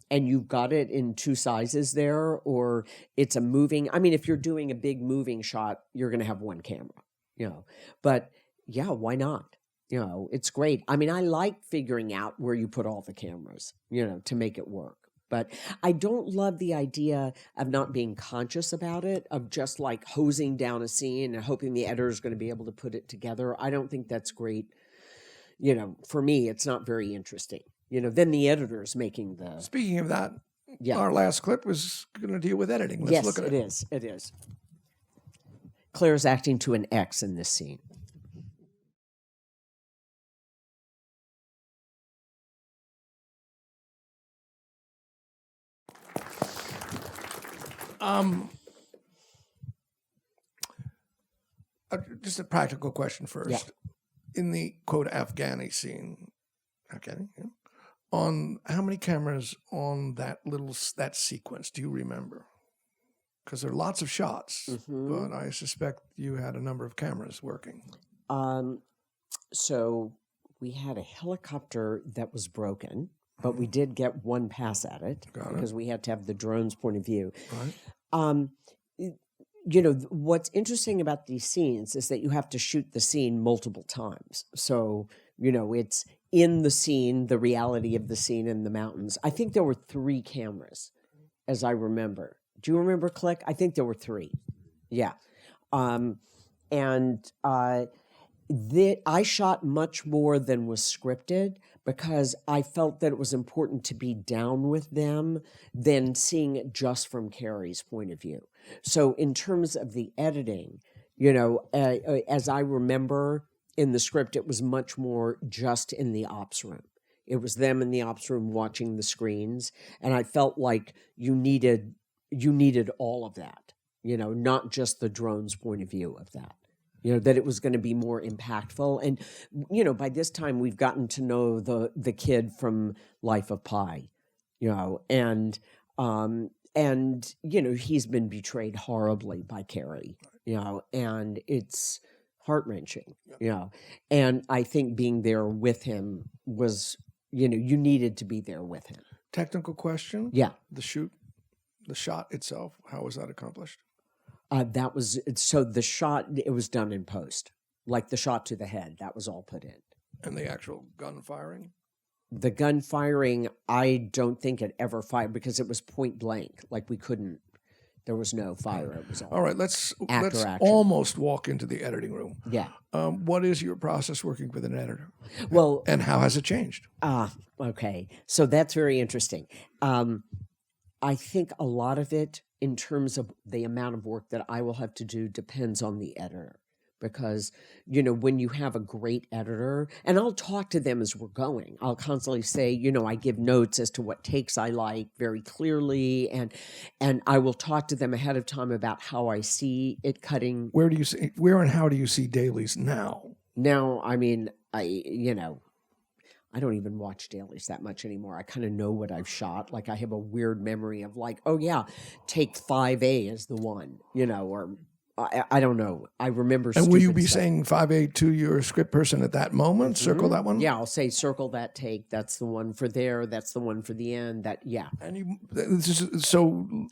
Speaker 2: and you've got it in 2 sizes there, or it's a moving. I mean, if you're doing a big moving shot, you're going to have 1 camera. But yeah, why not? It's great. I mean, I like figuring out where you put all the cameras, to make it work. But I don't love the idea of not being conscious about it, of just like hosing down a scene and hoping the editor is going to be able to put it together. I don't think that's great. For me, it's not very interesting. Then the editor's making the...
Speaker 1: Speaking of that, our last clip was going to deal with editing. Let's look at it.
Speaker 2: Yes, it is. Claire's acting to an X in this scene.
Speaker 1: Just a practical question first.
Speaker 2: Yeah.
Speaker 1: In the quote Afghani scene, on how many cameras on that sequence do you remember? Because there are lots of shots, but I suspect you had a number of cameras working.
Speaker 2: So we had a helicopter that was broken, but we did get 1 pass at it because we had to have the drone's point of view.
Speaker 1: Right.
Speaker 2: What's interesting about these scenes is that you have to shoot the scene multiple times. So, it's in the scene, the reality of the scene in the mountains. I think there were 3 cameras, as I remember. Do you remember, Click? I think there were 3. Yeah. I shot much more than was scripted because I felt that it was important to be down with them than seeing it just from Carrie's point of view. So in terms of the editing, as I remember in the script, it was much more just in the ops room. It was them in the ops room watching the screens, and I felt like you needed all of that, not just the drone's point of view of that. That it was going to be more impactful. And, by this time we've gotten to know the kid from Life of Pi, and he's been betrayed horribly by Carrie, and it's heart-wrenching, and I think being there with him was, you needed to be there with him.
Speaker 1: Technical question.
Speaker 2: Yeah.
Speaker 1: The shot itself, how was that accomplished?
Speaker 2: The shot, it was done in post, like the shot to the head, that was all put in.
Speaker 1: And the actual gun firing?
Speaker 2: The gun firing, I don't think it ever fired because it was point blank. Like there was no fire. It was
Speaker 1: all right. Let's
Speaker 2: action.
Speaker 1: Almost walk into the editing room.
Speaker 2: Yeah.
Speaker 1: What is your process working with an editor?
Speaker 2: Well,
Speaker 1: and how has it changed?
Speaker 2: Okay. So that's very interesting. I think a lot of it, in terms of the amount of work that I will have to do, depends on the editor. Because, when you have a great editor, and I'll talk to them as we're going, I'll constantly say, I give notes as to what takes I like very clearly, and I will talk to them ahead of time about how I see it cutting.
Speaker 1: Where and how do you see dailies now?
Speaker 2: Now, I mean, I don't even watch dailies that much anymore. I kind of know what I've shot. Like, I have a weird memory of like, oh yeah, take 5A as the one, or I don't know. I remember.
Speaker 1: And will you be
Speaker 2: stuff.
Speaker 1: saying 5A to your script person at that moment? Mm-hmm. Circle that one?
Speaker 2: Yeah, I'll say circle that take. That's the one for there. That's the one for the end. Yeah.
Speaker 1: And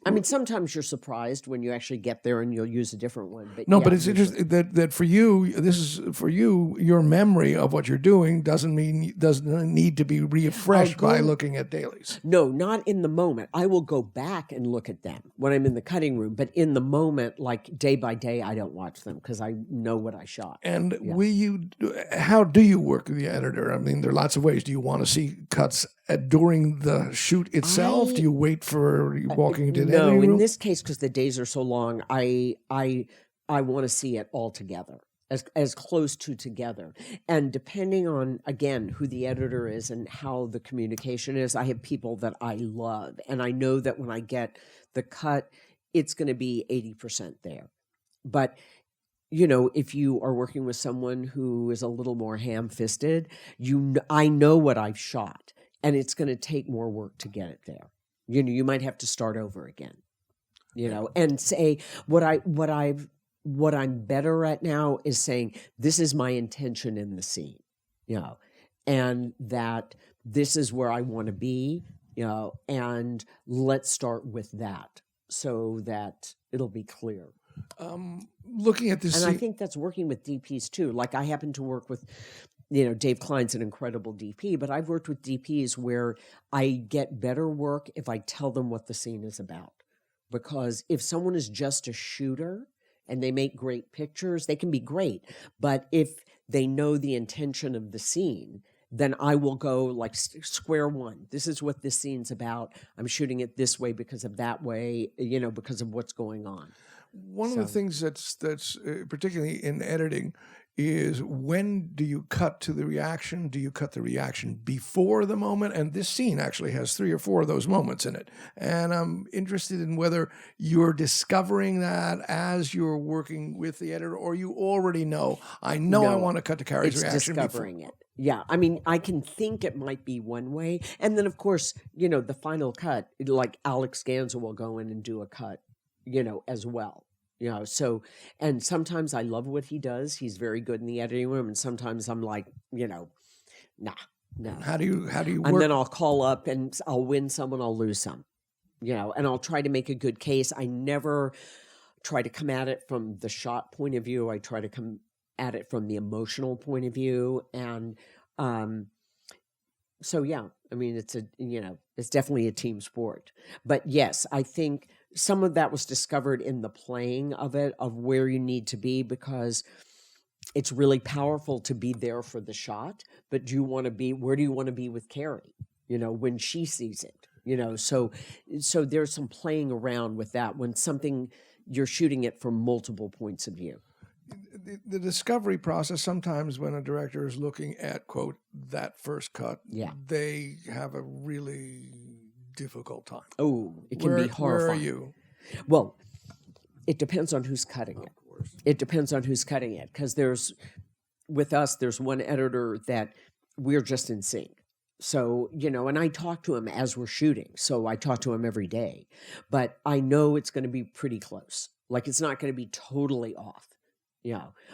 Speaker 2: I mean, sometimes you're surprised when you actually get there and you'll use a different one. But
Speaker 1: but it's interesting that for you, your memory of what you're doing doesn't need to be refreshed by looking at dailies.
Speaker 2: No, not in the moment. I will go back and look at them when I'm in the cutting room. But in the moment, like day by day, I don't watch them because I know what I shot.
Speaker 1: And how do you work with the editor? I mean, there are lots of ways. Do you want to see cuts during the shoot itself? Do you wait for walking into the editing room?
Speaker 2: No, in this case, because the days are so long, I want to see it all together, as close to together. And depending on, again, who the editor is and how the communication is, I have people that I love. And I know that when I get the cut, it's going to be 80% there. But, if you are working with someone who is a little more ham-fisted, I know what I've shot, and it's going to take more work to get it there. You might have to start over again, and say what I'm better at now is saying, this is my intention in the scene, and that this is where I want to be, and let's start with that so that it'll be clear.
Speaker 1: Looking at this,
Speaker 2: and I think that's working with DPs too. Like, I happen to work with, Dave Klein's an incredible DP, but I've worked with DPs where I get better work if I tell them what the scene is about. Because if someone is just a shooter and they make great pictures, they can be great. But if they know the intention of the scene, then I will go like square one. This is what this scene's about. I'm shooting it this way because of that way, because of what's going on.
Speaker 1: One of the things that's particularly in editing is, when do you cut to the reaction? Do you cut the reaction before the moment? And this scene actually has 3 or 4 of those moments in it. And I'm interested in whether you're discovering that as you're working with the editor, or you already know, I want to cut to Carrie's reaction.
Speaker 2: It's discovering it. Yeah, I mean, I can think it might be one way. And then, of course, the final cut, like Alex Ganza will go in and do a cut, as well. So, and sometimes I love what he does. He's very good in the editing room. And sometimes I'm like, nah, no.
Speaker 1: How do you work?
Speaker 2: And then I'll call up and I'll win some and I'll lose some, and I'll try to make a good case. I never try to come at it from the shot point of view. I try to come at it from the emotional point of view. And, so yeah, I mean, it's definitely a team sport. But yes, I think some of that was discovered in the playing of it, of where you need to be, because it's really powerful to be there for the shot. But where do you want to be with Carrie, when she sees it, so there's some playing around with that when you're shooting it from multiple points of view.
Speaker 1: The discovery process, sometimes when a director is looking at, quote, that first cut, they have a really difficult time.
Speaker 2: Oh, it can be horrifying.
Speaker 1: Where are you?
Speaker 2: Well, it depends on who's cutting it. It depends on who's cutting it, because there's one editor that we're just in sync. So, and I talk to him as we're shooting. So I talk to him every day. But I know it's going to be pretty close. Like, it's not going to be totally off.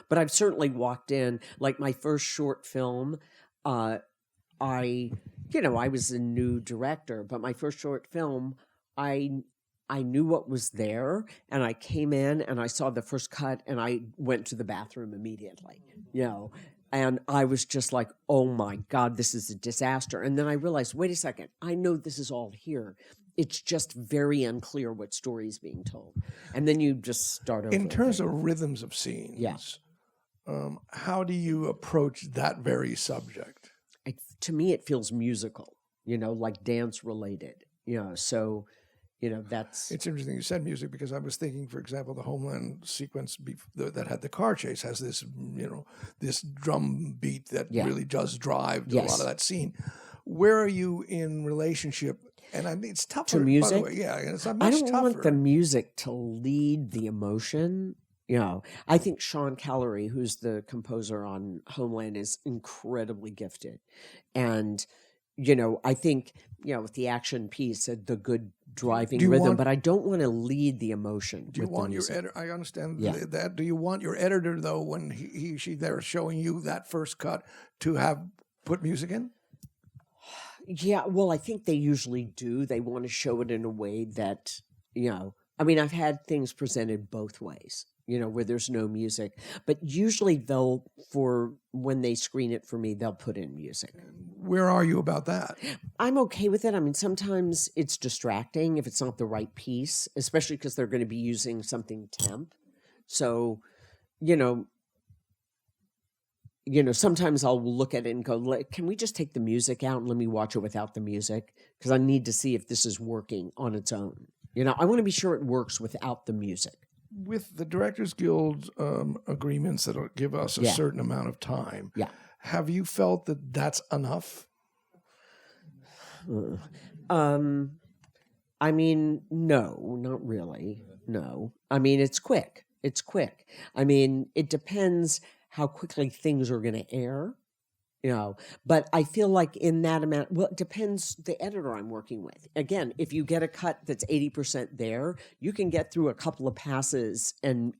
Speaker 2: But I've certainly walked in, like my first short film, I was a new director, but my first short film, I knew what was there, and I came in and I saw the first cut and I went to the bathroom immediately, and I was just like, oh my God, this is a disaster. And then I realized, wait a second, I know this is all here. It's just very unclear what story is being told. And then you just start over.
Speaker 1: In terms of rhythms of scenes, how do you approach that very subject?
Speaker 2: To me, it feels musical, like dance related. So, That's
Speaker 1: It's interesting you said music because I was thinking, for example, the Homeland sequence that had the car chase has this, this drum beat that really does drive to a lot of that scene. Where are you in relationship? And I mean, it's tougher.
Speaker 2: To music?
Speaker 1: By the way. Yeah, it's much
Speaker 2: I don't
Speaker 1: tougher.
Speaker 2: want the music to lead the emotion. I think Sean Callery, who's the composer on Homeland, is incredibly gifted. And, I think, with the action piece, the good driving rhythm, but I don't want to lead the emotion.
Speaker 1: Do you want your editor? I understand that. Do you want your editor, though, when she they're showing you that first cut, to have put music in?
Speaker 2: Yeah, well, I think they usually do. They want to show it in a way that, I mean, I've had things presented both ways, where there's no music. But usually for when they screen it for me, they'll put in music.
Speaker 1: Where are you about that?
Speaker 2: I'm okay with it. I mean, sometimes it's distracting if it's not the right piece, especially because they're going to be using something temp. So, sometimes I'll look at it and go, can we just take the music out and let me watch it without the music? Because I need to see if this is working on its own. I want to be sure it works without the music.
Speaker 1: With the Directors Guild agreements that'll give us a certain amount of time, have you felt that that's enough?
Speaker 2: I mean, no, not really. No. I mean, it's quick. I mean, it depends how quickly things are going to air, but I feel like in that amount, it depends the editor I'm working with. Again, if you get a cut that's 80% there, you can get through a couple of passes and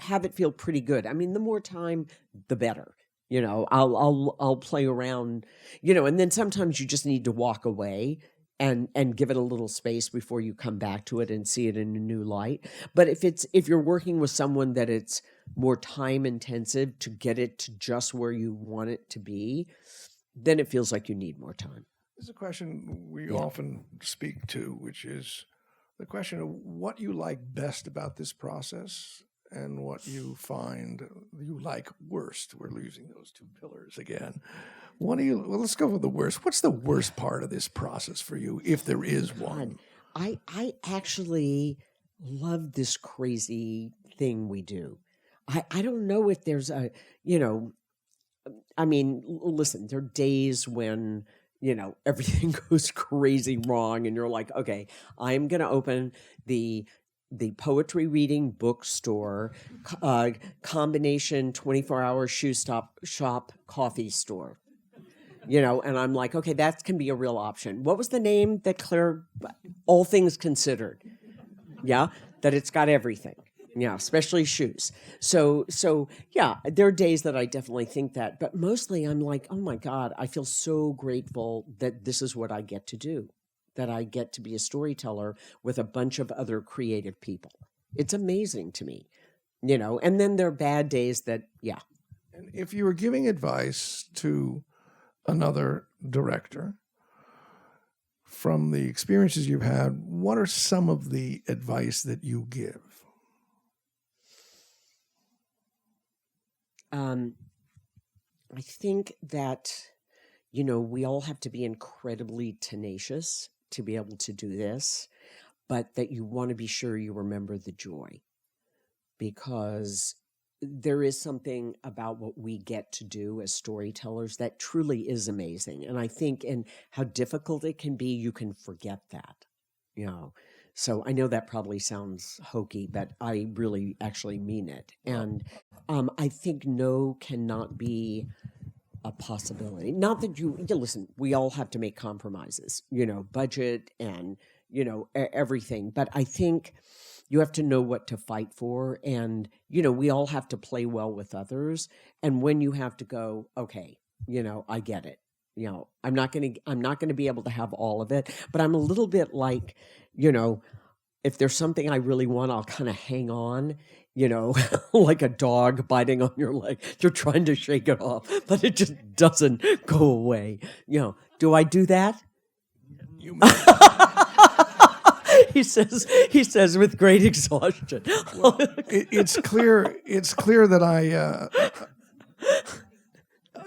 Speaker 2: have it feel pretty good. I mean, the more time, the better. I'll play around, and then sometimes you just need to walk away and give it a little space before you come back to it and see it in a new light. But if you're working with someone that it's more time intensive to get it to just where you want it to be, then it feels like you need more time.
Speaker 1: There's a question we often speak to, which is the question of what you like best about this process and what you find you like worst. We're losing those two pillars again. Let's go with the worst. What's the worst part of this process for you, if there is one?
Speaker 2: I actually love this crazy thing we do. I don't know if there's I mean, listen, there are days when, everything goes crazy wrong and you're like, okay, I'm going to open the poetry reading bookstore, combination 24-hour shop coffee store. And I'm like, okay, that can be a real option. What was the name that Claire, All Things Considered? Yeah, that it's got everything. Yeah, especially shoes. So yeah, there are days that I definitely think that, but mostly I'm like, oh my God, I feel so grateful that this is what I get to do, that I get to be a storyteller with a bunch of other creative people. It's amazing to me, and then there are bad days that,
Speaker 1: And if you were giving advice to another director, from the experiences you've had, what are some of the advice that you give?
Speaker 2: I think that, we all have to be incredibly tenacious to be able to do this, but that you want to be sure you remember the joy, because there is something about what we get to do as storytellers that truly is amazing. And I think in how difficult it can be, you can forget that, So I know that probably sounds hokey, but I really actually mean it. And I think no cannot be a possibility. Not that you listen, we all have to make compromises, budget and, everything. But I think you have to know what to fight for. And, we all have to play well with others. And when you have to go, okay, I get it. I'm not going to be able to have all of it, but I'm a little bit like, if there's something I really want, I'll kind of hang on, like a dog biting on your leg. You're trying to shake it off, but it just doesn't go away. Do I do that?
Speaker 1: You
Speaker 2: He says with great exhaustion.
Speaker 1: It's clear that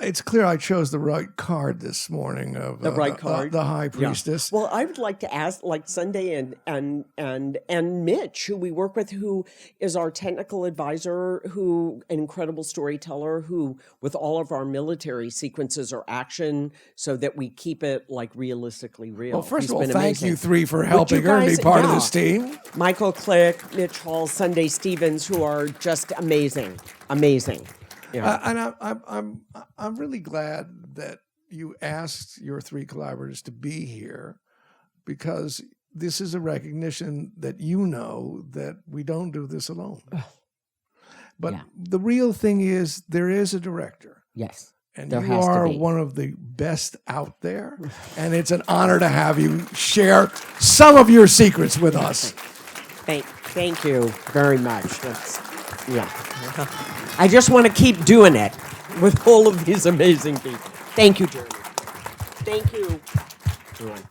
Speaker 1: it's clear I chose the right card this morning of
Speaker 2: The right card?
Speaker 1: the High
Speaker 2: Yeah.
Speaker 1: Priestess.
Speaker 2: Well, I would like to ask, like Sunday and Mitch, who we work with, who is our technical advisor, who an incredible storyteller, who with all of our military sequences are action, so that we keep it like realistically real.
Speaker 1: Well, first
Speaker 2: He's
Speaker 1: of all,
Speaker 2: been
Speaker 1: thank
Speaker 2: amazing.
Speaker 1: you three for helping her and be
Speaker 2: guys-
Speaker 1: part of
Speaker 2: yeah.
Speaker 1: this team.
Speaker 2: Michael Click, Mitch Hall, Sunday Stevens, who are just amazing, amazing. Yeah.
Speaker 1: And I'm really glad that you asked your three collaborators to be here, because this is a recognition that you know that we don't do this alone. But
Speaker 2: Yeah.
Speaker 1: the real thing is there is a director.
Speaker 2: Yes.
Speaker 1: And
Speaker 2: There
Speaker 1: you
Speaker 2: has to
Speaker 1: are
Speaker 2: be.
Speaker 1: one of the best out there. And it's an honor to have you share some of your secrets with us.
Speaker 2: Thank you very much. Yeah. I just want to keep doing it with all of these amazing people. Thank you, Jeremy. Thank you, everyone.